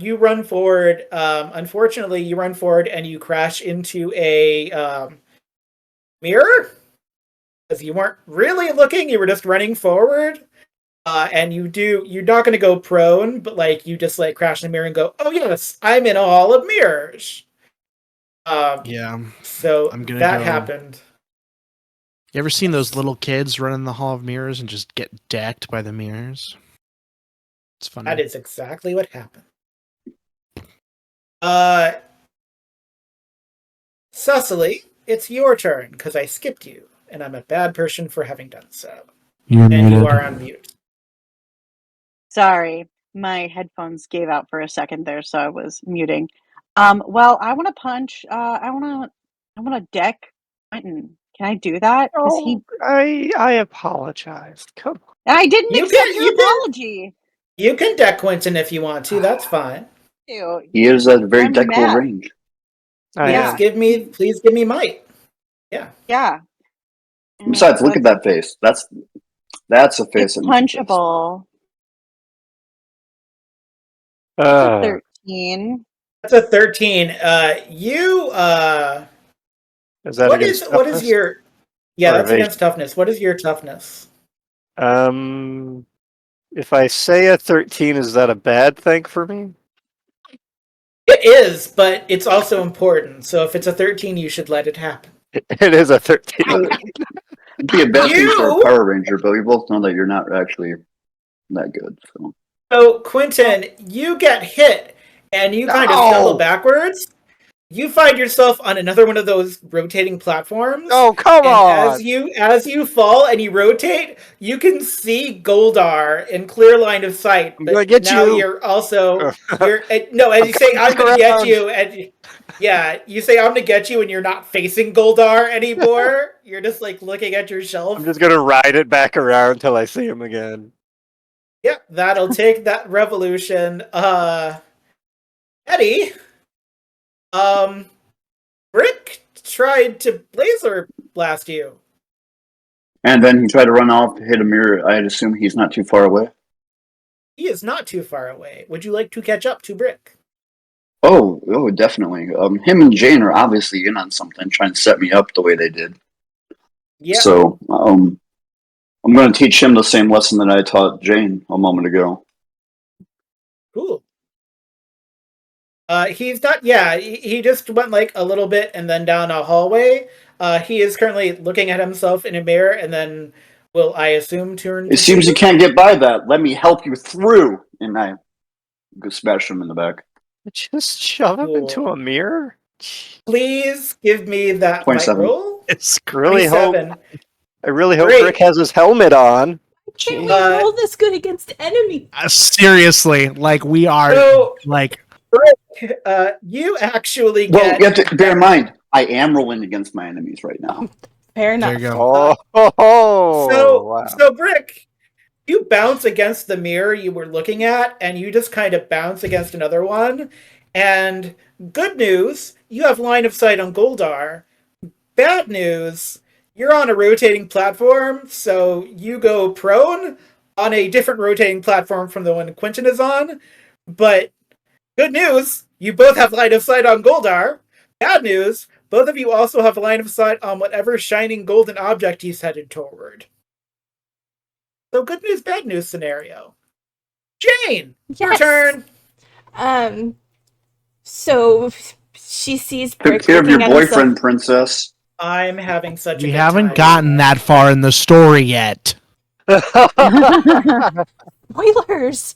you run forward. Unfortunately, you run forward and you crash into a mirror because you weren't really looking. You were just running forward, and you're not going to go prone, but like you just like crash in the mirror and go, "Oh yes, I'm in a hall of mirrors." Yeah. So I'm gonna that go- happened. You ever seen those little kids run in the Hall of Mirrors and just get decked by the mirrors? It's funny. That is exactly what happened. Cecily, it's your turn because I skipped you, and I'm a bad person for having done so. You're And you are on mute. Sorry, my headphones gave out for a second there, so I was muting. Well, I want to punch. I want to deck Quentin. Can I do that? Because Oh, I apologize. Come on. I didn't You accept can- your you can- apology. You can deck Quentin if you want to. That's fine. Ew, He is at very I'm deckable mad. range. Yeah. Please give me might. Yeah. Besides, look at that face. That's a face. It's that makes a face. punchable. It's a Uh, 13. That's a 13. is that what against is toughness? your Yeah, Or that's evasion? against toughness. What is your toughness? If I say a 13, is that a bad thing for me? It is, but it's also important. So if it's a 13, you should let it happen. It is a 13. It'd be a bad thing for a You- Power Ranger, but we both know that you're not actually that good. So So Quentin, you get hit and you kind of No! stumble backwards. You find yourself on another one of those rotating platforms. Oh, come And on! as you fall and you rotate, you can see Goldar in clear line of sight. I'm But gonna get now you. you're also no, and you say I'm coming gonna get around. you, and yeah, you say I'm gonna get you, and you're not facing Goldar anymore. You're just like looking at your shelf. I'm just gonna ride it back around till I see him again. Yeah, that'll take that revolution. Eddie, um, Brick tried to laser blast you. And then he tried to run off to hit a mirror. I'd assume he's not too far away. He is not too far away. Would you like to catch up to Brick? Oh, definitely. Him and Jane are obviously in on something, trying to set me up the way they did. Yeah. So, I'm going to teach him the same lesson that I taught Jane a moment ago. Cool. He's not. Yeah, he just went like a little bit and then down a hallway. He is currently looking at himself in a mirror, and then will I assume turn? It seems you can't get by that. Let me help you through. And I go smash him in the back. Just shove him into a mirror? Please give me that 27. fight roll. It's Really hope. 27. I really hope Great. Rick has his helmet on. Can we Jeez. roll this good against enemies? seriously, like we are So, like you actually Well, get. you have to bear in mind, I am rolling against my enemies right now. Fair enough. there you go. So, Wow. so Brick, you bounce against the mirror you were looking at, and you just kind of bounce against another one. And good news, you have line of sight on Goldar. Bad news, you're on a rotating platform, so you go prone on a different rotating platform from the one Quentin is on. But good news, you both have line of sight on Goldar. Bad news, both of you also have line of sight on whatever shining golden object he's headed toward. So good news, bad news scenario. Jane, your Yes. turn. So she sees Took Brick care of your looking at himself. boyfriend, princess. I'm having such a We good haven't time. gotten that far in the story yet. Spoilers.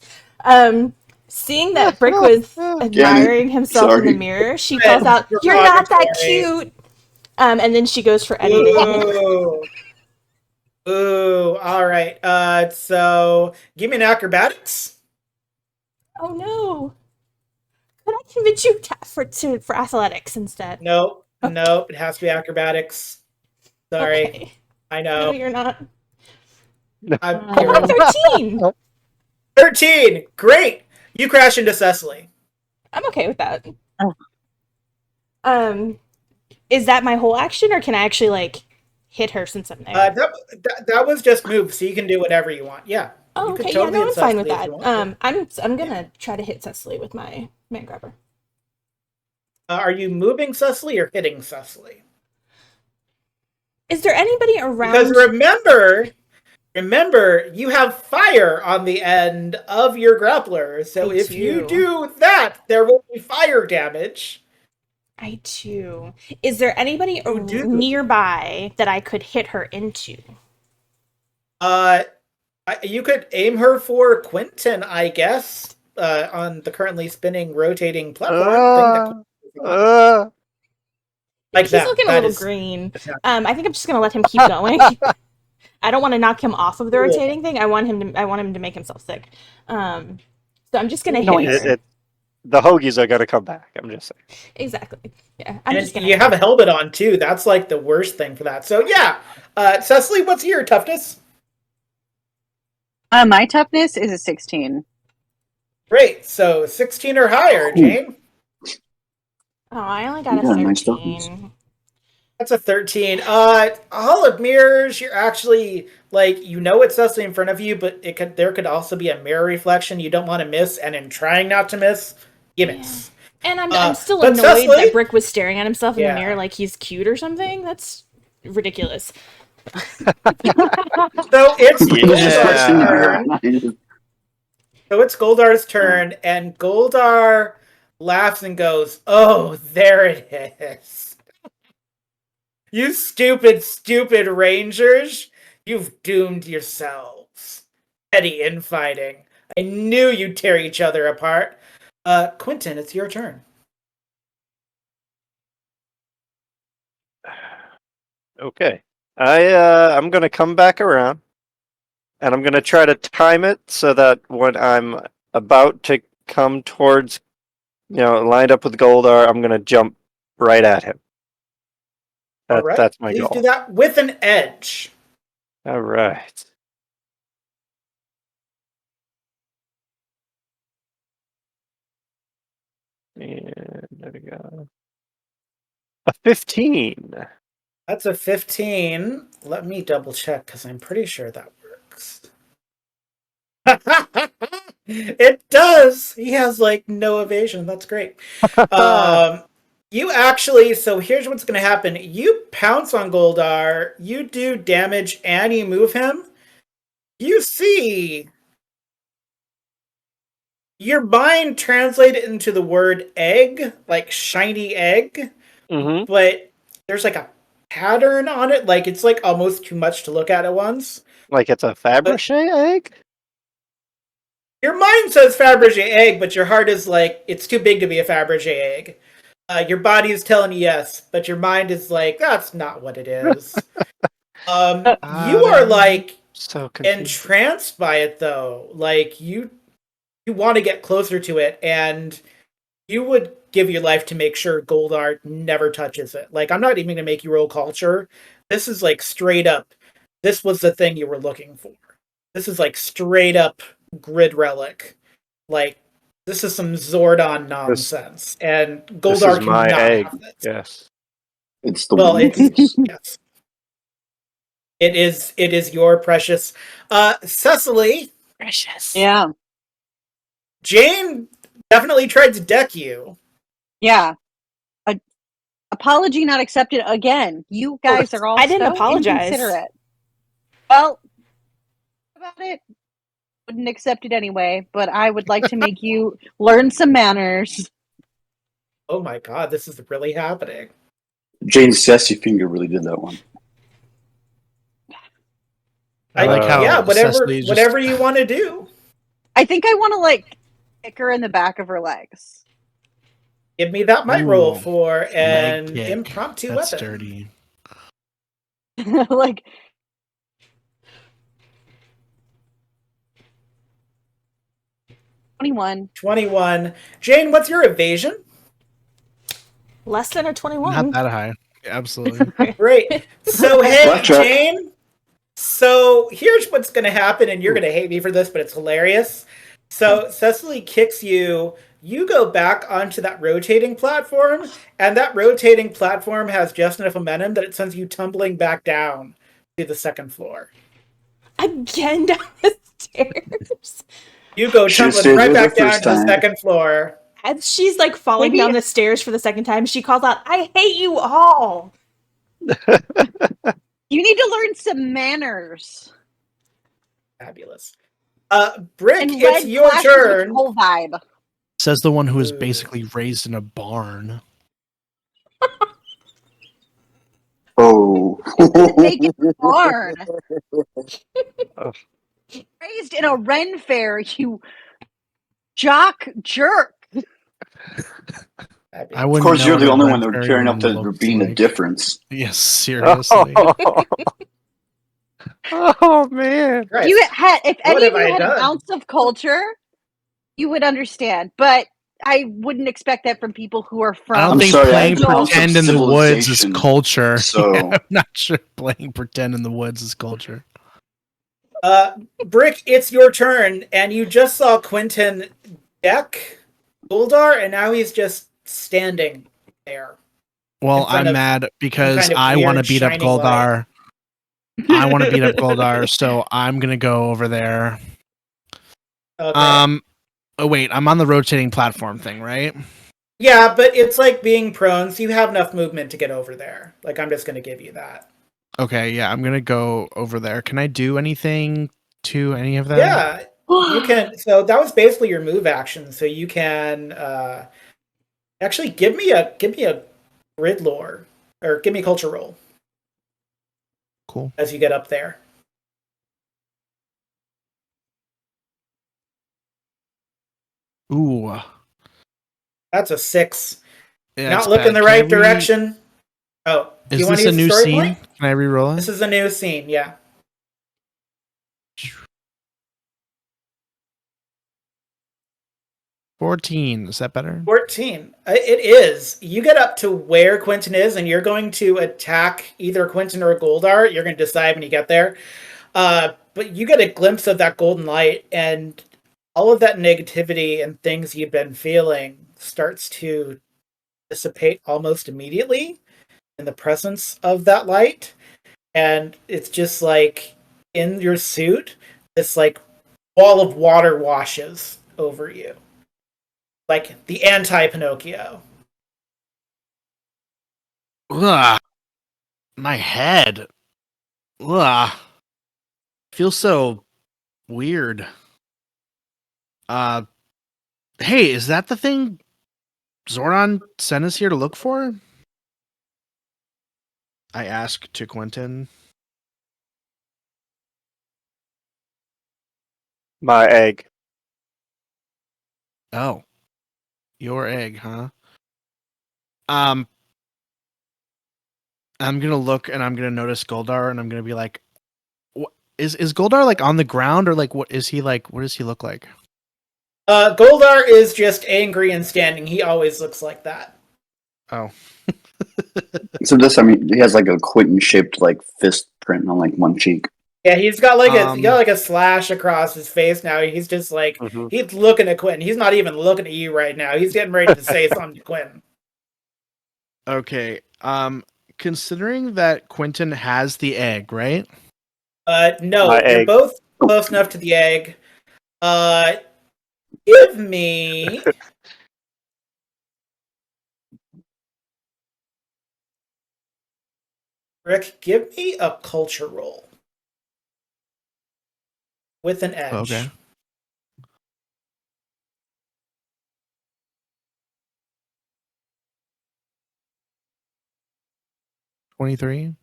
Seeing that Brick was admiring himself in the Sorry. mirror, she calls out, "You're not that cute." And then she goes for Eddie to hit him. Ooh, all right. So give me an acrobatics. Oh no! Could I convince you for athletics instead? Nope, nope. It has to be acrobatics. Sorry, Okay. I No, know. you're not. I'm I got 13. 13. Great. You crash into Cecily. I'm okay with that. Oh. Is that my whole action, or can I actually like hit her since I'm there? That was just move, so you can do whatever you want. Yeah. Oh, You could okay. totally Yeah, no, hit I'm fine with Cecily if that. you want to. I'm gonna try to hit Cecily with my man grabber. Are you moving Cecily or hitting Cecily? Is there anybody around? Because remember, you have fire on the end of your grappler. So if you do that, there will be fire damage. I do. Is there anybody You do. nearby that I could hit her into? You could aim her for Quentin, I guess, on the currently spinning, rotating platform. Like He's that. looking a That little is- green. I think I'm just gonna let him keep going. I don't want to knock him off of the Cool. rotating thing. I want him to make himself sick. So I'm just gonna hit her. The hoagies are gonna come back. I'm just saying. Exactly. Yeah. And you have a helmet on too. That's like the worst thing for that. So yeah, Cecily, what's your toughness? My toughness is a 16. Great. So 16 or higher, Jane. Oh, I only got a You got a nice 13. That's a 13. Hall of Mirrors, you're actually, like, you know it's Cecily in front of you, but there could also be a mirror reflection you don't want to miss, and in trying not to miss, you miss. And I'm still but annoyed Cecily- that Brick was staring at himself in Yeah. the mirror like he's cute or something. That's ridiculous. So it's Yeah. Goldar's turn. So it's Goldar's turn, and Goldar laughs and goes, "Oh, there it is. You stupid, stupid rangers. You've doomed yourselves. Petty infighting. I knew you'd tear each other apart. Quentin, it's your turn." Okay. I'm gonna come back around, and I'm gonna try to time it so that when I'm about to come towards, lined up with Goldar, I'm gonna jump right at him. All right. That's my Please goal. do that with an edge. All right. And there we go. A 15. That's a 15. Let me double check because I'm pretty sure that works. It does. He has like no evasion. That's great. You actually, so here's what's going to happen. You pounce on Goldar, you do damage, and you move him. You see your mind translated into the word egg, like shiny egg, Mm-hmm. but there's like a pattern on it. Like it's like almost too much to look at once. Like it's a Fabergé egg? Your mind says Fabergé egg, but your heart is like, it's too big to be a Fabergé egg. Your body is telling you yes, but your mind is like, that's not what it is. You are like So confused. entranced by it though. Like you want to get closer to it, and you would give your life to make sure Goldar never touches it. Like I'm not even gonna make you roll culture. This is like straight up. This was the thing you were looking for. This is like straight up grid relic. Like this is some Zordon nonsense, and This Goldar is my cannot egg. have this. Yes. It's the Well, one. it's yes. It is your precious Cecily. Precious. Yeah. Jane definitely tried to deck you. Yeah. Apology not accepted again. You guys are all I didn't so apologize. inconsiderate. Well, about it, wouldn't accept it anyway, but I would like to make you learn some manners. Oh my god, this is really happening. Jane's sassy finger really did that one. I like how Yeah, Cecily just- whatever you want to do. I think I want to like kick her in the back of her legs. Give me that might roll Ooh, for an leg kick. impromptu That's weapon. dirty. Like 21. 21. Jane, what's your evasion? Less than a 21. Not that high. Absolutely. Great. So hey, Blackjack. Jane. So here's what's going to happen, and you're going to hate me for this, but it's hilarious. So Cecily kicks you. You go back onto that rotating platform, and that rotating platform has just enough momentum that it sends you tumbling back down to the second floor. Again down the stairs. You go Should've tumbling stayed right there back the down first to the time. second floor. As she's like falling Maybe- down the stairs for the second time, she calls out, I hate you all. You need to learn some manners. Fabulous. Brick, And it's red your clashes with turn. whole vibe. Says the one who was Ooh. basically raised in a barn. Oh. Make it barn. Oh. Raised in a Ren fair, you jock jerk. I Fabulous. wouldn't Of course, know you're what the a only Ren one that would fairy care enough to there looks being a like. difference. Yes, seriously. Oh man. Christ. You had, if What any have of you I had an done? ounce of culture, you would understand. But I wouldn't expect that from people who are from. I don't I'm think sorry, I playing had an ounce of pretend in the woods is civilization, culture. so- Yeah, I'm not sure playing pretend in the woods is culture. Brick, it's your turn, and you just saw Quentin deck Goldar, and now he's just standing there. Well, In front I'm of mad because kind of I want to weird beat up shining Goldar. I want to beat up Goldar, so I'm gonna go over there. Okay. Oh wait, I'm on the rotating platform thing, right? Yeah, but it's like being prone, so you have enough movement to get over there. Like, I'm just going to give you that. Okay, yeah, I'm gonna go over there. Can I do anything to any of them? Yeah, you can. So that was basically your move action. So you can actually give me a grid lore, or give me a culture roll Cool. as you get up there. Ooh. That's a 6. Yeah, Not it's looking bad. the Can I right direction. Oh, do Is you want this to a use new the story scene? point? Can I re-roll it? This is a new scene. Yeah. 14. Is that better? 14. It is. You get up to where Quentin is, and you're going to attack either Quentin or Goldar. You're going to decide when you get there. But you get a glimpse of that golden light, and all of that negativity and things you've been feeling starts to dissipate almost immediately in the presence of that light. And it's just like in your suit, this like wall of water washes over you. Like the anti Pinocchio. Ugh, my head. Ugh. Feels so weird. Hey, is that the thing Zordon sent us here to look for? I ask to Quentin. My egg. Oh, your egg, huh? I'm gonna look and I'm gonna notice Goldar and I'm gonna be like, what is Goldar like on the ground or like what is he like? What does he look like? Goldar is just angry and standing. He always looks like that. Oh. So this, I mean, he has like a Quentin shaped like fist print on like one cheek. Yeah, he's got like a slash across his face now. He's just like he's looking at Quentin. He's not even looking at you right now. He's getting ready to say something to Quentin. Okay. Considering that Quentin has the egg, right? No, My you're egg. both close enough to the egg. Give me Rick, give me a culture roll with an edge. Okay. $23.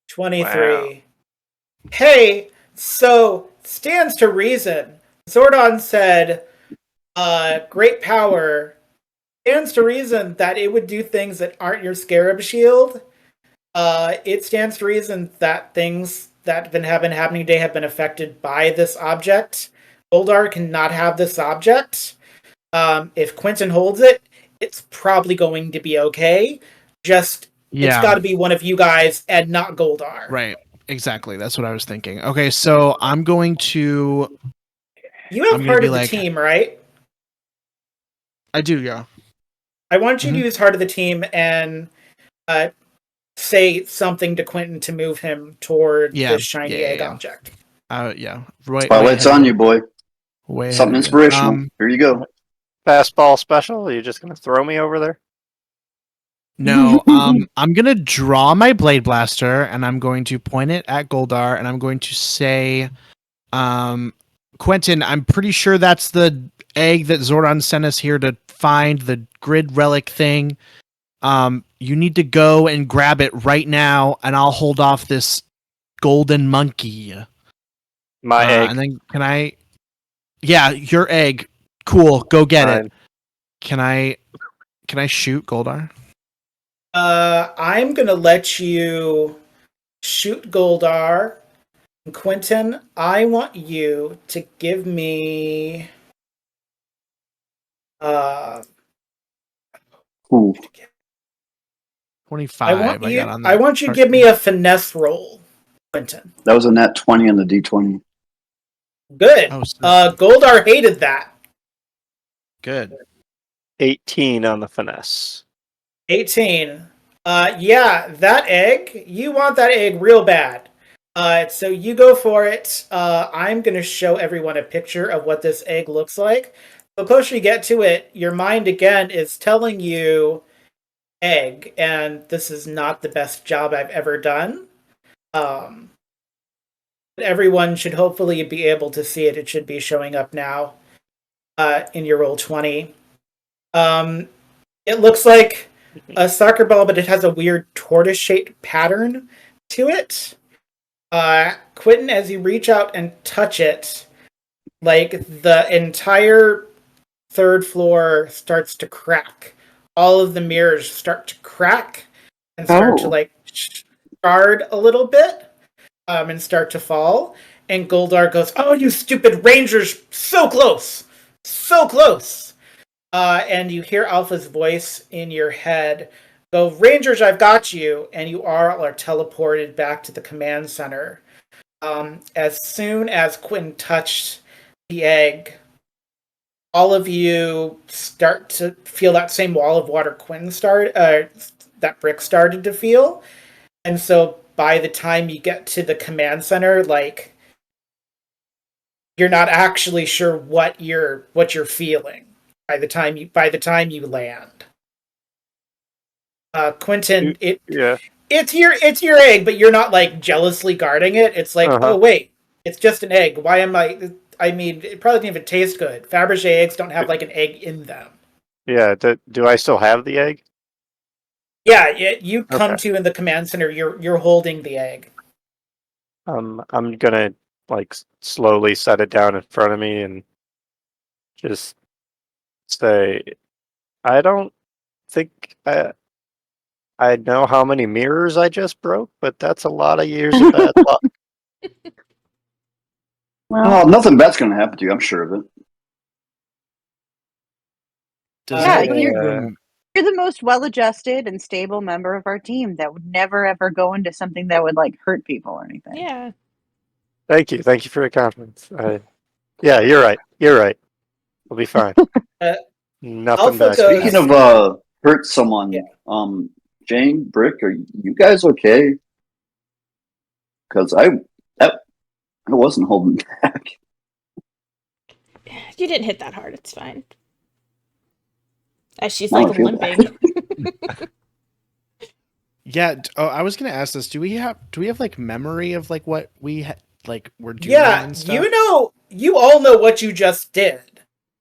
23. Wow. Hey, so stands to reason. Zordon said, great power stands to reason that it would do things that aren't your scarab shield. It stands to reason that things that have been happening today have been affected by this object. Goldar cannot have this object. If Quentin holds it, it's probably going to be okay. Just it's got to be one of you guys and not Goldar. Right. Exactly. That's what I was thinking. Okay, so I'm going to. You have heart of the team, right? I do, yeah. I want you to use heart of the team and say something to Quentin to move him toward this shiny egg object. Yeah. Right. Spotlight's on you, boy. Something inspirational. Here you go. Fastball special? Are you just going to throw me over there? No, I'm gonna draw my blade blaster and I'm going to point it at Goldar and I'm going to say, Quentin, I'm pretty sure that's the egg that Zordon sent us here to find, the grid relic thing. You need to go and grab it right now and I'll hold off this golden monkey. My egg. And then can I? Yeah, your egg. Cool, go get it. Can I shoot Goldar? I'm gonna let you shoot Goldar. And Quentin, I want you to give me 25. I want you to give me a finesse roll, Quentin. That was a nat 20 on the D20. Good. Goldar hated that. Good. 18 on the finesse. 18. Yeah, that egg. You want that egg real bad. So you go for it. I'm going to show everyone a picture of what this egg looks like. The closer you get to it, your mind again is telling you egg, and this is not the best job I've ever done. Everyone should hopefully be able to see it. It should be showing up now in your roll 20. It looks like a soccer ball, but it has a weird tortoise-shaped pattern to it. Quentin, as you reach out and touch it, like the entire third floor starts to crack. All of the mirrors start to crack and start to like shard a little bit and start to fall. And Goldar goes, "Oh, you stupid Rangers! So close! So close!" And you hear Alpha's voice in your head go, "Rangers, I've got you!" And you are teleported back to the command center. As soon as Quentin touched the egg, all of you start to feel that same wall of water that Brick started to feel. And so by the time you get to the command center, like, you're not actually sure what you're feeling by the time you land. Quentin, Yeah. it's your egg, but you're not like jealously guarding it. It's like, Uh-huh. oh wait, it's just an egg. Why am I? I mean, it probably didn't even taste good. Fabergé eggs don't have like an egg in them. Yeah. Do I still have the egg? Yeah, you come Okay. to in the command center. You're holding the egg. I'm gonna like slowly set it down in front of me and just say, I don't think I know how many mirrors I just broke, but that's a lot of years of bad luck. Well, Oh, nothing bad's going to happen to you. I'm sure of it. Does Yeah, anybody you're- you're the most well-adjusted and stable member of our team that would never ever go into something that would like hurt people or anything. Yeah. Thank you for your confidence. Yeah, you're right. You're right. We'll be fine. Uh, Nothing Alpha bad. can goes- Speaking happen. of hurt someone, Yeah. Jane, Brick, are you guys okay? Because I wasn't holding back. You didn't hit that hard. It's fine. As she's Now like I feel limping. Yeah. I was gonna ask this. Do we have like memory of like what we like were doing Yeah, and stuff? you all know what you just did.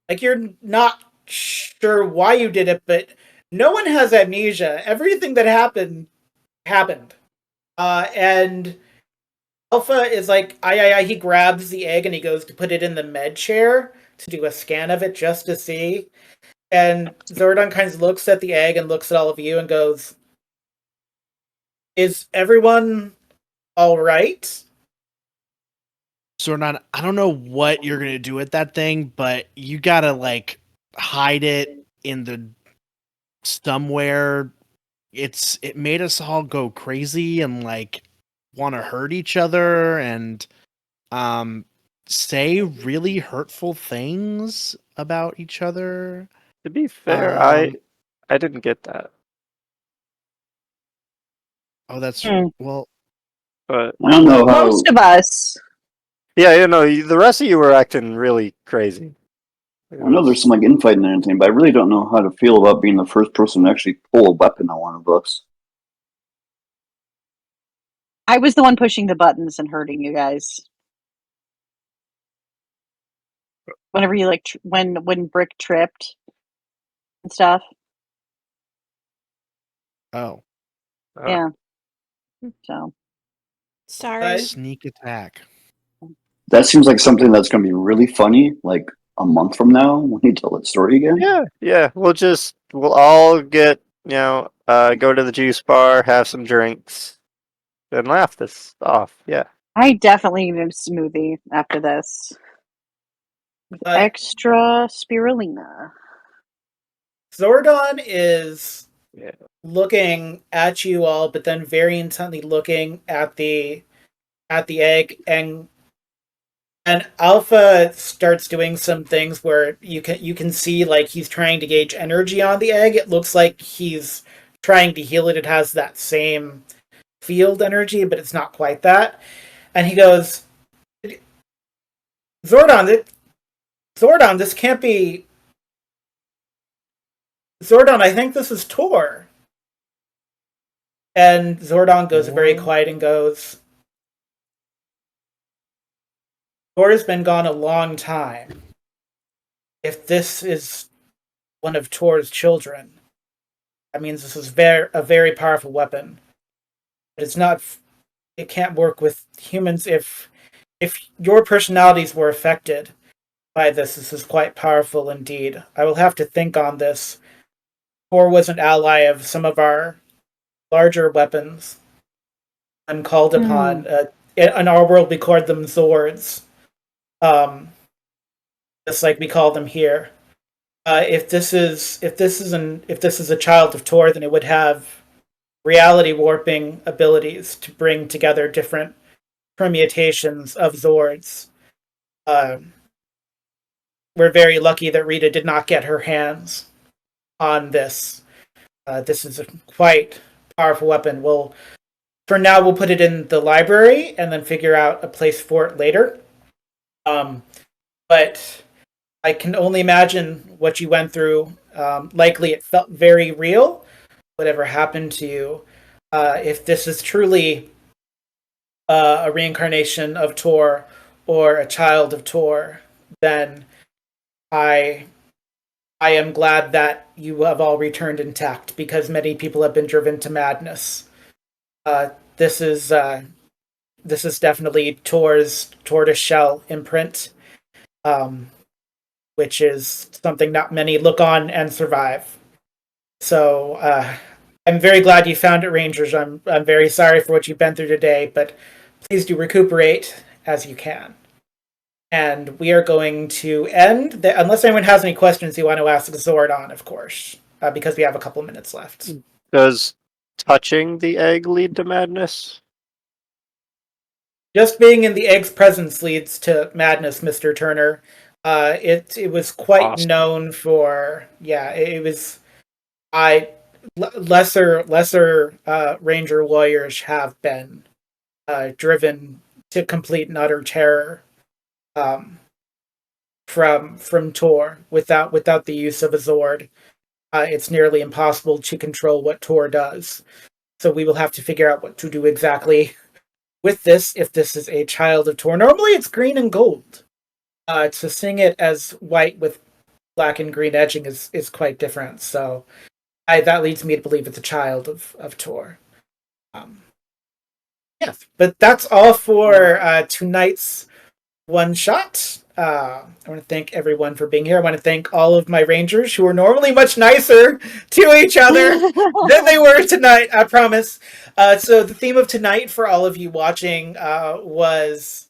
Like, you're not sure why you did it, but no one has amnesia. Everything that happened. And Alpha is like, I. He grabs the egg and he goes to put it in the med chair to do a scan of it just to see. And Zordon kind of looks at the egg and looks at all of you and goes, "Is everyone all right?" Zordon, I don't know what you're gonna do with that thing, but you gotta like hide it in the somewhere. It made us all go crazy and like want to hurt each other and say really hurtful things about each other. To be fair, Um, I didn't get that. Oh, that's Hmm. well. But I don't know how. Most of us. yeah, the rest of you were acting really crazy. It I know there's was- some like infighting and everything, but I really don't know how to feel about being the first person to actually pull a weapon on one of us. I was the one pushing the buttons and hurting you guys. Whenever you like, when Brick tripped and stuff. Oh, oh. Yeah. So Sorry. sneak attack. That seems like something that's going to be really funny, like a month from now when you tell that story again. Yeah. We'll all get go to the juice bar, have some drinks, and laugh this off. Yeah. I definitely need a smoothie after this with Uh, extra spirulina. Zordon is Yeah. looking at you all, but then very intently looking at the egg, and Alpha starts doing some things where you can see like he's trying to gauge energy on the egg. It looks like he's trying to heal it. It has that same field energy, but it's not quite that. And he goes, Zordon, this can't be. Zordon, I think this is Tor. And Zordon goes very quiet and goes, Tor has been gone a long time. If this is one of Tor's children, that means this is a very powerful weapon. But it's not. It can't work with humans. If your personalities were affected by this, this is quite powerful indeed. I will have to think on this. Tor was an ally of some of our larger weapons. I'm called upon. In our world, we call them Zords. Just like we call them here. If this is a child of Tor, then it would have reality warping abilities to bring together different permutations of Zords. we're very lucky that Rita did not get her hands on this. This is a quite powerful weapon. For now, we'll put it in the library and then figure out a place for it later. But I can only imagine what you went through. Likely it felt very real, whatever happened to you. If this is truly a reincarnation of Tor or a child of Tor, then I am glad that you have all returned intact, because many people have been driven to madness. This is definitely Tor's tortoiseshell imprint, which is something not many look on and survive. So I'm very glad you found it, Rangers. I'm very sorry for what you've been through today, but please do recuperate as you can. And we are going to end, unless anyone has any questions you want to ask Zordon, of course, because we have a couple minutes left. Does touching the egg lead to madness? Just being in the egg's presence leads to madness, Mr. Turner. It was quite Awesome. known for, it was, lesser ranger warriors have been driven to complete and utter terror from Tor without the use of a Zord. It's nearly impossible to control what Tor does. So we will have to figure out what to do exactly with this, if this is a child of Tor. Normally it's green and gold. To sing it as white with black and green edging is quite different. So that leads me to believe it's a child of Tor. Yes, but that's all for tonight's one shot. I want to thank everyone for being here. I want to thank all of my Rangers, who are normally much nicer to each other than they were tonight, I promise. So the theme of tonight for all of you watching was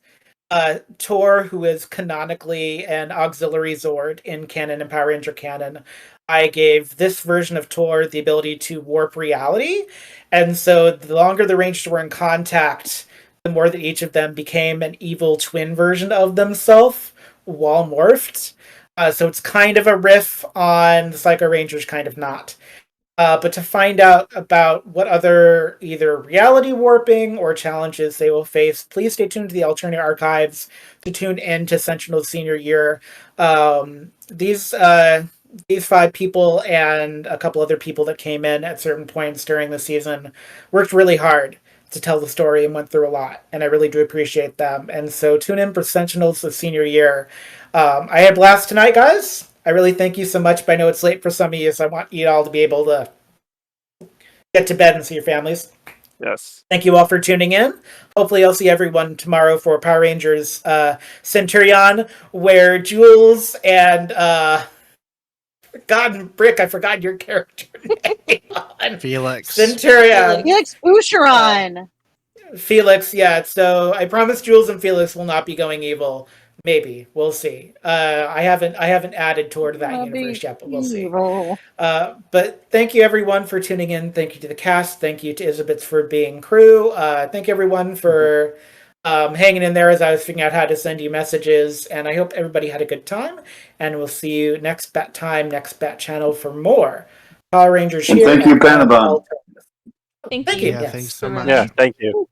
Tor, who is canonically an auxiliary Zord in canon and Power Ranger canon. I gave this version of Tor the ability to warp reality, and so the longer the Rangers were in contact, the more that each of them became an evil twin version of themselves, while morphed. So it's kind of a riff on the Psycho Rangers, kind of not. But to find out about what other either reality warping or challenges they will face, please stay tuned to the alternate archives to tune in to Sentinel's senior year. These 5 people and a couple other people that came in at certain points during the season worked really hard to tell the story and went through a lot, and I really do appreciate them. And so tune in for Sentinels the senior year. I had a blast tonight, guys. I really thank you so much, but I know it's late for some of you, so I want you all to be able to get to bed and see your families. Yes. Thank you all for tuning in. Hopefully I'll see everyone tomorrow for Power Rangers Centurion, where Jules and God, Brick, I forgot your character name. Felix. Centurion. Felix Boucheron. Felix, yeah. So I promise Jules and Felix will not be going evil. Maybe. We'll see. I haven't added toward that universe yet, but we'll see. But thank you everyone for tuning in. Thank you to the cast. Thank you to Isabeth for being crew. Thank you everyone for hanging in there as I was figuring out how to send you messages. And I hope everybody had a good time. And we'll see you next bat channel for more Power Rangers And here. thank you, Panabon. Thank you. you. Yeah, Yes. thanks so much. Yeah, thank you.